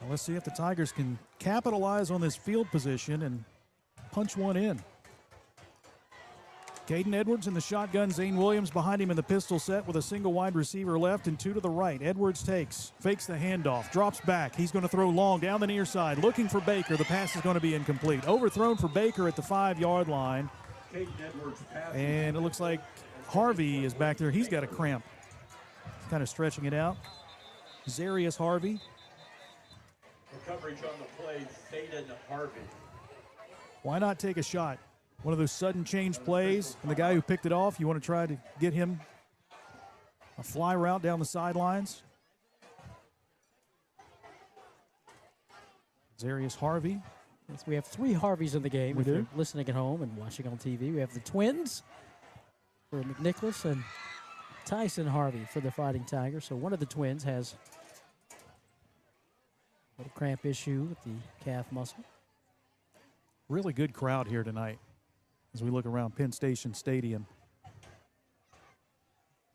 Well, let's see if the Tigers can capitalize on this field position and punch one in. Caden Edwards in the shotgun. Zane Williams behind him in the pistol set with a single wide receiver left and two to the right. Edwards fakes the handoff, drops back. He's going to throw long down the near side, looking for Baker. The pass is going to be incomplete. Overthrown for Baker at the 5-yard line. And it looks like Harvey is back there. He's got a cramp. He's kind of stretching it out. Zarius Harvey. The coverage on the play, Zayden Harvey. Why not take a shot? One of those sudden change plays, and the guy who picked it off, you want to try to get him a fly route down the sidelines. Zarius Harvey. Yes, we have 3 Harveys in the game. We if you're do. listening at home and watching on TV. We have the twins for McNicholas and Tyson Harvey for the Fighting Tigers. So one of the twins has a little cramp issue with the calf muscle. Really good crowd here tonight as we look around Penn Station Stadium.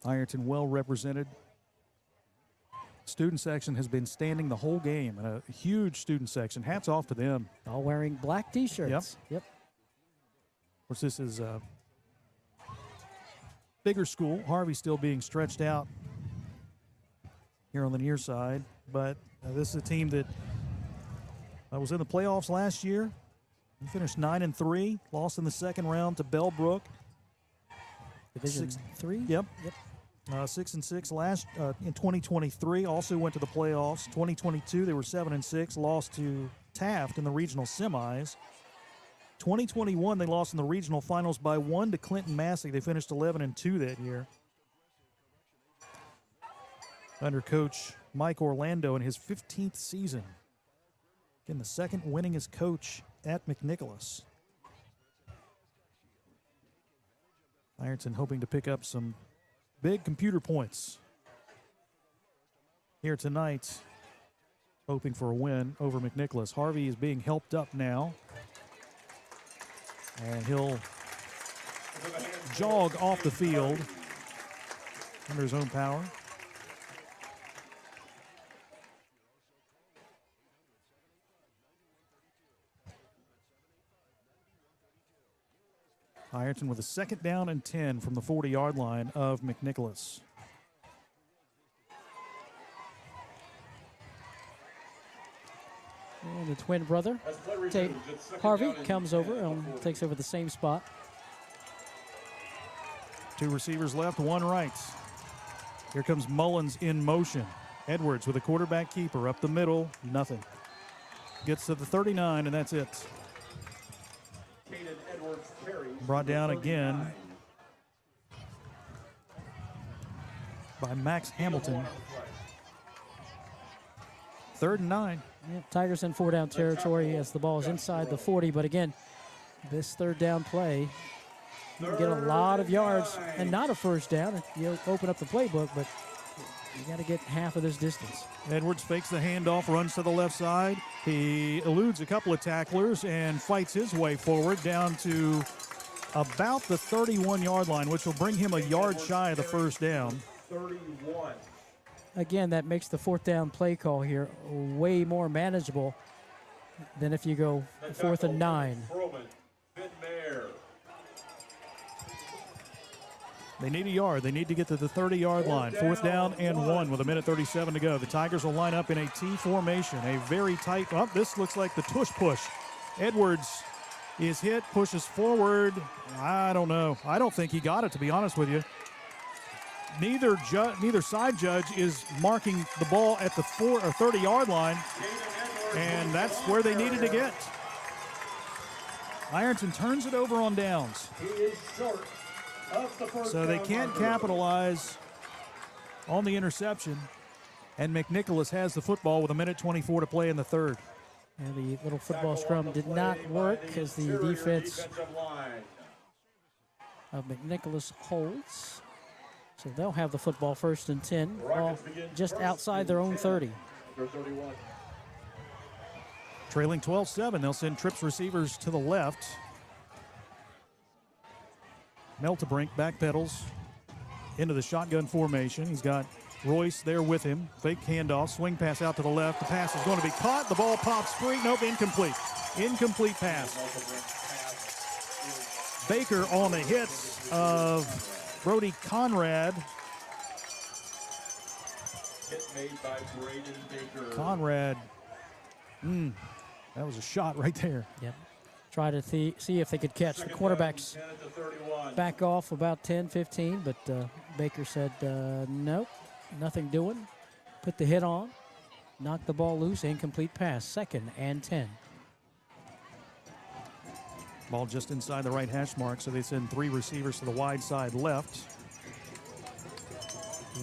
Ironton well represented. Student section has been standing the whole game, and a huge student section. Hats off to them. All wearing black T-shirts. Yep. Of course, this is a bigger school. Harvey still being stretched out here on the near side, but this is a team that was in the playoffs last year. They finished 9-3, lost in the second round to Bellbrook. Division 3? Yep. 6-6 last in 2023. Also went to the playoffs. 2022 they were 7-6, lost to Taft in the regional semis. 2021 they lost in the regional finals by 1 to Clinton Massey. They finished 11-2 that year. Under coach Mike Orlando in his 15th season. Again, the second winningest coach at McNicholas. Ironton hoping to pick up some big computer points here tonight, hoping for a win over McNicholas. Harvey is being helped up now, and he'll jog off the field under his own power. Ironton with a 2nd down and 10 from the 40-yard line of McNicholas. And the twin brother, Harvey, comes over and takes over the same spot. 2 receivers left, 1 right. Here comes Mullins in motion. Edwards with a quarterback keeper up the middle, nothing. Gets to the 39, and that's it. Brought down again by Max Hamilton. 3rd and 9. Yeah, Tigers in 4-down territory as the ball is inside the 40. But again, this 3rd down play, you can get a lot of yards and not a first down. You open up the playbook, but you got to get half of this distance. Edwards fakes the handoff, runs to the left side. He eludes a couple of tacklers and fights his way forward down to about the 31-yard line, which will bring him a yard shy of the first down. 31. Again, that makes the 4th down play call here way more manageable than if you go 4th and 9. They need a yard. They need to get to the 30-yard line. 4th down and 1 with 1:37 to go. The Tigers will line up in a T formation, a very tight. Oh, this looks like the tush push. Edwards is hit, pushes forward. I don't know. I don't think he got it, to be honest with you. Neither side judge is marking the ball at the 30-yard line, and that's where they needed to get. Ironton turns it over on downs. He is short of the first So they down can't marker. capitalize on the interception, and McNicholas has the football with 1:24 to play in the 3rd. And the little football scrum did not work as the defense of McNicholas holds. So they'll have the football 1st and 10, ball just outside their own 30. Trailing 12-7, they'll send trips receivers to the left. Meltebrink backpedals into the shotgun formation. He's got Royce there with him. Fake handoff, swing pass out to the left. The pass is going to be caught. The ball pops free. Nope, incomplete. Incomplete pass. Baker on the hits of Brody Conrad. Hit made by Braden Baker. Conrad, that was a shot right there. Yep. Try to see if they could catch. The quarterbacks back off about 10, 15, but Baker said, nope, nothing doing. Put the hit on, knocked the ball loose, incomplete pass, 2nd and 10. Ball just inside the right hash mark, so they send 3 receivers to the wide side left.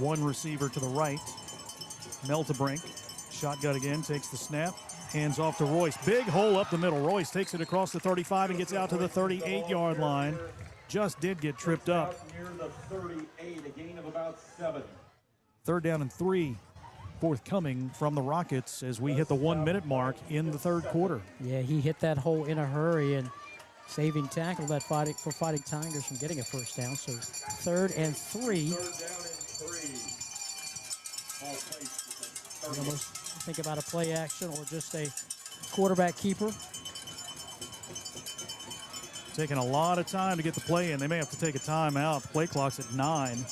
1 receiver to the right. Meltebrink, shotgun again, takes the snap. Hands off to Royce. Big hole up the middle. Royce takes it across the 35 and gets out to the 38-yard line. Just did get tripped up. Near the 38, a gain of about 7. 3rd down and 3 forthcoming from the Rockets as we hit the 1-minute mark in the 3rd quarter. Yeah, he hit that hole in a hurry and saving tackle that Fighting Tigers from getting a first down. So 3rd and 3. 3rd down and 3. You almost think about a play action or just a quarterback keeper. Taking a lot of time to get the play in. They may have to take a timeout. The play clock's at 9.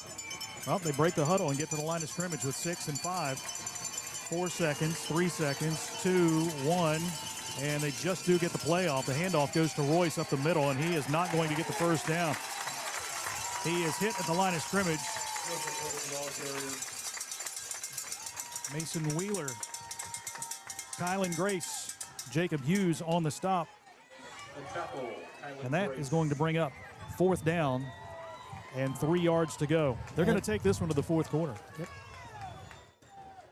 Well, they break the huddle and get to the line of scrimmage with 6 and 5. 4 seconds, 3 seconds, 2, 1, and they just do get the play off. The handoff goes to Royce up the middle, and he is not going to get the first down. He is hit at the line of scrimmage. Mason Wheeler, Kylan Grace, Jacob Hughes on the stop. And that is going to bring up 4th down and 3 yards to go. They're going to take this one to the 4th quarter. Yep.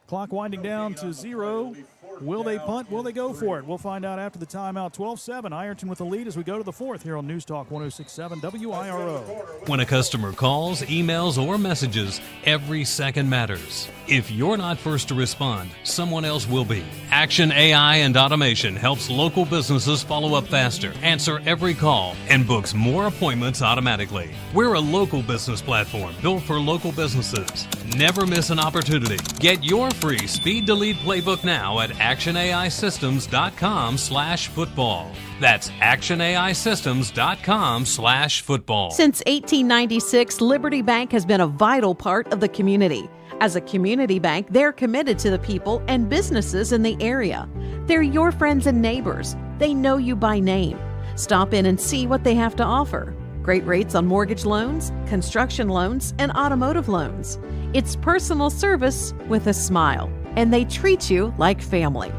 Clock winding down to 0. Will they punt? Will they go for it? We'll find out after the timeout. 12-7, Ironton with the lead as we go to the 4th here on News Talk 106.7 WIRO. When a customer calls, emails, or messages, every second matters. If you're not first to respond, someone else will be. Action AI and Automation helps local businesses follow up faster, answer every call, and books more appointments automatically. We're a local business platform built for local businesses. Never miss an opportunity. Get your free Speed Delete playbook now at actionaisystems.com/football. That's actionaisystems.com/football. Since 1896, Liberty Bank has been a vital part of the community. As a community bank, they're committed to the people and businesses in the area. They're your friends and neighbors. They know you by name. Stop in and see what they have to offer. Great rates on mortgage loans, construction loans, and automotive loans. It's personal service with a smile, and they treat you like family.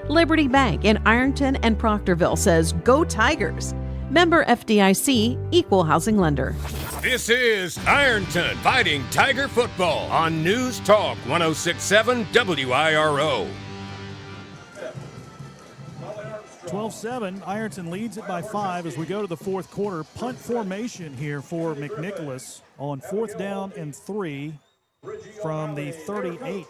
Liberty Bank in Ironton and Proctorville says, "Go Tigers." Member FDIC, Equal Housing Lender. This is Ironton Fighting Tiger Football on News Talk 106.7 WIRO. 12-7, Ironton leads it by 5 as we go to the 4th quarter. Punt formation here for McNicholas on 4th down and 3 from the 38.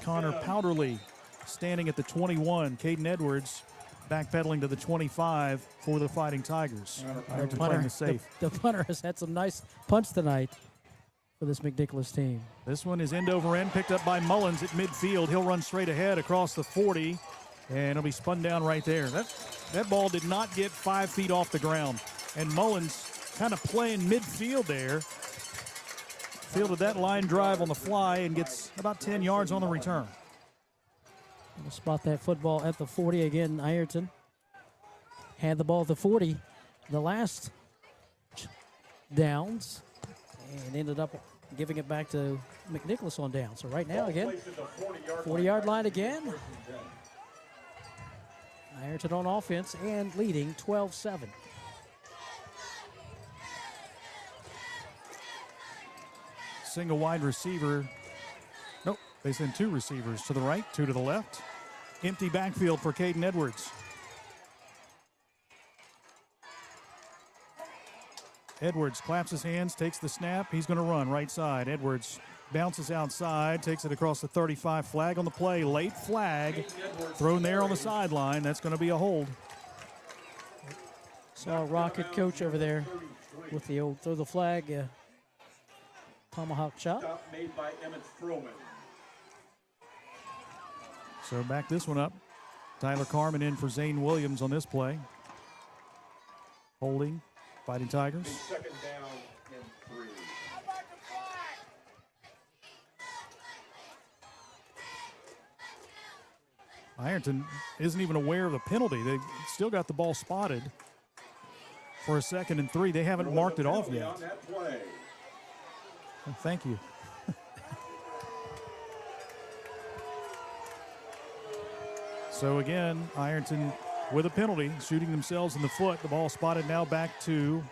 Connor Powderly standing at the 21. Caden Edwards backpedaling to the 25 for the Fighting Tigers. The punter has had some nice punts tonight for this McNicholas team. This one is end over end, picked up by Mullins at midfield. He'll run straight ahead across the 40, and it'll be spun down right there. That ball did not get 5 feet off the ground, and Mullins kind of playing midfield there. Fielded that line drive on the fly and gets about 10 yards on the return. We'll spot that football at the 40 again. Ironton had the ball at the 40 the last downs and ended up giving it back to McNicholas on down. So right now again, 40-yard line again. Ironton on offense and leading 12-7. Single wide receiver. Nope, they send 2 receivers to the right, 2 to the left. Empty backfield for Caden Edwards. Edwards claps his hands, takes the snap. He's going to run right side. Edwards bounces outside, takes it across the 35. Flag on the play. Late flag thrown there on the sideline. That's going to be a hold. Saw a Rocket coach over there with the old throw the flag Tomahawk chop. Stop made by Emmett Froman. So back this one up. Tyler Carmen in for Zane Williams on this play. Holding, Fighting Tigers. Second down and 3. Ironton isn't even aware of the penalty. They still got the ball spotted for a 2nd and 3. They haven't marked it off yet. On that play. Well, thank you. So again, Ironton with a penalty, shooting themselves in the foot. The ball spotted now back to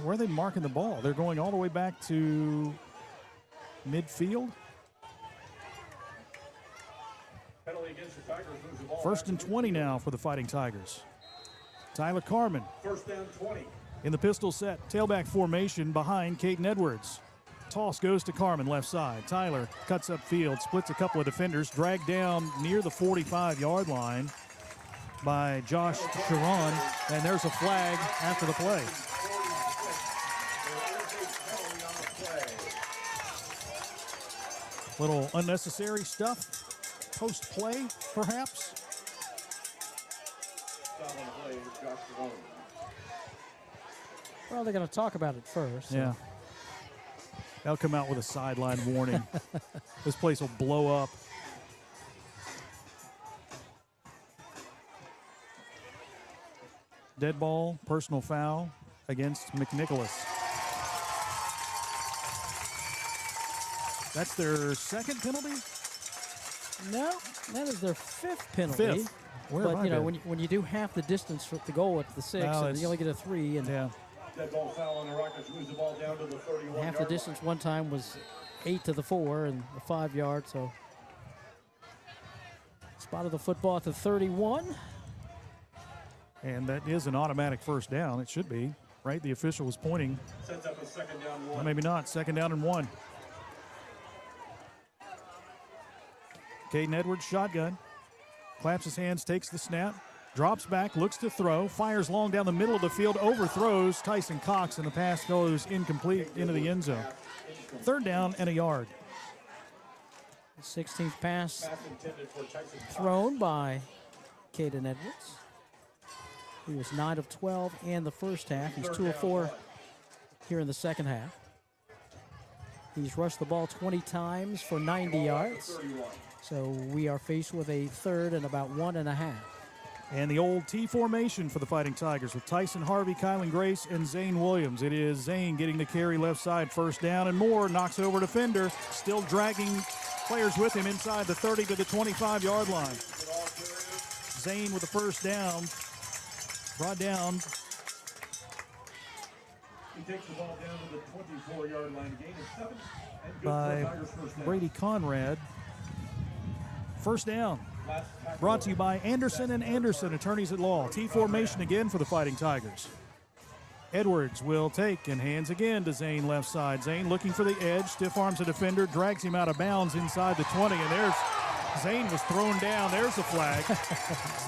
where are they marking the ball? They're going all the way back to midfield. Penalty against the Tigers moves the ball 1st and 20 now for the Fighting Tigers. Tyler Carmen. 1st down 20. In the pistol set, tailback formation behind Caden Edwards. Toss goes to Carmen, left side. Tyler cuts up field, splits a couple of defenders, dragged down near the 45-yard line by Josh Sharon, and there's a flag after the play. Little unnecessary stuff, post-play, perhaps. Well, they're going to talk about it first. Yeah. They'll come out with a sideline warning. This place will blow up. Dead ball, personal foul against McNicholas. That's their 2nd penalty? No, that is their 5th penalty. 5th. Where but, you know, when you do half the distance from the goal at the 6, and you only get a 3. And yeah. Dead ball foul on the Rockets, moves the ball down to the 31. Half the distance one time was 8 to the 4 and the 5 yard, so. Spotted the football at the 31. And that is an automatic 1st down. It should be, right? The official was pointing. Sets up a 2nd down 1. Well, maybe not. 2nd down and 1. Caden Edwards, shotgun. Claps his hands, takes the snap. Drops back, looks to throw, fires long down the middle of the field, overthrows Tyson Cox, and the pass goes incomplete into the end zone. 3rd down and a yard. The 16th pass thrown by Caden Edwards. He was 9 of 12 in the first half. He's 2 of 4 here in the second half. He's rushed the ball 20 times for 90 yards. So we are faced with a 3rd and about 1.5. And the old T formation for the Fighting Tigers with Tyson Harvey, Kylan Grace, and Zane Williams. It is Zane getting the carry left side, 1st down and more, knocks over defender, still dragging players with him inside the 30 to the 25-yard line. Zane with the 1st down, brought down. He takes the ball down to the 24-yard line, gain of 7, and good By for the Tigers' 1st down. Brady Conrad. 1st down. Brought to you by Anderson and Anderson, attorneys at law. T formation again for the Fighting Tigers. Edwards will take and hands again to Zane left side. Zane looking for the edge, stiff arms a defender, drags him out of bounds inside the 20, and there's Zane was thrown down. There's the flag.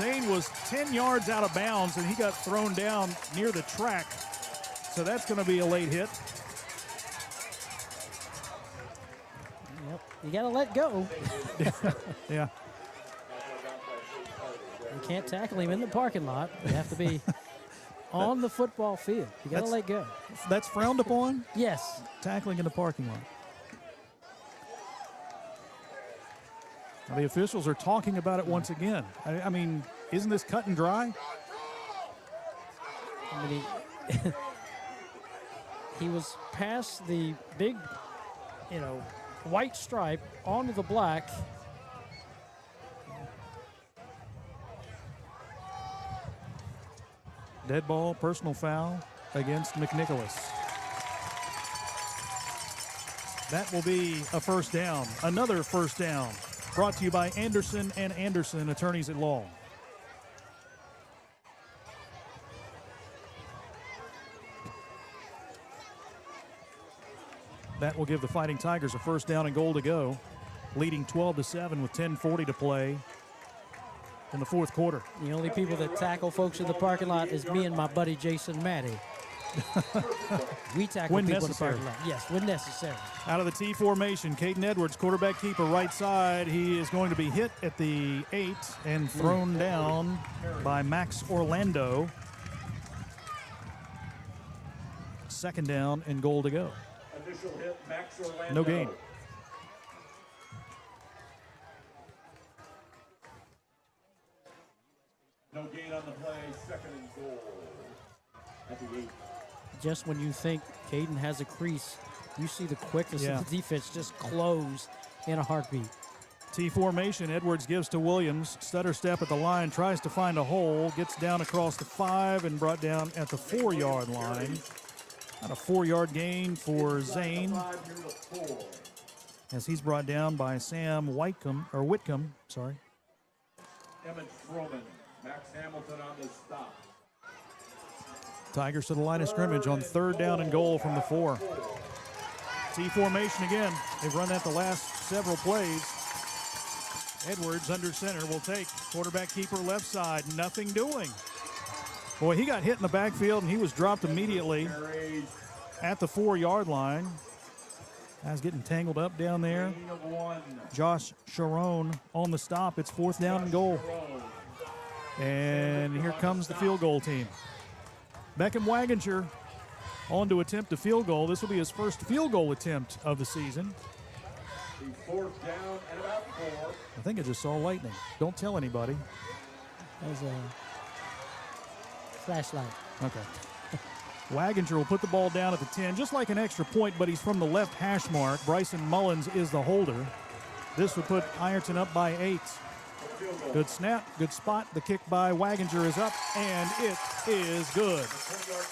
Zane was 10 yards out of bounds, and he got thrown down near the track. So that's going to be a late hit. Yep, you got to let go. Yeah. You can't tackle him in the parking lot. You have to be on the football field. You got to let go. That's frowned upon? Yes. Tackling in the parking lot. Now the officials are talking about it once again. I mean, isn't this cut and dry? I mean, he was past the big, white stripe onto the black. Dead ball, personal foul against McNicholas. That will be a 1st down. Another 1st down. Brought to you by Anderson and Anderson, attorneys at law. That will give the Fighting Tigers a 1st down and goal to go, leading 12-7 with 10:40 to play in the fourth quarter. The only people that tackle folks in the parking lot is me and my buddy Jason Matty. We tackle when people necessary. in the parking lot. Yes, when necessary. Out of the T formation, Caden Edwards, quarterback keeper, right side. He is going to be hit at the 8 and thrown down by Max Orlando. Second down and goal to go. Initial hit, Max Orlando. No gain. No gain on the play, second and goal at the 8. Just when you think Caden has a crease, you see the quickness of the defense just close in a heartbeat. T formation, Edwards gives to Williams. Stutter step at the line, tries to find a hole, gets down across the 5 and brought down at the 4-yard line. Not a 4-yard gain for Zane, as he's brought down by Sam Whitcomb. Emmett Froman, Max Hamilton on the stop. Tigers to the line of scrimmage on third down and goal from the 4. T formation again. They've run that the last several plays. Edwards under center will take. Quarterback keeper left side, nothing doing. Boy, he got hit in the backfield and he was dropped immediately at the 4-yard line. Guys getting tangled up down there. Josh Sharon on the stop. It's fourth down and goal. And here comes the field goal team. Beckham Waginger on to attempt a field goal. This will be his first field goal attempt of the season. Fourth down and about 4. I think I just saw lightning. Don't tell anybody. There's a flashlight. Okay. Waginger will put the ball down at the 10, just like an extra point, but he's from the left hash mark. Bryson Mullins is the holder. This would put Ironton up by 8. Good snap, good spot. The kick by Waginger is up, and it is good.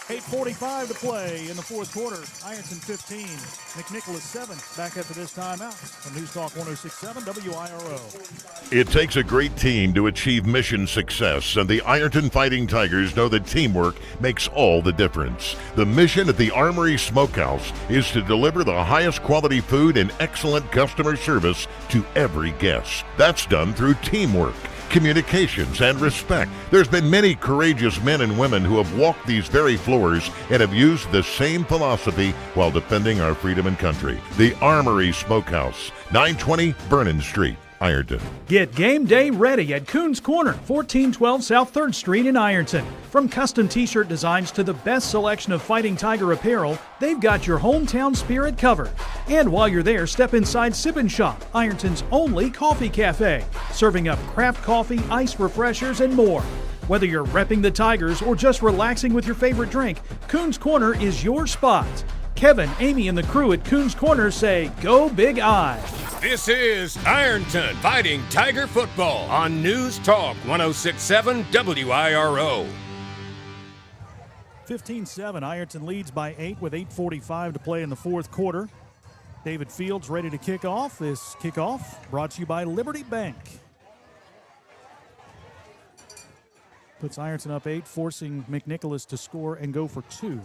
8:45 to play in the fourth quarter. Ironton 15, McNicholas 7. Back after this timeout from News Talk 106.7 WIRO. It takes a great team to achieve mission success, and the Ironton Fighting Tigers know that teamwork makes all the difference. The mission at the Armory Smokehouse is to deliver the highest quality food and excellent customer service to every guest. That's done through teamwork, communications, and respect. There's been many courageous men and women who have walked these very floors and have used the same philosophy while defending our freedom and country. The Armory Smokehouse, 920 Vernon Street, Ironton. Get game day ready at Koon's Corner, 1412 South 3rd Street in Ironton. From custom t-shirt designs to the best selection of Fighting Tiger apparel, they've got your hometown spirit covered. And while you're there, step inside Sip and Shop, Ironton's only coffee cafe, serving up craft coffee, ice refreshers, and more. Whether you're repping the Tigers or just relaxing with your favorite drink, Koon's Corner is your spot. Kevin, Amy, and the crew at Koon's Corner say, go Big I. This is Ironton Fighting Tiger Football on News Talk 106.7 WIRO. 15-7, Ironton leads by 8 with 8:45 to play in the fourth quarter. David Fields ready to kick off. This kickoff brought to you by Liberty Bank. Puts Ironton up 8, forcing McNicholas to score and go for 2.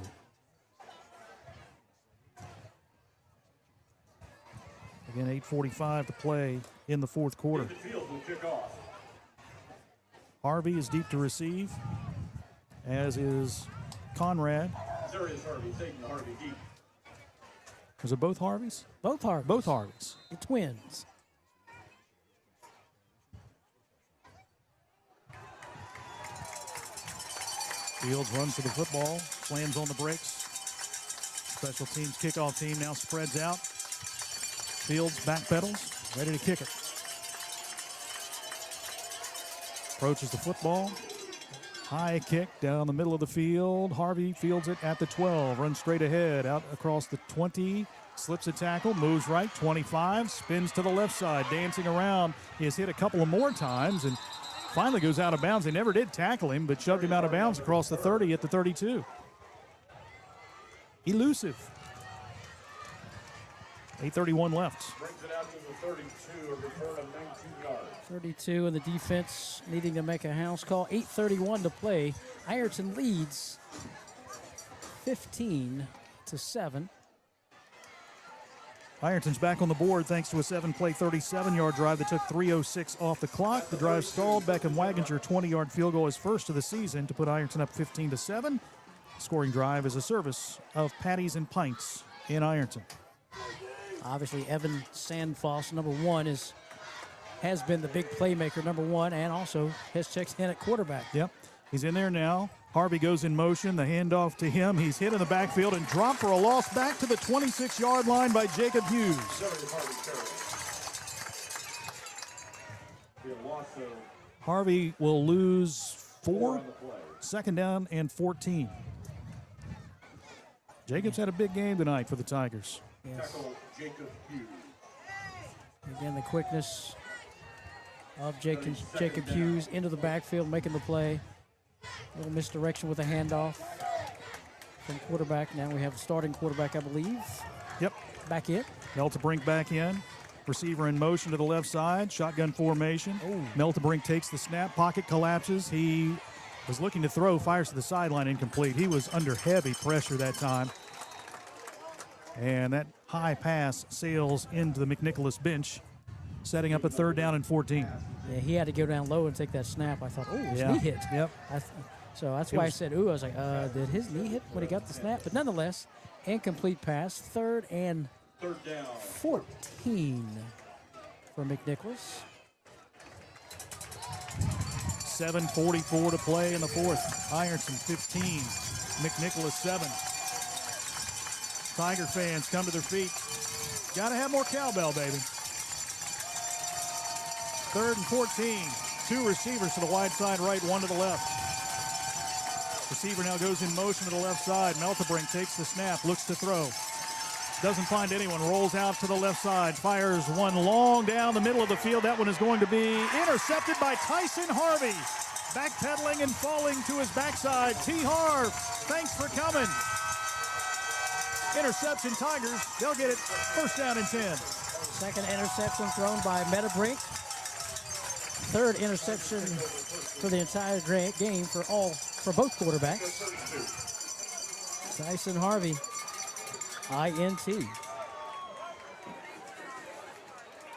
Again, 8:45 to play in the fourth quarter. Harvey is deep to receive, as is Conrad. There is Harvey, taking Harvey deep. Was it both Harveys? Both Harveys. Both Harveys. The twins. Fields runs to the football, slams on the brakes. Special teams kickoff team now spreads out. Fields backpedals, ready to kick it. Approaches the football. High kick down the middle of the field. Harvey fields it at the 12. Runs straight ahead, out across the 20. Slips a tackle, moves right, 25. Spins to the left side, dancing around. He has hit a couple of more times and finally goes out of bounds. They never did tackle him, but shoved him out of bounds across the 30 at the 32. Elusive. 8:31 left. Brings it out to the 32, a return of 19 yards. 32 and the defense needing to make a house call. 8:31 to play. Ironton leads 15-7. Ironton's back on the board thanks to a 7-play, 37-yard drive that took 3:06 off the clock. The drive stalled. Beckham Waginger 20-yard field goal is first of the season to put Ironton up 15-7. Scoring drive is a service of Patties and Pints in Ironton. Obviously, Evan Sandfoss, number one, has been the big playmaker, number one, and also has checked in at quarterback. Yep, he's in there now. Harvey goes in motion, the handoff to him. He's hit in the backfield and dropped for a loss back to the 26-yard line by Jacob Hughes. Harvey will lose 4, second down and 14. Jacob's had a big game tonight for the Tigers. Yes. Again, the quickness of Jacob Hughes into the backfield, making the play. A little misdirection with a handoff from quarterback. Now we have a starting quarterback, I believe. Yep. Back in. Meltebrink back in. Receiver in motion to the left side. Shotgun formation. Meltebrink takes the snap. Pocket collapses. He was looking to throw. Fires to the sideline. Incomplete. He was under heavy pressure that time. And that high pass sails into the McNicholas bench, setting up a 3rd down and 14. Yeah, he had to go down low and take that snap. I thought, oh, his knee hit. Yep. So that's why I said, ooh. I was like, did his knee hit when he got the snap? But nonetheless, incomplete pass. 3rd and 14 for McNicholas. 7:44 to play in the 4th. Ironton 15, McNicholas 7. Tiger fans come to their feet. Got to have more cowbell, baby. 3rd and 14. 2 receivers to the wide side right, 1 to the left. Receiver now goes in motion to the left side. Meltebrink takes the snap, looks to throw. Doesn't find anyone, rolls out to the left side, fires one long down the middle of the field. That one is going to be intercepted by Tyson Harvey. Backpedaling and falling to his backside. T. Harv, thanks for coming. Interception, Tigers. They'll get it 1st down and 10. Second interception thrown by Meltebrink. 3rd interception for the entire game for both quarterbacks. Tyson Harvey, INT.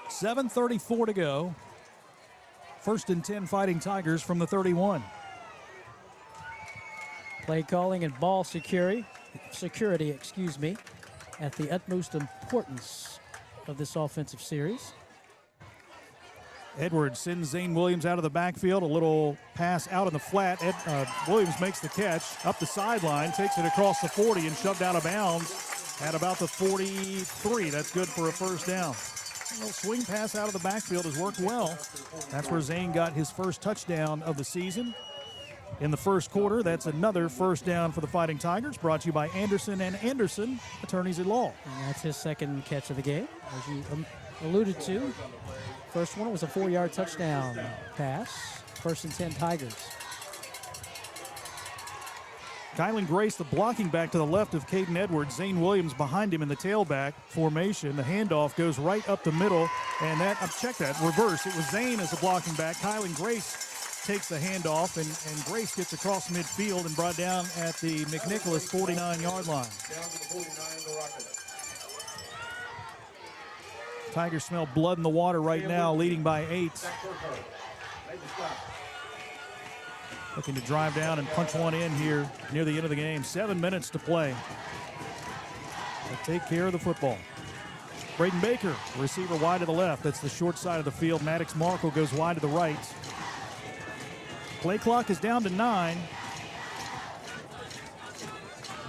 7:34 to go. 1st and 10 Fighting Tigers from the 31. Play calling and ball security, at the utmost importance of this offensive series. Edwards sends Zane Williams out of the backfield. A little pass out in the flat. Williams makes the catch up the sideline, takes it across the 40 and shoved out of bounds at about the 43. That's good for a 1st down. A little swing pass out of the backfield has worked well. That's where Zane got his first touchdown of the season. In the 1st quarter, that's another 1st down for the Fighting Tigers, brought to you by Anderson & Anderson, attorneys at law. And that's his 2nd catch of the game, as you alluded to. First one was a 4-yard touchdown pass. 1st and 10 Tigers. Kylan Grace, the blocking back to the left of Caden Edwards. Zane Williams behind him in the tailback formation. The handoff goes right up the middle, and check that, reverse. It was Zane as a blocking back. Kylan Grace takes the handoff, and Grace gets across midfield and brought down at the McNicholas 49-yard line. Tigers smell blood in the water right now, leading by 8. Looking to drive down and punch one in here near the end of the game. 7 minutes to play. They'll take care of the football. Braden Baker, receiver wide to the left. That's the short side of the field. Maddox Markle goes wide to the right. Play clock is down to 9.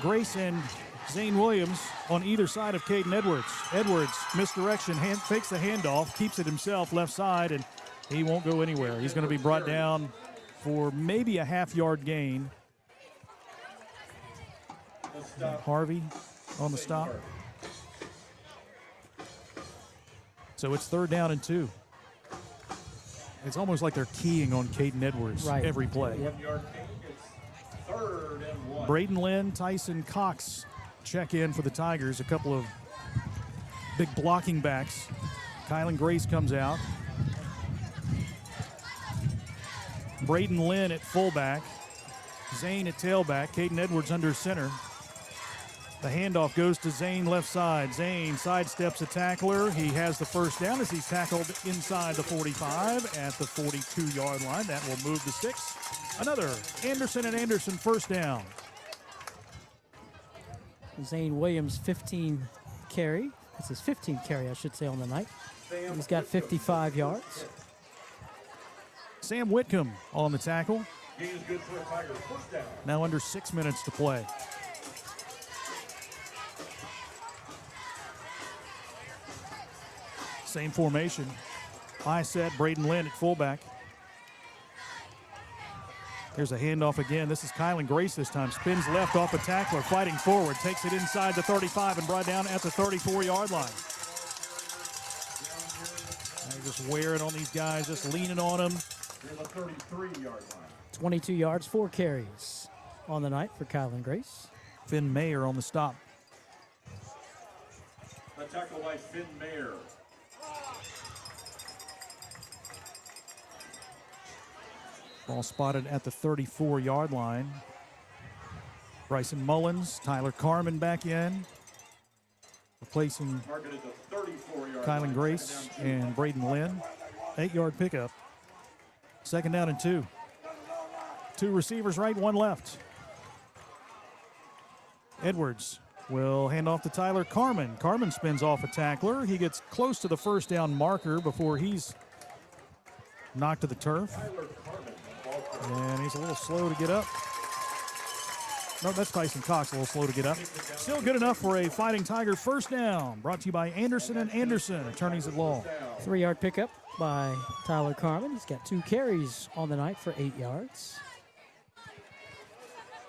Grace and Zane Williams on either side of Caden Edwards. Edwards, misdirection, fakes the handoff, keeps it himself left side, and he won't go anywhere. He's going to be brought down for maybe a half-yard gain. Harvey on the stop. So it's 3rd down and 2. It's almost like they're keying on Caden Edwards every play. Braden Lynn, Tyson Cox check in for the Tigers. A couple of big blocking backs. Kylan Grace comes out. Braden Lynn at fullback. Zane at tailback. Caden Edwards under center. The handoff goes to Zane left side. Zane sidesteps a tackler. He has the first down as he's tackled inside the 45 at the 42-yard line. That will move the sticks. Another Anderson and Anderson first down. Zane Williams, 15 carry. That's his 15th carry, I should say, on the night. He's got 55 yards. Sam Whitcomb on the tackle. Gain is good for a Tiger first down. Now under 6 minutes to play. Same formation. High set, Braden Lynn at fullback. Here's a handoff again. This is Kylan Grace this time. Spins left off a tackler, fighting forward. Takes it inside the 35 and brought down at the 34-yard line. They're just wearing on these guys, just leaning on them. Near the 33-yard line. 22 yards, 4 carries on the night for Kylan Grace. Finn Mayer on the stop. The tackle by Finn Mayer. Ball spotted at the 34-yard line. Bryson Mullins, Tyler Carmen back in. Replacing Kylan Grace and Braden Lynn. 8-yard pickup. Second down and 2. 2 receivers right, 1 left. Edwards will hand off to Tyler Carmen. Carmen spins off a tackler. He gets close to the first down marker before he's knocked to the turf. And he's a little slow to get up. No, that's Tyson Cox, a little slow to get up. Still good enough for a Fighting Tiger first down. Brought to you by Anderson and Anderson, attorneys at law. 3-yard pickup by Tyler Carmen. He's got 2 carries on the night for 8 yards.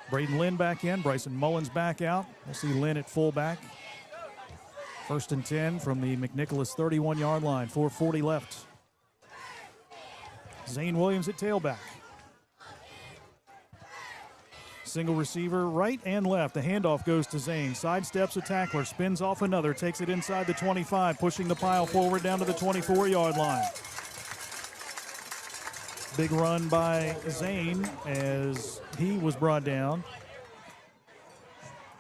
Braden Lynn back in. Bryson Mullins back out. We'll see Lynn at fullback. First and 10 from the McNicholas 31-yard line. 4:40 left. Zane Williams at tailback. Single receiver right and left. The handoff goes to Zane. Sidesteps a tackler, spins off another, takes it inside the 25, pushing the pile forward down to the 24-yard line. Big run by Zane as he was brought down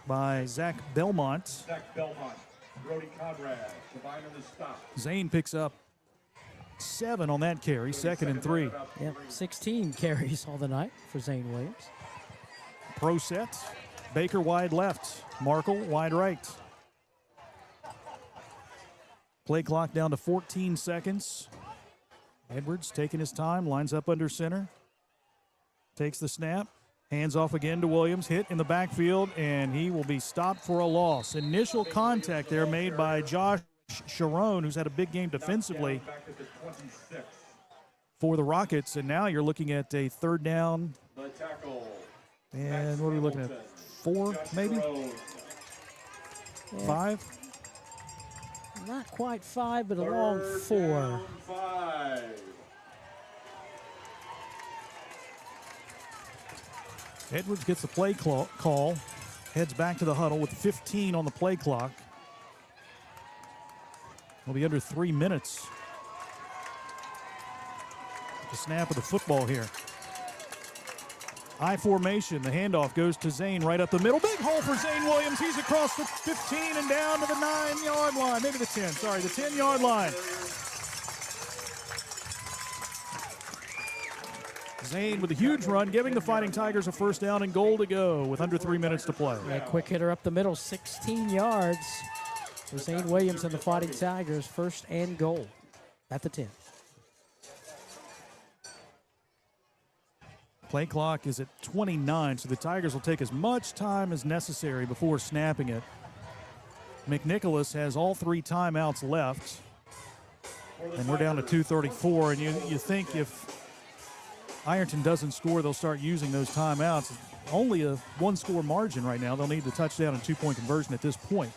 by Zach Belmont. Zach Belmont, Brody Conrad, combined on the stop. Zane picks up 7 on that carry, 2nd and 3. Yep, 16 carries all the night for Zane Williams. Pro set. Baker wide left. Markle wide right. Play clock down to 14 seconds. Edwards taking his time, lines up under center. Takes the snap. Hands off again to Williams. Hit in the backfield, and he will be stopped for a loss. Initial contact there made by Josh Sharon, who's had a big game defensively for the Rockets. And now you're looking at a 3rd down. The tackle. And what are we looking at? 4, maybe? 5? Not quite 5, but a long 4. 5. Edwards gets the play call, heads back to the huddle with 15 on the play clock. Will be under 3 minutes. The snap of the football here. I formation. The handoff goes to Zane right up the middle. Big hole for Zane Williams. He's across the 15 and down to the 9-yard line. Maybe the 10. Sorry, the 10-yard line. Zane with a huge run, giving the Fighting Tigers a first down and goal to go with under 3 minutes to play. Yeah, quick hitter up the middle, 16 yards for Zane Williams and the Fighting Tigers. First and goal at the 10. Play clock is at 29, so the Tigers will take as much time as necessary before snapping it. McNicholas has all 3 timeouts left, and we're down to 2:34, and you think if Ironton doesn't score, they'll start using those timeouts. Only a 1-score margin right now. They'll need the touchdown and 2-point conversion at this point.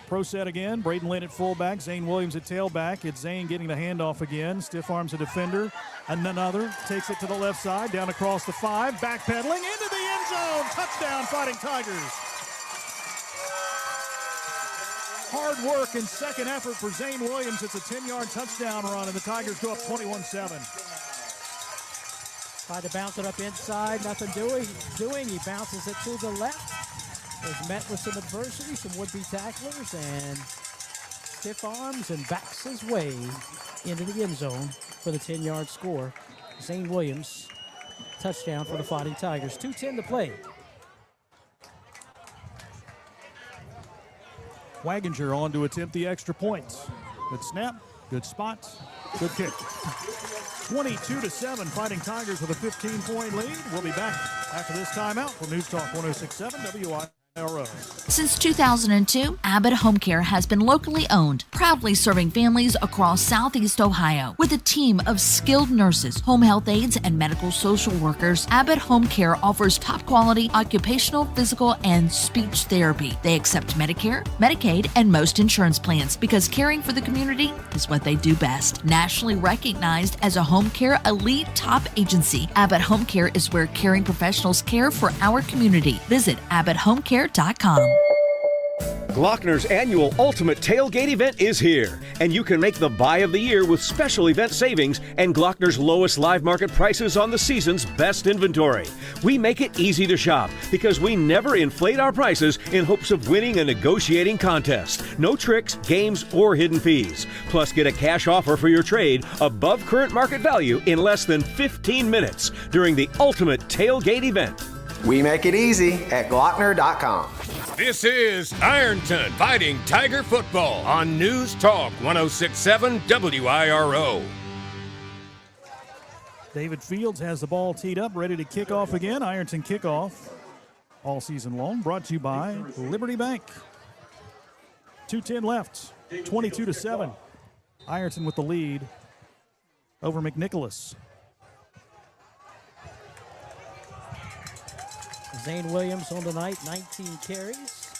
Pro set again. Braden Lynn at fullback. Zane Williams at tailback. It's Zane getting the handoff again. Stiff arms a defender. And another. Takes it to the left side. Down across the 5. Backpedaling into the end zone. Touchdown, Fighting Tigers. Hard work and second effort for Zane Williams. It's a 10-yard touchdown run, and the Tigers go up 21-7. Tried to bounce it up inside. Nothing doing. He bounces it to the left. has met with some adversity, some would-be tacklers, and stiff arms and backs his way into the end zone for the 10-yard score. Zane Williams, touchdown for the Fighting Tigers. 2:10 to play. Waginger on to attempt the extra point. Good snap, good spot, good kick. 22-7, Fighting Tigers with a 15-point lead. We'll be back after this timeout from News Talk 106.7 WIRO. Since 2002, Abbott Home Care has been locally owned, proudly serving families across Southeast Ohio. With a team of skilled nurses, home health aides, and medical social workers, Abbott Home Care offers top-quality occupational, physical, and speech therapy. They accept Medicare, Medicaid, and most insurance plans because caring for the community is what they do best. Nationally recognized as a home care elite top agency, Abbott Home Care is where caring professionals care for our community. Visit AbbottHomeCare.com. Glockner's annual Ultimate Tailgate event is here, and you can make the buy of the year with special event savings and Glockner's lowest live market prices on the season's best inventory. We make it easy to shop because we never inflate our prices in hopes of winning a negotiating contest. No tricks, games, or hidden fees. Plus, get a cash offer for your trade above current market value in less than 15 minutes during the Ultimate Tailgate event. We make it easy at Glockner.com. This is Ironton Fighting Tiger Football on News Talk 106.7 WIRO. David Fields has the ball teed up, ready to kick off again. Ironton kickoff all season long, brought to you by Liberty Bank. 2:10 left, 22-7. Ironton with the lead over McNicholas. Zane Williams on the night, 19 carries.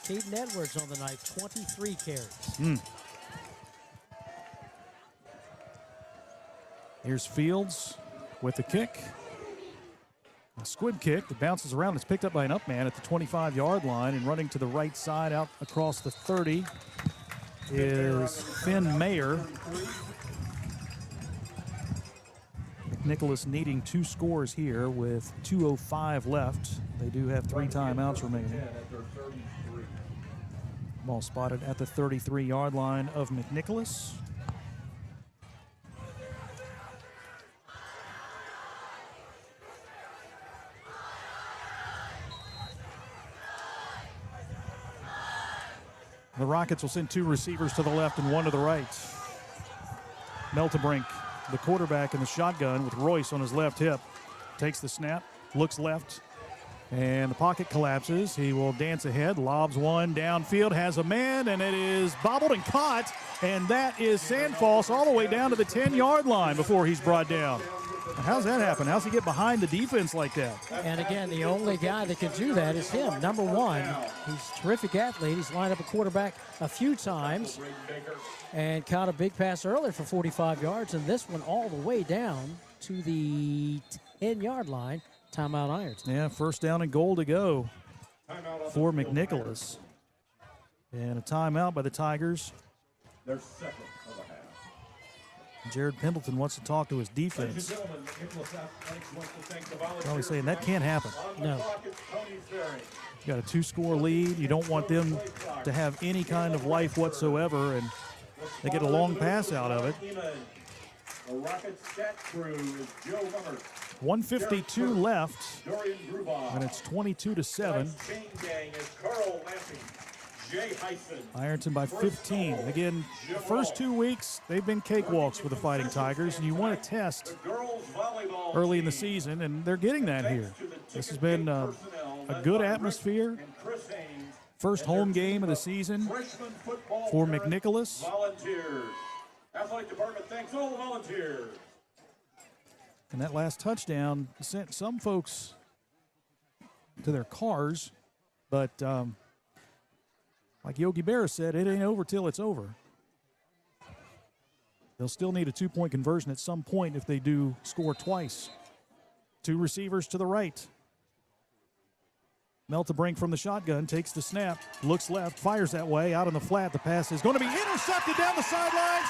Caden Edwards on the night, 23 carries. Here's Fields with the kick. A squib kick that bounces around. It's picked up by an up man at the 25-yard line, and running to the right side out across the 30 is Finn Mayer. McNicholas needing 2 scores here with 2:05 left. They do have 3 timeouts remaining. Ball spotted at the 33-yard line of McNicholas. The Rockets will send 2 receivers to the left and 1 to the right. Meltebrink, the quarterback, in the shotgun with Royce on his left hip. Takes the snap, looks left, and the pocket collapses. He will dance ahead, lobs one downfield, has a man, and it is bobbled and caught, and that is Sandfoss all the way down to the 10-yard line before he's brought down. How's that happen? How's he get behind the defense like that? And again, the only guy that can do that is him, number 1. He's a terrific athlete. He's lined up a quarterback a few times and caught a big pass earlier for 45 yards, and this one all the way down to the 10-yard line. Timeout Ironton. Yeah, first down and goal to go for McNicholas. And a timeout by the Tigers. Their second of the half. Jared Pendleton wants to talk to his defense. Probably saying that can't happen. No. You got a 2-score lead. You don't want them to have any kind of life whatsoever, and they get a long pass out of it. 1:52 left, and it's 22-7. Ironton by 15. Again, the first 2 weeks, they've been cakewalks for the Fighting Tigers, and you want to test early in the season, and they're getting that here. This has been a good atmosphere. First home game of the season for McNicholas. Athletic Department thanks all the volunteers. And that last touchdown sent some folks to their cars, but like Yogi Berra said, it ain't over till it's over. They'll still need a 2-point conversion at some point if they do score twice. 2 receivers to the right. Meltebrink from the shotgun takes the snap, looks left, fires that way, out on the flat. The pass is going to be intercepted down the sidelines.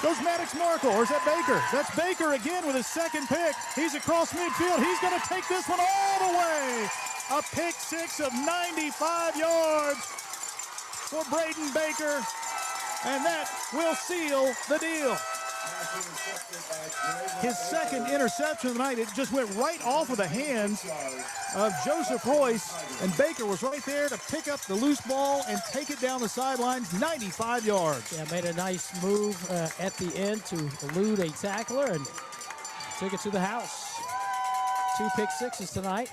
Goes Maddox Markle, or is that Baker? That's Baker again with his second pick. He's across midfield. He's going to take this one all the way A pick six of 95 yards for Braden Baker, and that will seal the deal. His second interception of the night. It just went right off of the hands of Joseph Royce, and Baker was right there to pick up the loose ball and take it down the sidelines, 95 yards. Yeah, made a nice move at the end to elude a tackler and took it to the house. 2 pick sixes tonight.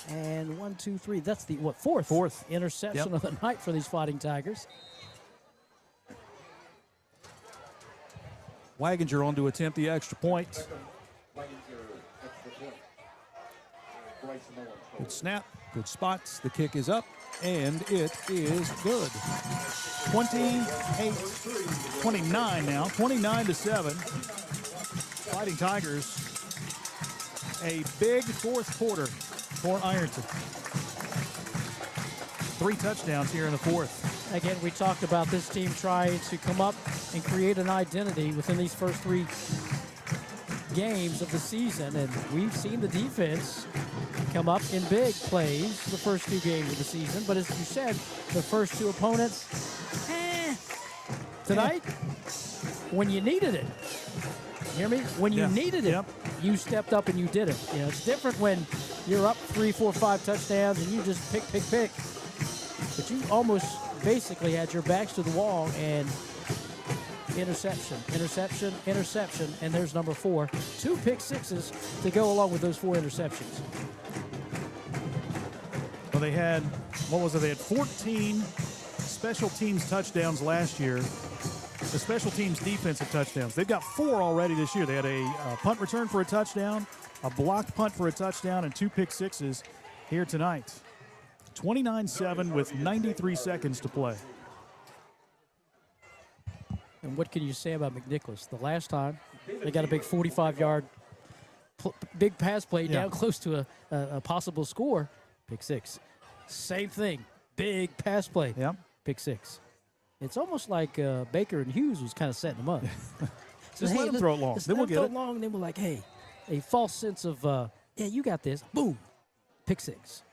And 1, 2, 3. That's the, fourth interception of the night for these Fighting Tigers. Waginger on to attempt the extra point. Good snap, good spots. The kick is up, and it is good. 29 now, 29-7. Fighting Tigers. A big fourth quarter for Ironton. 3 touchdowns here in the fourth. Again, we talked about this team trying to come up and create an identity within these first 3 games of the season, and we've seen the defense come up in big plays the first 2 games of the season. But as you said, the first 2 opponents, tonight, when you needed it, you hear me? When you needed it, you stepped up and you did it. You know, it's different when you're up 3, 4, 5 touchdowns and you just pick. But you almost basically had your backs to the wall, and interception, and there's number 4. 2 pick sixes to go along with those 4 interceptions. Well, they had, They had 14 special teams touchdowns last year. The special teams defensive touchdowns. They've got 4 already this year. They had a punt return for a touchdown, a blocked punt for a touchdown, and 2 pick sixes here tonight. 29-7 with 93 seconds to play. And what can you say about McNicholas? The last time, they got a big 45-yard big pass play down close to a possible score. Pick 6. Same thing. Big pass play. Pick 6. It's almost like Baker and Hughes was kind of setting them up. Just let them throw it long. Then we'll get it. Long, and then we're like, hey, a false sense of, yeah, you got this. Boom. Pick 6.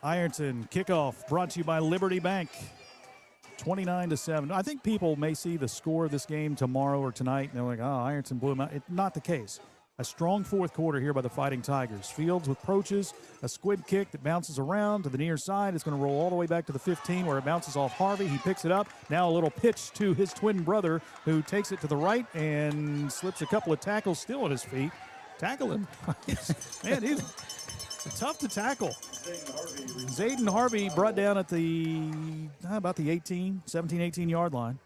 Ironton kickoff brought to you by Liberty Bank. 29-7. I think people may see the score of this game tomorrow or tonight, and they're like, oh, Ironton blew them out. It's not the case. A strong fourth quarter here by the Fighting Tigers. Fields with approaches, a squib kick that bounces around to the near side. It's going to roll all the way back to the 15 where it bounces off Harvey. He picks it up. Now a little pitch to his twin brother who takes it to the right and slips a couple of tackles still at his feet. Tackle him. Man, he's tough to tackle. Zayden Harvey brought down at about the 17, 18 yard line.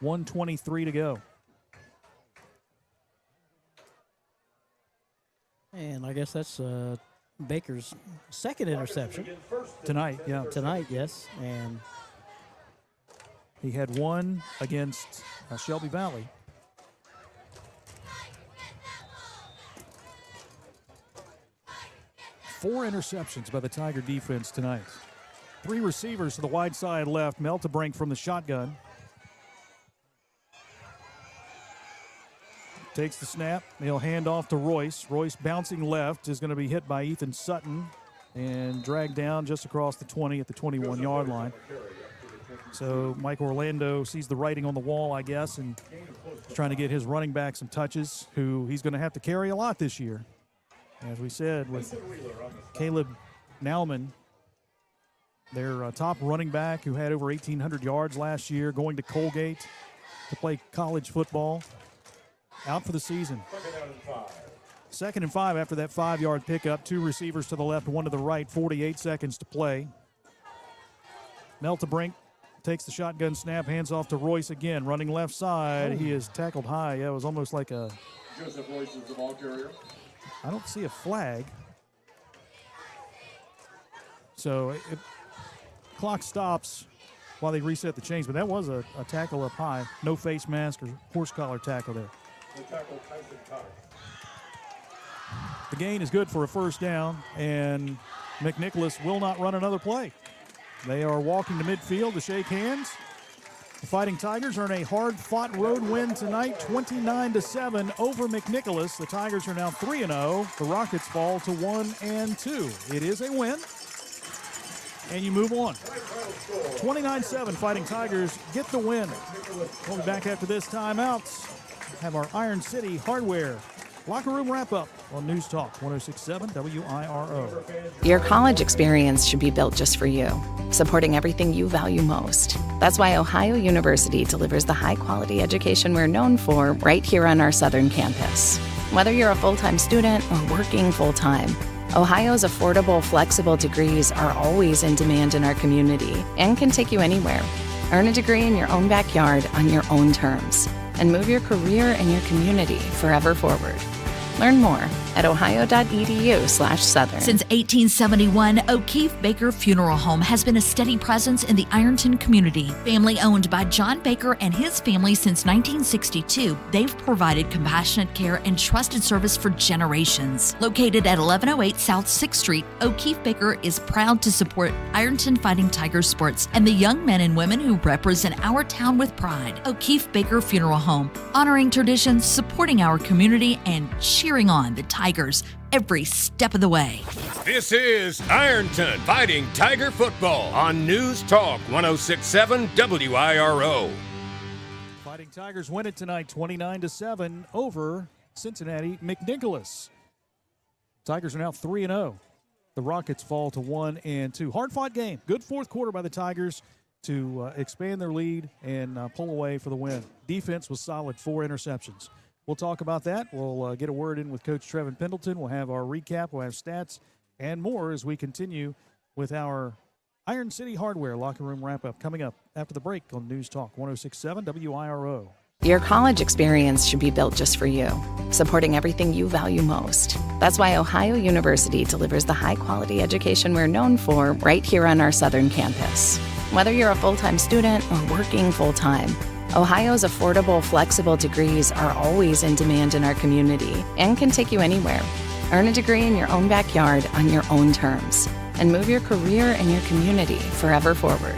1:23 to go. And I guess that's Baker's second interception. Tonight, yeah. Tonight, yes. And he had 1 against Shelby Valley. Four interceptions by the Tiger defense tonight. 3 receivers to the wide side left. Meltebrink from the shotgun. Takes the snap. He'll hand off to Royce. Royce bouncing left is going to be hit by Ethan Sutton and dragged down just across the 20 at the 21-yard line. So Mike Orlando sees the writing on the wall, I guess, and is trying to get his running back some touches, who he's going to have to carry a lot this year. As we said, with Caleb Nauman, their top running back who had over 1,800 yards last year, going to Colgate to play college football, out for the season. 2nd and 5 after that 5-yard pickup. 2 receivers to the left, 1 to the right, 48 seconds to play. Meltebrink takes the shotgun snap, hands off to Royce again, running left side. He is tackled high. Yeah, it was almost like a... Joseph Royce is the ball carrier. I don't see a flag. So clock stops while they reset the chains, but that was a tackle up high. No face mask or horse collar tackle there. The gain is good for a first down, and McNicholas will not run another play. They are walking to midfield to shake hands. The Fighting Tigers earn a hard-fought road win tonight, 29-7 over McNicholas. The Tigers are now 3-0. The Rockets fall to 1-2. It is a win, and you move on. 29-7, Fighting Tigers get the win. We'll be back after this timeout. Have our Iron City Hardware Locker Room Wrap-Up on News Talk 106.7 WIRO. Your college experience should be built just for you, supporting everything you value most. That's why Ohio University delivers the high-quality education we're known for right here on our southern campus. Whether you're a full-time student or working full-time, Ohio's affordable, flexible degrees are always in demand in our community and can take you anywhere. Earn a degree in your own backyard on your own terms and move your career and your community forever forward. Learn more at ohio.edu/southern. Since 1871, O'Keefe Baker Funeral Home has been a steady presence in the Ironton community. Family owned by John Baker and his family since 1962, they've provided compassionate care and trusted service for generations. Located at 1108 South 6th Street, O'Keefe Baker is proud to support Ironton Fighting Tigers sports and the young men and women who represent our town with pride. O'Keefe Baker Funeral Home, honoring traditions, supporting our community, and cheering on the Tigers every step of the way. This is Ironton Fighting Tiger Football on News Talk 106.7 WIRO. Fighting Tigers win it tonight, 29-7 over Cincinnati McNicholas. Tigers are now 3-0. The Rockets fall to 1-2. Hard-fought game. Good fourth quarter by the Tigers to expand their lead and pull away for the win. Defense was solid, 4 interceptions. We'll talk about that. We'll get a word in with Coach Trevin Pendleton. We'll have our recap. We'll have stats and more as we continue with our Iron City Hardware Locker Room Wrap-Up coming up after the break on News Talk 106.7 WIRO. Your college experience should be built just for you, supporting everything you value most. That's why Ohio University delivers the high-quality education we're known for right here on our southern campus. Whether you're a full-time student or working full-time, Ohio's affordable, flexible degrees are always in demand in our community and can take you anywhere. Earn a degree in your own backyard on your own terms and move your career and your community forever forward.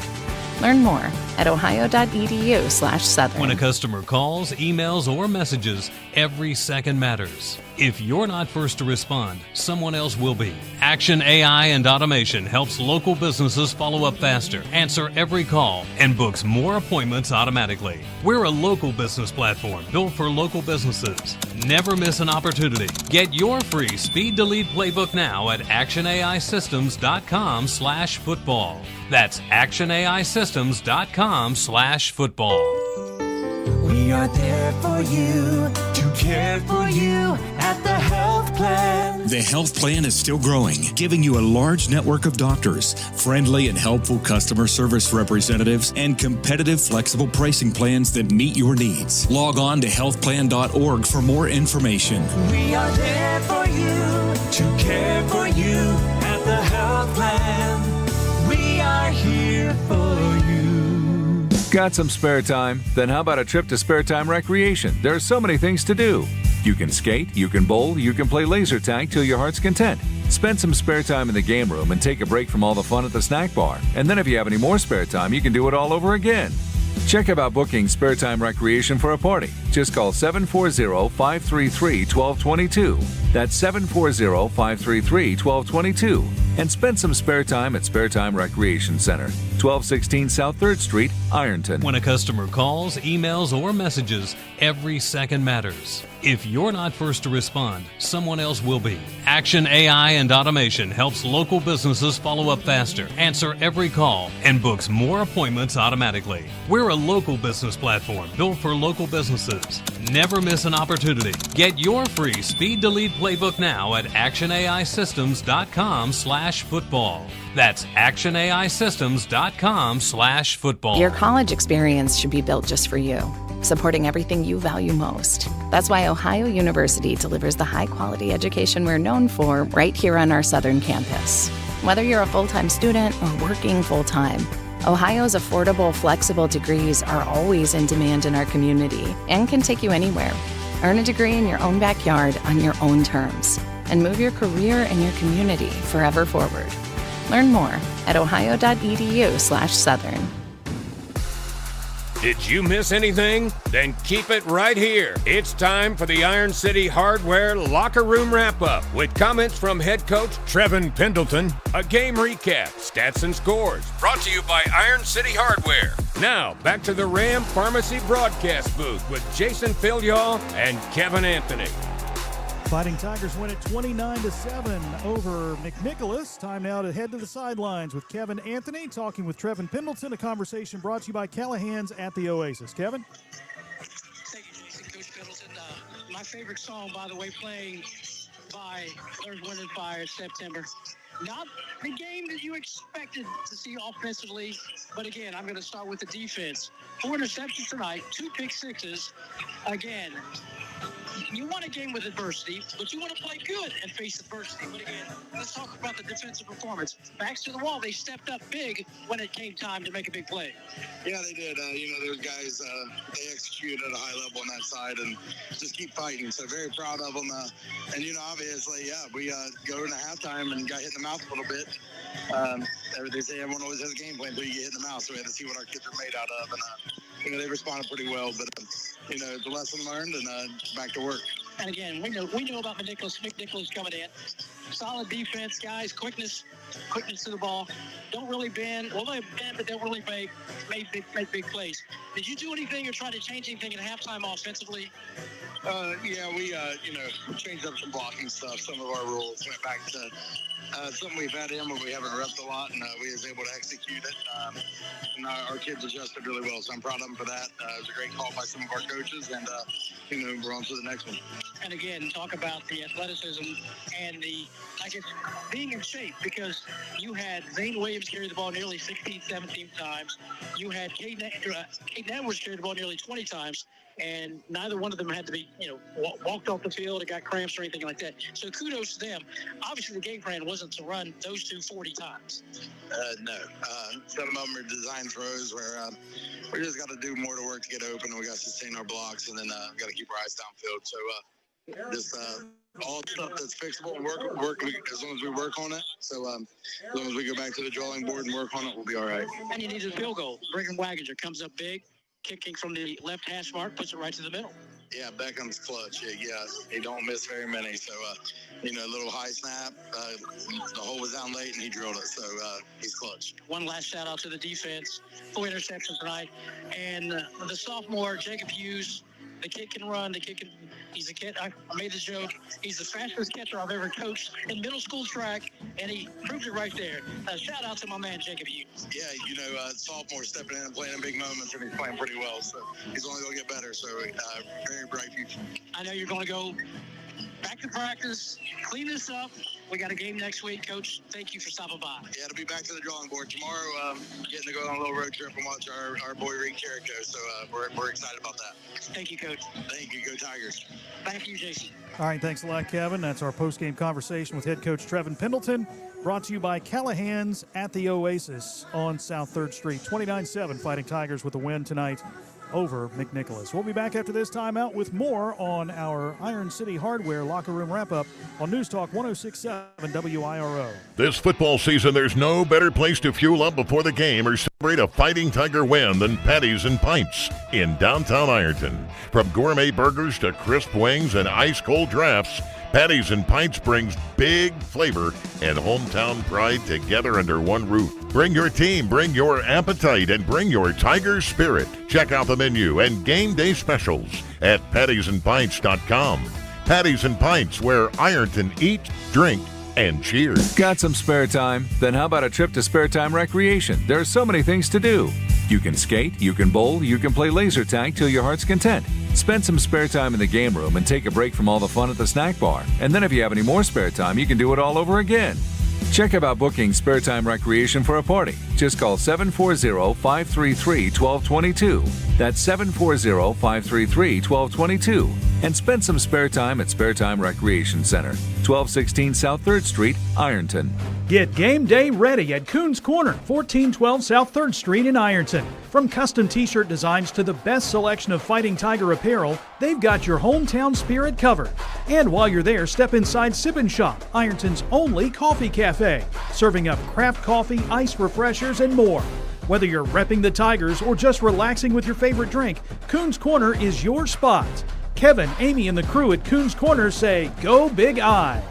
Learn more at ohio.edu/southern. When a customer calls, emails, or messages, every second matters. If you're not first to respond, someone else will be. Action AI and Automation helps local businesses follow up faster, answer every call, and books more appointments automatically. We're a local business platform built for local businesses. Never miss an opportunity. Get your free Speed Delete playbook now at actionaisystems.com/football. That's actionaisystems.com/football. We are there for you, to care for you at the health plan. The health plan is still growing, giving you a large network of doctors, friendly and helpful customer service representatives, and competitive, flexible pricing plans that meet your needs. Log on to healthplan.org for more information. We are there for you, to care for you at the health plan. We are here for you. Got some spare time? Then how about a trip to Spare Time Recreation? There are so many things to do. You can skate, you can bowl, you can play laser tag till your heart's content. Spend some spare time in the game room and take a break from all the fun at the snack bar. And then if you have any more spare time, you can do it all over again. Check about booking Spare Time Recreation for a party. Just call 740-533-1222. That's 740-533-1222. And spend some spare time at Spare Time Recreation Center, 1216 South 3rd Street, Ironton. When a customer calls, emails, or messages, every second matters. If you're not first to respond, someone else will be. Action AI and Automation helps local businesses follow up faster, answer every call, and books more appointments automatically. We're a local business platform built for local businesses. Never miss an opportunity. Get your free Speed Delete playbook now at actionaisystems.com/football. That's actionaisystems.com/football. Your college experience should be built just for you, supporting everything you value most. That's why Ohio University delivers the high-quality education we're known for right here on our southern campus. Whether you're a full-time student or working full-time, Ohio's affordable, flexible degrees are always in demand in our community and can take you anywhere. Earn a degree in your own backyard on your own terms and move your career and your community forever forward. Learn more at ohio.edu/southern. Did you miss anything? Then keep it right here. It's time for the Iron City Hardware Locker Room Wrap-Up with comments from head coach Trevin Pendleton, a game recap, stats and scores, brought to you by Iron City Hardware. Now, back to the Ram Pharmacy broadcast booth with Jason Philyaw and Kevin Anthony. Fighting Tigers win it 29-7 over McNicholas. Time now to head to the sidelines with Kevin Anthony talking with Trevin Pendleton. A conversation brought to you by Callahan's at the Oasis. Kevin? Thank you, Jason. Coach Pendleton. My favorite song, by the way, playing by Earth, Wind & Fire in September. Not the game that you expected to see offensively, but again, I'm going to start with the defense. 4 interceptions tonight, 2 pick sixes. Again, you want a game with adversity, but you want to play good and face adversity. But again, let's talk about the defensive performance. Backs to the wall, they stepped up big when it came time to make a big play. Yeah, they did. Those guys, they executed at a high level on that side and just keep fighting. So very proud of them. And, obviously, we go into halftime and got hit in the mouth a little bit. They say everyone always has a game plan until you get hit in the mouth, so we had to see what our kids are made out of. And, they responded pretty well. But, it's a lesson learned and back to work. And again, we know about McNicholas coming in. Solid defense, guys, quickness to the ball. Don't really bend. Well, they bend, but don't really make big plays. Did you do anything or try to change anything at halftime offensively? We changed up some blocking stuff. Some of our rules went back to something we've had in, but we haven't repped a lot, and we was able to execute it. And our kids adjusted really well, so I'm proud of them for that. It was a great call by some of our coaches, and we're on to the next one. And again, talk about the athleticism and being in shape, because you had Zane Williams carry the ball nearly 16, 17 times. You had Caden Edwards carry the ball nearly 20 times, and neither one of them had to be, walked off the field or got cramps or anything like that. So kudos to them. Obviously, the game plan wasn't to run those two 40 times. No. Some of them are design throws where we just got to do more to work to get open, and we got to sustain our blocks, and then got to keep our eyes downfield. So just all stuff that's fixable, work as long as we work on it. So as long as we go back to the drawing board and work on it, we'll be all right. And you need a field goal. Brigham Wagoner comes up big, kicking from the left hash mark, puts it right to the middle. Yeah, Beckham's clutch. Yeah, he don't miss very many. So, a little high snap. The hole was down late, and he drilled it. So, he's clutch. One last shout-out to the defense. 4 interceptions tonight. And the sophomore, Jacob Hughes, the kid can run. He's a kid. I made the joke. He's the fastest catcher I've ever coached in middle school track, and he proved it right there. Shout out to my man, Jacob Hughes. Yeah, sophomore stepping in and playing in big moments, and he's playing pretty well. So he's only going to get better. So very bright future. I know you're going to go back to practice, clean this up. We got a game next week, Coach. Thank you for stopping by. Yeah, it'll be back to the drawing board tomorrow. Getting to go on a little road trip and watch our boy Reed Carrico. So we're excited about that. Thank you, Coach. Thank you. Go Tigers. Thank you, Jason. All right, thanks a lot, Kevin. That's our post-game conversation with head coach Trevin Pendleton, brought to you by Callahan's at the Oasis on South 3rd Street. 29-7 Fighting Tigers with a win tonight over McNicholas. We'll be back after this timeout with more on our Iron City Hardware Locker Room Wrap-Up on News Talk 106.7 WIRO. This football season, there's no better place to fuel up before the game or celebrate a Fighting Tiger win than Patties and Pints in downtown Ironton. From gourmet burgers to crisp wings and ice-cold drafts, Patties and Pints brings big flavor and hometown pride together under one roof. Bring your team, bring your appetite, and bring your Tiger spirit. Check out the menu and game day specials at pattiesandpints.com. Patties and Pints, where Ironton eat, drink, and cheer. Got some spare time? Then how about a trip to Spare Time Recreation? There are so many things to do. You can skate, you can bowl, you can play laser tag till your heart's content. Spend some spare time in the game room and take a break from all the fun at the snack bar. And then if you have any more spare time, you can do it all over again. Check about booking Spare Time Recreation for a party. Just call 740-533-1222. That's 740-533-1222. And spend some spare time at Spare Time Recreation Center, 1216 South 3rd Street, Ironton. Get game day ready at Coon's Corner, 1412 South 3rd Street in Ironton. From custom t-shirt designs to the best selection of Fighting Tiger apparel, they've got your hometown spirit covered. And while you're there, step inside Sip and Shop, Ironton's only coffee cafe, serving up craft coffee, ice refreshers, and more. Whether you're repping the Tigers or just relaxing with your favorite drink, Coon's Corner is your spot. Kevin, Amy, and the crew at Coon's Corner say, "Go Big I."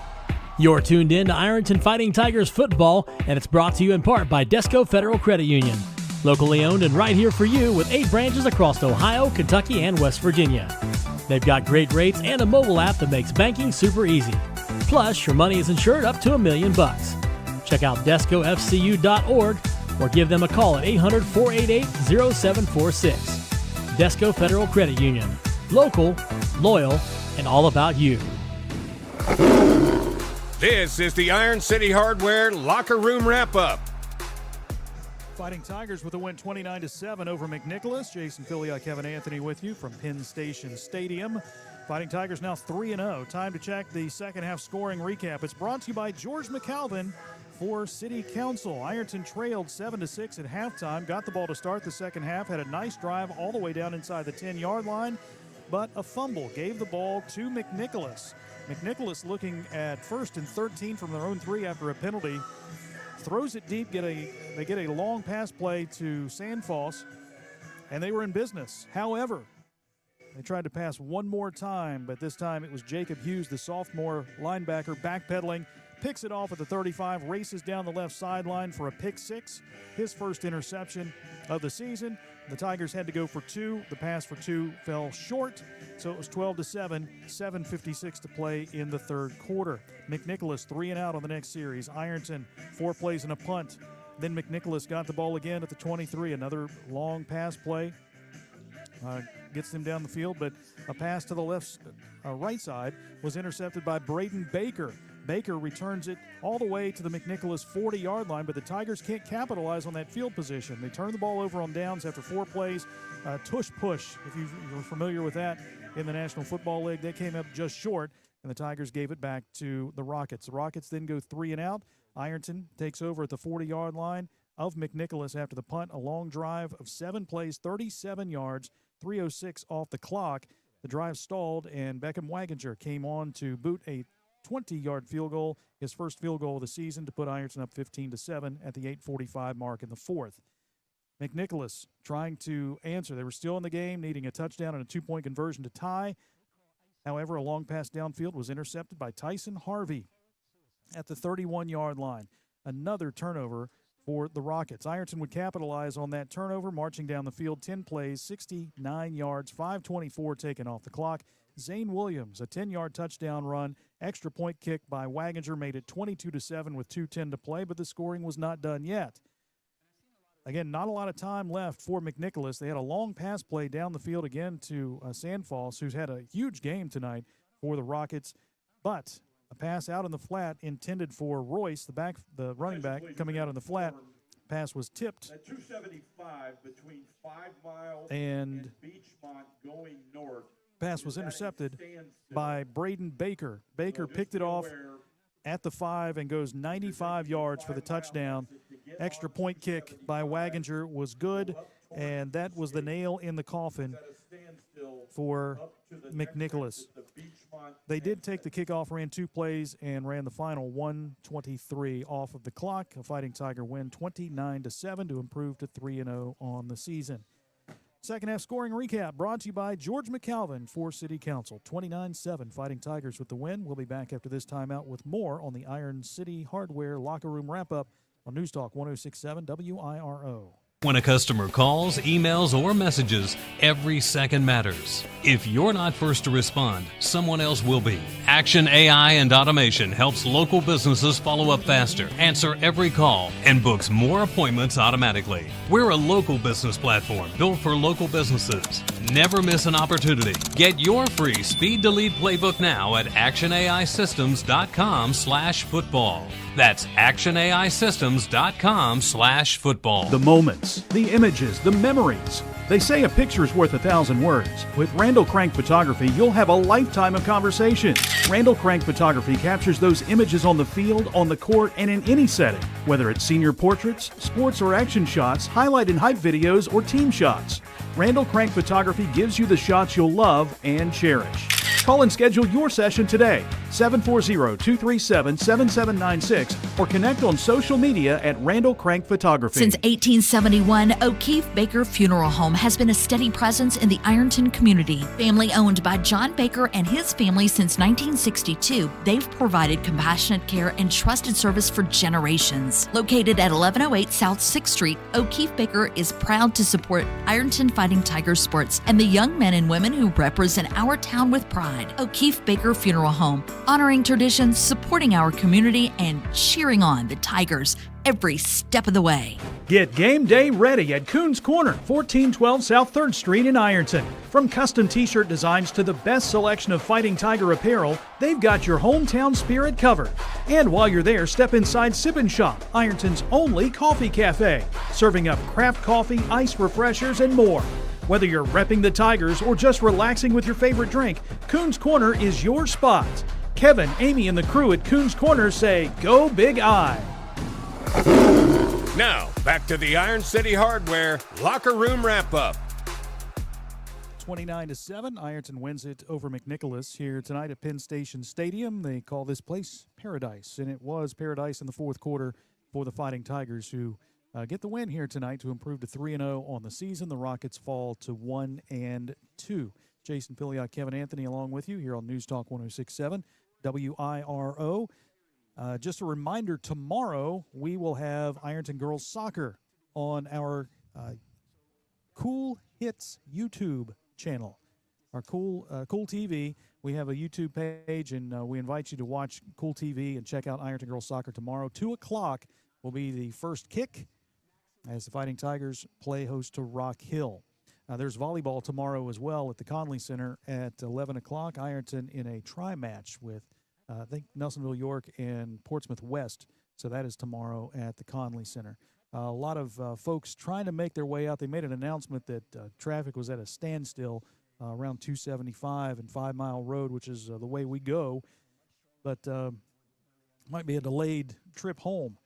You're tuned in to Ironton Fighting Tigers football, and it's brought to you in part by Desco Federal Credit Union. Locally owned and right here for you with 8 branches across Ohio, Kentucky, and West Virginia. They've got great rates and a mobile app that makes banking super easy. Plus, your money is insured up to $1 million. Check out DescoFCU.org or give them a call at 800-488-0746. Desco Federal Credit Union. Local, loyal, and all about you. This is the Iron City Hardware Locker Room Wrap-Up. Fighting Tigers with a win 29-7 over McNicholas. Jason Filiot, Kevin Anthony with you from Penn Station Stadium. Fighting Tigers now 3-0. Time to check the second half scoring recap. It's brought to you by George McAlvin for City Council. Ironton trailed 7-6 at halftime. Got the ball to start the second half. Had a nice drive all the way down inside the 10-yard line. But a fumble gave the ball to McNicholas. McNicholas looking at 1st and 13 from their own 3 after a penalty. Throws it deep, they get a long pass play to Sandfoss, and they were in business. However, they tried to pass one more time, but this time it was Jacob Hughes, the sophomore linebacker, backpedaling, picks it off at the 35, races down the left sideline for a pick 6, his first interception of the season. The Tigers had to go for 2. The pass for 2 fell short, so it was 12-7, 7:56 to play in the third quarter. McNicholas 3 and out on the next series. Ironton 4 plays and a punt. Then McNicholas got the ball again at the 23. Another long pass play gets them down the field, but a pass to the right side was intercepted by Braden Baker. Baker returns it all the way to the McNicholas 40-yard line, but the Tigers can't capitalize on that field position. They turn the ball over on downs after 4 plays. Tush push, if you're familiar with that in the National Football League. They came up just short, and the Tigers gave it back to the Rockets. The Rockets then go 3 and out. Ironton takes over at the 40-yard line of McNicholas after the punt. A long drive of 7 plays, 37 yards, 3:06 off the clock. The drive stalled, and Beckham Waginger came on to boot a 20-yard field goal, his first field goal of the season, to put Ironton up 15-7 at the 8:45 mark in the fourth. McNicholas trying to answer. They were still in the game, needing a touchdown and a 2-point conversion to tie. However, a long pass downfield was intercepted by Tyson Harvey at the 31-yard line. Another turnover for the Rockets. Ironton would capitalize on that turnover, marching down the field 10 plays, 69 yards, 5:24 taken off the clock. Zane Williams, a 10-yard touchdown run, extra point kick by Waginger made it 22-7 with 2:10 to play, but the scoring was not done yet. Again, not a lot of time left for McNicholas. They had a long pass play down the field again to Sandfoss, who's had a huge game tonight for the Rockets, but a pass out in the flat intended for Royce, the running back, coming out in the flat. Pass was tipped. At 275 between 5 Mile and Beachmont going north. Pass was intercepted by Braden Baker. Baker picked it off at the 5 and goes 95 yards for the touchdown. Extra point kick by Waginger was good, and that was the nail in the coffin for McNicholas. They did take the kickoff, ran 2 plays, and ran the final 1:23 off of the clock. A Fighting Tiger win 29-7 to improve to 3-0 on the season. Second half scoring recap brought to you by George McAlvin for City Council. 29-7 Fighting Tigers with the win. We'll be back after this timeout with more on the Iron City Hardware Locker Room Wrap-Up on News Talk 106.7 WIRO. When a customer calls, emails, or messages, every second matters. If you're not first to respond, someone else will be. Action AI and Automation helps local businesses follow up faster, answer every call, and books more appointments automatically. We're a local business platform built for local businesses. Never miss an opportunity. Get your free Speed to Lead playbook now at actionaisystems.com/football. That's actionaisystems.com/football. The moments, the images, the memories. They say a picture's worth 1,000 words. With Randall Crank Photography, you'll have a lifetime of conversation. Randall Crank Photography captures those images on the field, on the court, and in any setting. Whether it's senior portraits, sports or action shots, highlight and hype videos, or team shots. Randall Crank Photography gives you the shots you'll love and cherish. Call and schedule your session today 740-237-7796 or connect on social media at Randall Crank Photography. Since 1871, O'Keefe Baker Funeral Home has been a steady presence in the Ironton community. Family owned by John Baker and his family since 1962, they've provided compassionate care and trusted service for generations. Located at 1108 South 6th Street, O'Keefe Baker is proud to support Ironton Fighting Tigers sports and the young men and women who represent our town with pride. O'Keefe Baker Funeral Home, honoring traditions, supporting our community, and cheering on the Tigers every step of the way. Get game day ready at Koon's Corner, 1412 South 3rd Street in Ironton. From custom t-shirt designs to the best selection of Fighting Tiger apparel, they've got your hometown spirit covered. And while you're there, step inside Sip and Shop, Ironton's only coffee cafe, serving up craft coffee, ice refreshers, and more. Whether you're repping the Tigers or just relaxing with your favorite drink, Koon's Corner is your spot. Kevin, Amy, and the crew at Koon's Corner say, go Big I. Now, back to the Iron City Hardware locker room wrap-up. 29-7, Ironton wins it over McNicholas here tonight at Penn Station Stadium. They call this place Paradise, and it was Paradise in the fourth quarter for the Fighting Tigers, who get the win here tonight to improve to 3-0 on the season. The Rockets fall to 1-2. Jason Piliot, Kevin Anthony along with you here on News Talk 106.7 WIRO. Just a reminder, tomorrow we will have Ironton Girls Soccer on our Kool Hits YouTube channel. Our Kool TV. We have a YouTube page, and we invite you to watch Kool TV and check out Ironton Girls Soccer tomorrow. 2 o'clock will be the first kick as the Fighting Tigers play host to Rock Hill. There's volleyball tomorrow as well at the Conley Center at 11 o'clock. Ironton in a tri-match with, I think, Nelsonville York and Portsmouth West. So that is tomorrow at the Conley Center. A lot of folks trying to make their way out. They made an announcement that traffic was at a standstill around 275 and 5 Mile Road, which is the way we go. But might be a delayed trip home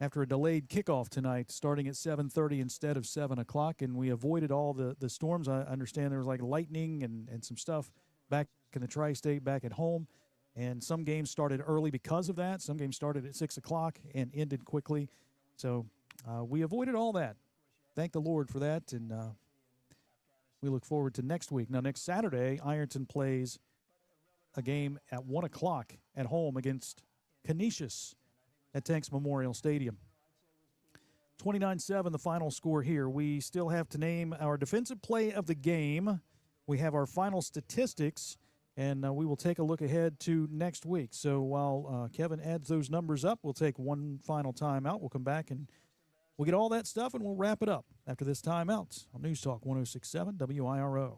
after a delayed kickoff tonight, starting at 7:30 instead of 7 o'clock. And we avoided all the storms. I understand there was like lightning and some stuff back in the tri-state, back at home. And some games started early because of that. Some games started at 6 o'clock and ended quickly. So we avoided all that. Thank the Lord for that. And we look forward to next week. Now, next Saturday, Ironton plays a game at 1 o'clock at home against Canisius at Tanks Memorial Stadium. 29-7, the final score here. We still have to name our defensive play of the game. We have our final statistics, and we will take a look ahead to next week. So while Kevin adds those numbers up, we'll take one final timeout. We'll come back and we'll get all that stuff, and we'll wrap it up after this timeout on News Talk 106.7 WIRO.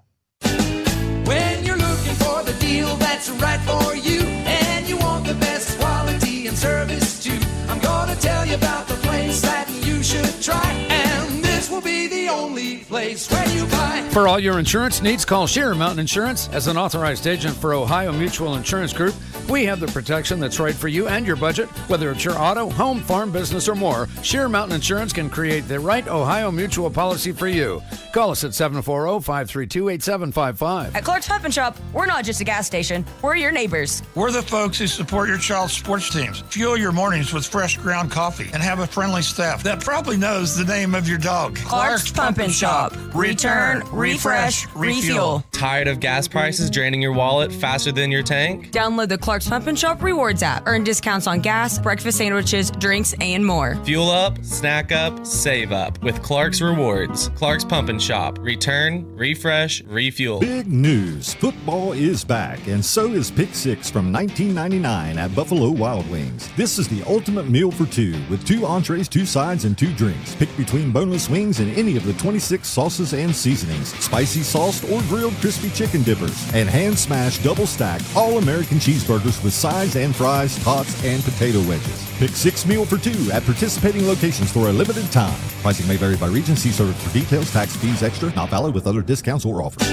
When you're looking for the deal that's right for you, and you want the best quality and service too, I'm gonna tell you about the place that you should try, and this will be the only place where you buy. For all your insurance needs, call Sheer Mountain Insurance. As an authorized agent for Ohio Mutual Insurance Group, we have the protection that's right for you and your budget. Whether it's your auto, home, farm, business, or more, Sheer Mountain Insurance can create the right Ohio Mutual policy for you. Call us at 740-532-8755. At Clark's Pump and Shop, we're not just a gas station. We're your neighbors. We're the folks who support your child's sports teams. Fuel your mornings with fresh ground coffee and have a friendly staff that probably knows the name of your dog. Clark's Pump and Shop. Return, refresh, refuel. Tired of gas prices draining your wallet faster than your tank? Download the Clark's Pump and Shop Rewards app. Earn discounts on gas, breakfast sandwiches, drinks, and more. Fuel up, snack up, save up with Clark's Rewards. Clark's Pump and Shop. Return, refresh, refuel. Big news. Football is back, and so is Pick 6 from 1999 at Buffalo Wild Wings. This is the ultimate meal for two, with 2 entrees, 2 sides, and 2 drinks. Pick between boneless wings and any of the 26 sauces and seasonings, spicy sauced or grilled crispy chicken dippers, and hand-smashed, double-stacked, all-American cheeseburgers with sides and fries, tots, and potato wedges. Pick 6 meal for 2 at participating locations for a limited time. Pricing may vary by region. See service for details. Tax fees extra. Not valid with other discounts or offers.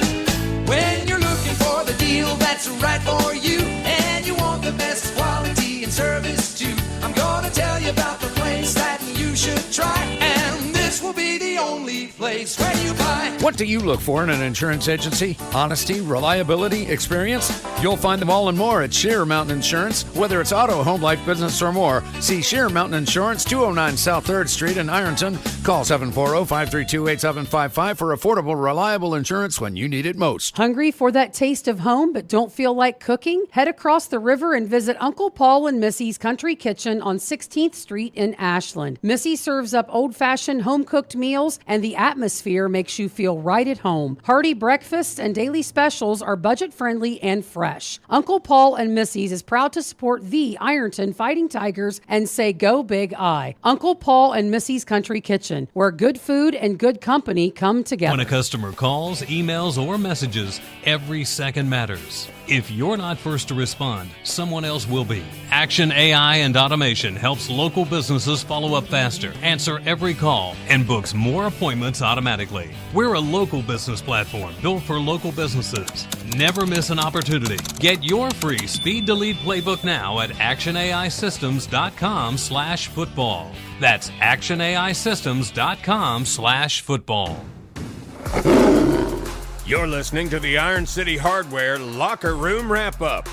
When you're looking for the deal that's right for you, and you want the best quality and service too, I'm gonna tell you about the place that you should try, and this will be the only place where you buy. What do you look for in an insurance agency? Honesty, reliability, experience? You'll find them all and more at Sheer Mountain Insurance. Whether it's auto, home, life, business, or more, see Sheer Mountain Insurance, 209 South 3rd Street in Ironton. Call 740-532-8755 for affordable, reliable insurance when you need it most. Hungry for that taste of home but don't feel like cooking? Head across the river and visit Uncle Paul and Missy's Country Kitchen on 16th Street in Ashland. Missy serves up old-fashioned home-cooked meals, and the atmosphere makes you feel right at home. Hearty breakfasts and daily specials are budget-friendly and fresh. Uncle Paul and Missy's is proud to support the Ironton Fighting Tigers and say go Big I. Uncle Paul and Missy's Country Kitchen, where good food and good company come together. When a customer calls, emails, or messages, every second matters. If you're not first to respond, someone else will be. Action AI and Automation helps local businesses follow up faster, answer every call, and books more appointments automatically. We're a local business platform built for local businesses. Never miss an opportunity. Get your free Speed Delete playbook now at actionaisystems.com/football. That's actionaisystems.com/football. You're listening to the Iron City Hardware Locker Room Wrap-Up.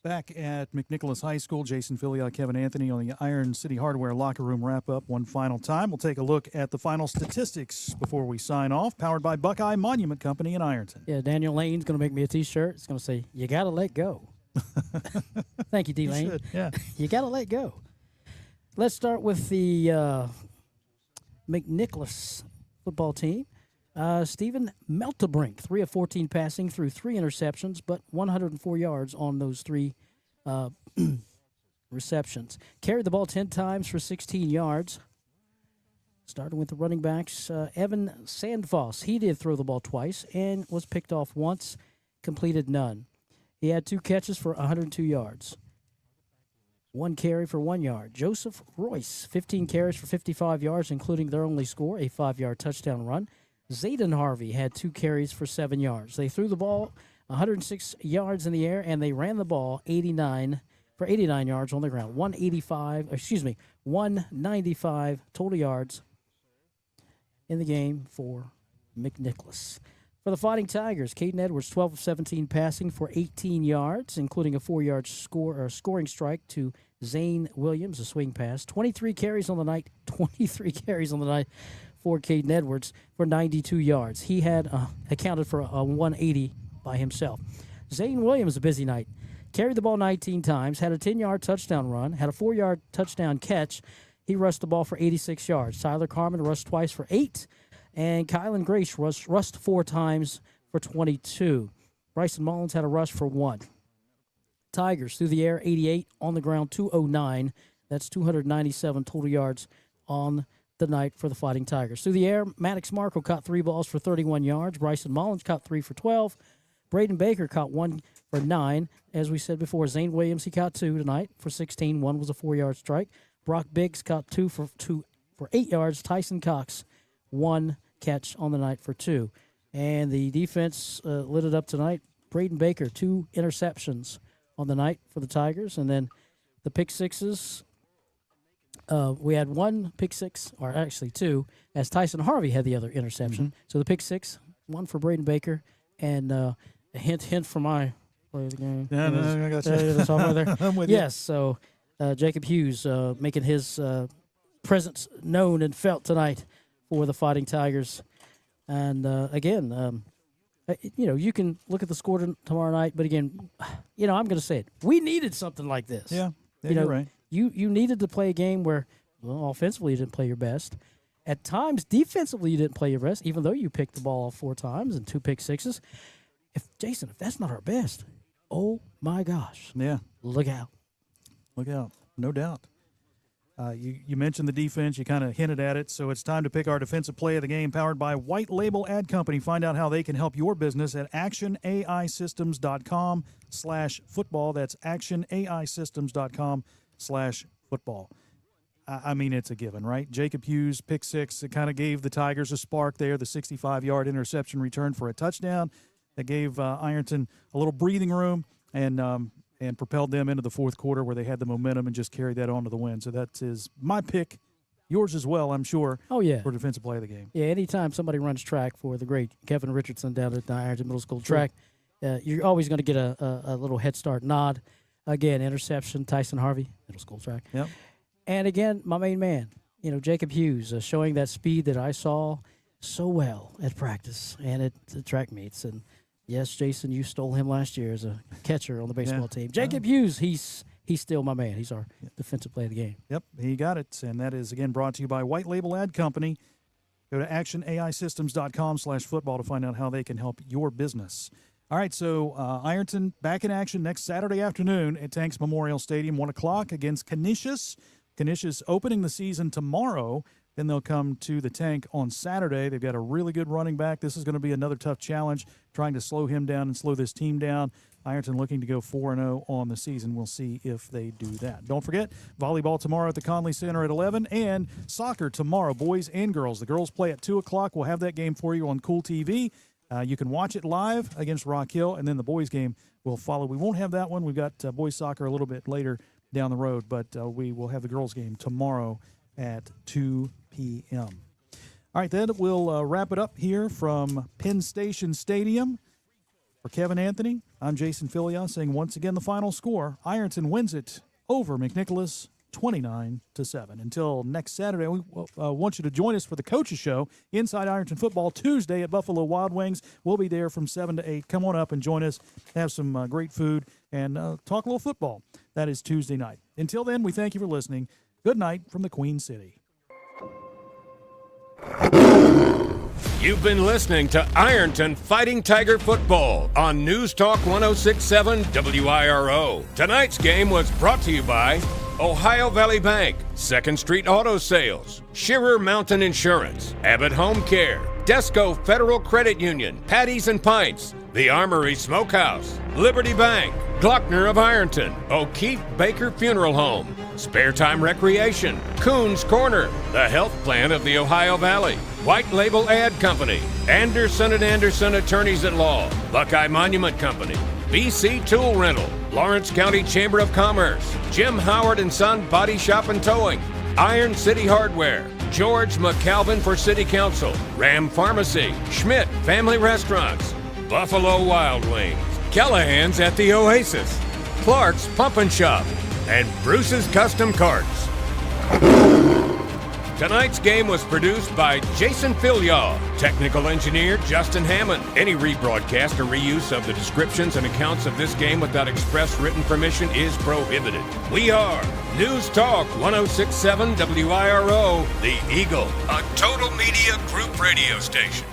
Back at McNicholas High School, Jason Filiot, Kevin Anthony on the Iron City Hardware Locker Room Wrap-Up one final time. We'll take a look at the final statistics before we sign off, powered by Buckeye Monument Company in Ironton. Yeah, Daniel Lane's going to make me a T-shirt. It's going to say, "You got to let go." Thank you, D. Lane. Should, yeah. You got to let go. Let's start with the McNicholas football team. Stephen Meltebrink, 3 of 14 passing, threw 3 interceptions, but 104 yards on those 3 receptions. Carried the ball 10 times for 16 yards. Starting with the running backs, Evan Sandfoss. He did throw the ball twice and was picked off once, completed none. He had 2 catches for 102 yards. 1 carry for 1 yard. Joseph Royce, 15 carries for 55 yards, including their only score, a 5-yard touchdown run. Zayden Harvey had 2 carries for 7 yards. They threw the ball 106 yards in the air, and they ran the ball 89 yards on the ground. 195 total yards in the game for McNicholas. For the Fighting Tigers, Caden Edwards, 12 of 17 passing for 18 yards, including a 4-yard scoring strike to Zane Williams, a swing pass. 23 carries on the night for Caden Edwards for 92 yards. He had accounted for a 180 by himself. Zane Williams, a busy night. Carried the ball 19 times, had a 10-yard touchdown run, had a 4-yard touchdown catch. He rushed the ball for 86 yards. Tyler Carmen rushed twice for 8. And Kylan Grace rushed 4 times for 22. Bryson Mullins had a rush for 1. Tigers through the air, 88. On the ground, 209. That's 297 total yards on the night for the Fighting Tigers. Through the air, Maddox Markle caught 3 balls for 31 yards. Bryson Mullins caught 3 for 12. Braden Baker caught 1 for 9. As we said before, Zane Williams, he caught 2 tonight for 16. 1 was a 4-yard strike. Brock Biggs caught 2 for 8 yards. Tyson Cox, 1 catch on the night for 2. And the defense lit it up tonight. Braden Baker, 2 interceptions on the night for the Tigers. And then the pick sixes, we had 1 pick 6, or actually 2, as Tyson Harvey had the other interception. Mm-hmm. So the pick 6, 1 for Braden Baker, and a hint for my play of the game. Yeah, I got you. The software there. I'm with you. Yes, so Jacob Hughes making his presence known and felt tonight for the Fighting Tigers. And, again, you can look at the score tomorrow night, but, again, I'm going to say it. We needed something like this. Yeah, you're right. You needed to play a game where, well, offensively you didn't play your best. At times, defensively you didn't play your best, even though you picked the ball off 4 times and 2 pick sixes. If that's not our best, oh, my gosh. Yeah. Look out. Look out. No doubt. You mentioned the defense. You kind of hinted at it. So it's time to pick our defensive play of the game, powered by White Label Ad Company. Find out how they can help your business at actionaisystems.com/football. That's actionaisystems.com/football. I mean, it's a given, right? Jacob Hughes, pick 6. It kind of gave the Tigers a spark there. The 65-yard interception return for a touchdown that gave Ironton a little breathing room and propelled them into the fourth quarter where they had the momentum and just carried that on to the win. So that is my pick yours as well, I'm sure. Oh, yeah. For defensive play of the game. Yeah, anytime somebody runs track for the great Kevin Richardson down at the Ironton Middle School track, you're always going to get a little head start nod. Again, interception, Tyson Harvey, middle school track. Yep. And again, my main man, Jacob Hughes, showing that speed that I saw so well at practice and at the track meets. And yes, Jason, you stole him last year as a catcher on the baseball team. Jacob Hughes, he's still my man. He's our defensive player of the game. Yep, he got it. And that is, again, brought to you by White Label Ad Company. Go to actionaisystems.com/football to find out how they can help your business. All right, so Ironton back in action next Saturday afternoon at Tanks Memorial Stadium, 1 o'clock against Canisius. Canisius opening the season tomorrow. Then they'll come to the Tank on Saturday. They've got a really good running back. This is going to be another tough challenge, trying to slow him down and slow this team down. Ironton looking to go 4-0 on the season. We'll see if they do that. Don't forget, volleyball tomorrow at the Conley Center at 11, and soccer tomorrow, boys and girls. The girls play at 2 o'clock. We'll have that game for you on Kool TV. You can watch it live against Rock Hill, and then the boys' game will follow. We won't have that one. We've got boys soccer a little bit later down the road, but we will have the girls' game tomorrow at 2 p.m. All right, then we'll wrap it up here from Penn Station Stadium. For Kevin Anthony, I'm Jason Filion saying once again the final score. Ironton wins it over McNicholas 29-7. Until next Saturday, we want you to join us for the Coaches Show Inside Ironton Football Tuesday at Buffalo Wild Wings. We'll be there from 7 to 8. Come on up and join us, have some great food, and talk a little football. That is Tuesday night. Until then, we thank you for listening. Good night from the Queen City. You've been listening to Ironton Fighting Tiger Football on News Talk 106.7 WIRO. Tonight's game was brought to you by Ohio Valley Bank, 2nd Street Auto Sales, Shearer Mountain Insurance, Abbott Home Care, Desco Federal Credit Union, Patties and Pints, The Armory Smokehouse, Liberty Bank, Glockner of Ironton, O'Keefe Baker Funeral Home, Spare Time Recreation, Coon's Corner, the Health Plan of the Ohio Valley, White Label Ad Company, Anderson & Anderson Attorneys at Law, Buckeye Monument Company, BC Tool Rental, Lawrence County Chamber of Commerce, Jim Howard & Son Body Shop and Towing, Iron City Hardware, George McAlvin for City Council, Ram Pharmacy, Schmidt Family Restaurants, Buffalo Wild Wings, Callahan's at the Oasis, Clark's Pump and Shop, and Bruce's Custom Carts. Tonight's game was produced by Jason Filion, technical engineer Justin Hammond. Any rebroadcast or reuse of the descriptions and accounts of this game without express written permission is prohibited. We are News Talk 106.7 WIRO, The Eagle, a Total Media Group radio station.